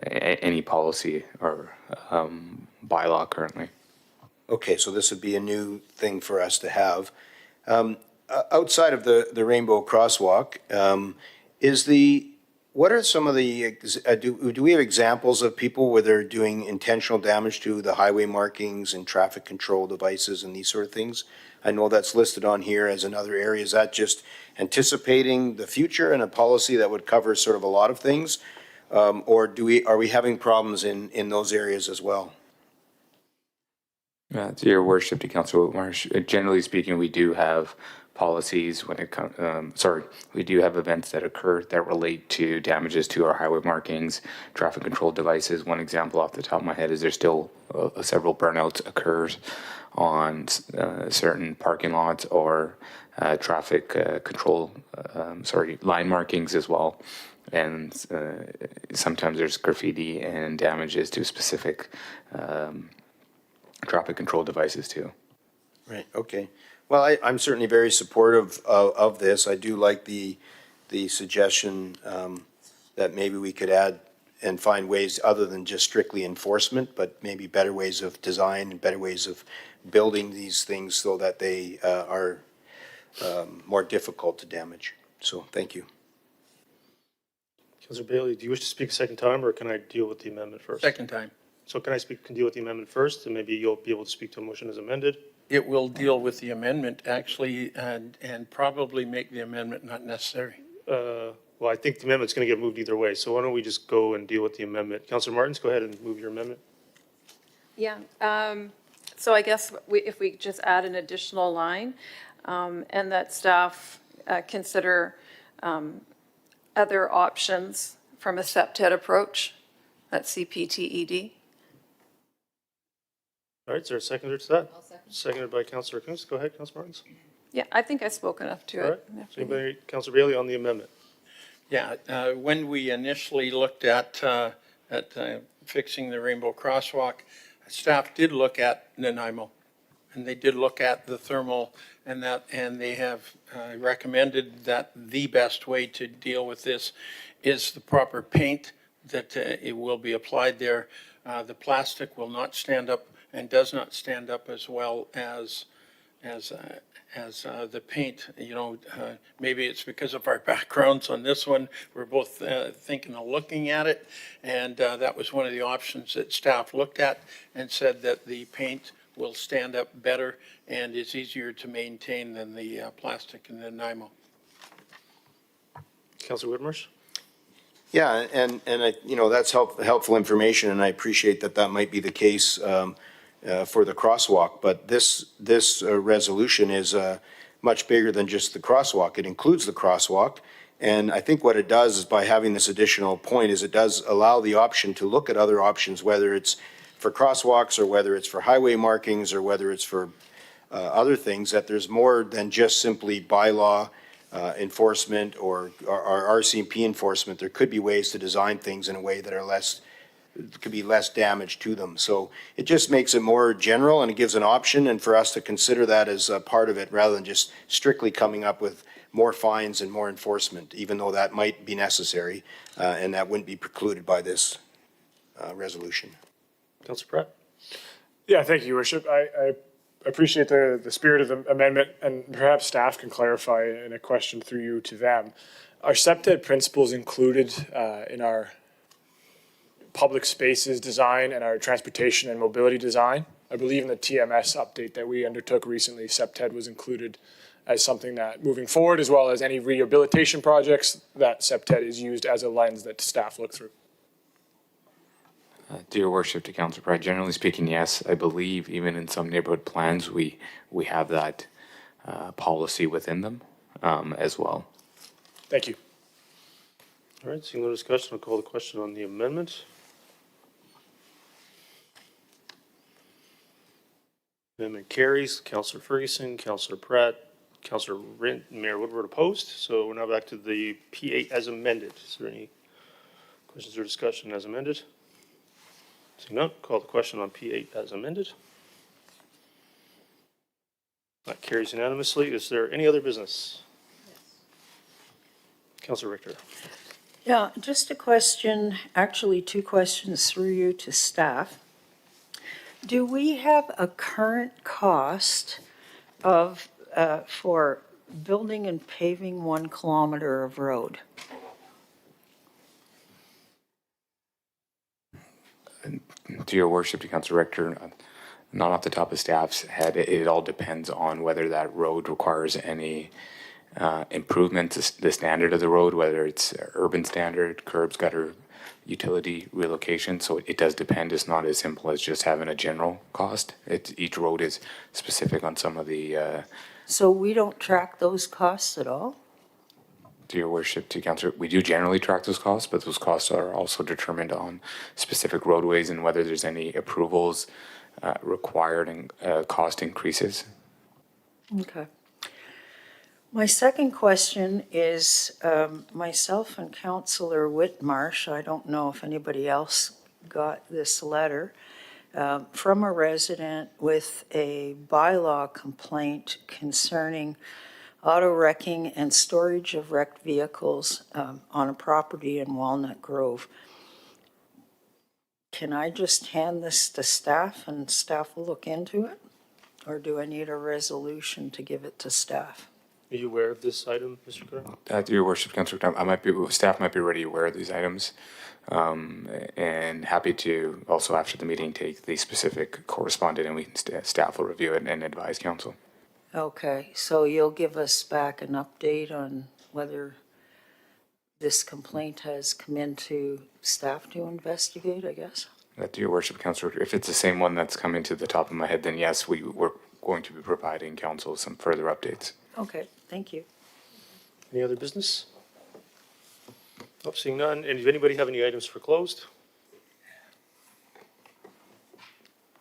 any policy or bylaw currently. Okay, so this would be a new thing for us to have. Outside of the Rainbow Crosswalk, what are some of the, do we have examples of people where they're doing intentional damage to the highway markings and traffic control devices and these sort of things? I know that's listed on here as another area. Is that just anticipating the future and a policy that would cover sort of a lot of things? Or are we having problems in those areas as well? To your worship, to Councillor Whitmarsh, generally speaking, we do have policies when it comes, we do have events that occur that relate to damages to our highway markings, traffic control devices. One example off the top of my head is there's still several burnouts occurs on certain parking lots or traffic control, line markings as well. And sometimes there's graffiti and damages to specific traffic control devices too. Right, okay. Well, I'm certainly very supportive of this. I do like the suggestion that maybe we could add and find ways other than just strictly enforcement, but maybe better ways of design and better ways of building these things so that they are more difficult to damage. So, thank you. Councillor Bailey, do you wish to speak a second time, or can I deal with the amendment first? Second time. So can deal with the amendment first, and maybe you'll be able to speak to a motion as amended? It will deal with the amendment, actually, and probably make the amendment not necessary. Well, I think the amendment's going to get moved either way, so why don't we just go and deal with the amendment? Councillor Martins, go ahead and move your amendment. Yeah, so I guess if we just add an additional line, and that staff consider other options from a CPTED approach, that's CPTED. All right, is there a seconder to that? Seconded by Councillor Coons. Go ahead, Councillor Martins. Yeah, I think I spoke enough to All right. it. So anybody, Councillor Bailey on the amendment? Yeah, when we initially looked at fixing the Rainbow Crosswalk, staff did look at Nanaimo, and they did look at the thermal and that, and they have recommended that the best way to deal with this is the proper paint, that it will be applied there. The plastic will not stand up and does not stand up as well as the paint. You know, maybe it's because of our backgrounds on this one. We're both thinking of looking at it, and that was one of the options that staff looked at and said that the paint will stand up better and is easier to maintain than the plastic in the Nanaimo. Councillor Whitmarsh? Yeah, and I, that's helpful information, and I appreciate that might be the case for the crosswalk. But this resolution is much bigger than just the crosswalk. It includes the crosswalk, and I think what it does is, by having this additional point, is it does allow the option to look at other options, whether it's for crosswalks or whether it's for highway markings or whether it's for other things, that there's more than just simply bylaw enforcement or RCMP enforcement. There could be ways to design things in a way that are could be less damage to them. So it just makes it more general, and it gives an option, and for us to consider that as a part of it rather than just strictly coming up with more fines and more enforcement, even though that might be necessary, and that wouldn't be precluded by this resolution. Councillor Pratt? Yeah, thank you, Your Worship. I appreciate the spirit of the amendment, and perhaps staff can clarify in a question through you to them. Are CPTED principles included in our public spaces design and our transportation and mobility design? I believe in the TMS update that we undertook recently, CPTED was included as something that moving forward, as well as any rehabilitation projects, that CPTED is used as a lens that staff look through. To Your Worship, to Councillor Pratt, generally speaking, yes. I believe even in some neighborhood plans, we have that policy within them as well. Thank you. All right, seeing no discussion, I'll call the question on the amendment. Amendment carries. Councillor Ferguson, Councillor Pratt, Councillor Rint, Mayor Woodward opposed. So we're now back to the P8 as amended. Is there any questions or discussion as amended? Seeing none, call the question on P8 as amended. That carries unanimously. Is there any other business? Councillor Richter. Yeah, just a question, actually two questions through you to staff. Do we have a current cost of, for building and paving 1 kilometer of road? To Your Worship, to Councillor Richter, not off the top of staff's head, it all depends on whether that road requires any improvement to the standard of the road, whether it's urban standard, curbs, gutter, utility relocation. So it does depend. It's not as simple as just having a general cost. Each road is specific on some of the. So we don't track those costs at all? To Your Worship, to Councillor, we do generally track those costs, but those costs are also determined on specific roadways and whether there's any approvals required and cost increases. Okay. My second question is, myself and Councillor Whitmarsh, I don't know if anybody else got this letter, from a resident with a bylaw complaint concerning auto wrecking and storage of wrecked vehicles on a property in Walnut Grove. Can I just hand this to staff and staff will look into it? Or do I need a resolution to give it to staff? Are you aware of this item, Mr. Kerr? To Your Worship, Councillor, staff might be already aware of these items, and happy to also after the meeting take the specific correspondent and staff will review it and advise council. Okay, so you'll give us back an update on whether this complaint has come into staff to investigate, I guess? To Your Worship, Councillor, if it's the same one that's coming to the top of my head, then yes, we're going to be providing council some further updates. Okay, thank you. Any other business? Nope, seeing none. And does anybody have any items for closed?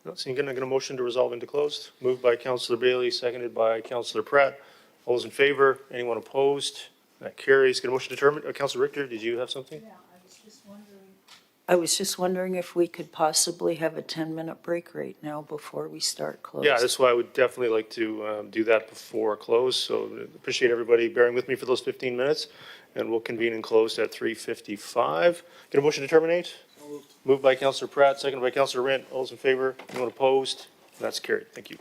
No, seeing none, I'm going to motion to resolve into closed. Moved by Councillor Bailey, seconded by Councillor Pratt. All those in favor? Anyone opposed? That carries. Going to motion to determine, Councillor Richter, did you have something? I was just wondering if we could possibly have a 10-minute break right now before we start close. Yeah, that's why I would definitely like to do that before close. So appreciate everybody bearing with me for those 15 minutes. And we'll convene in closed at 3:55. Get a motion to terminate? Moved by Councillor Pratt, seconded by Councillor Rent. All those in favor? Anyone opposed? That's carried. Thank you.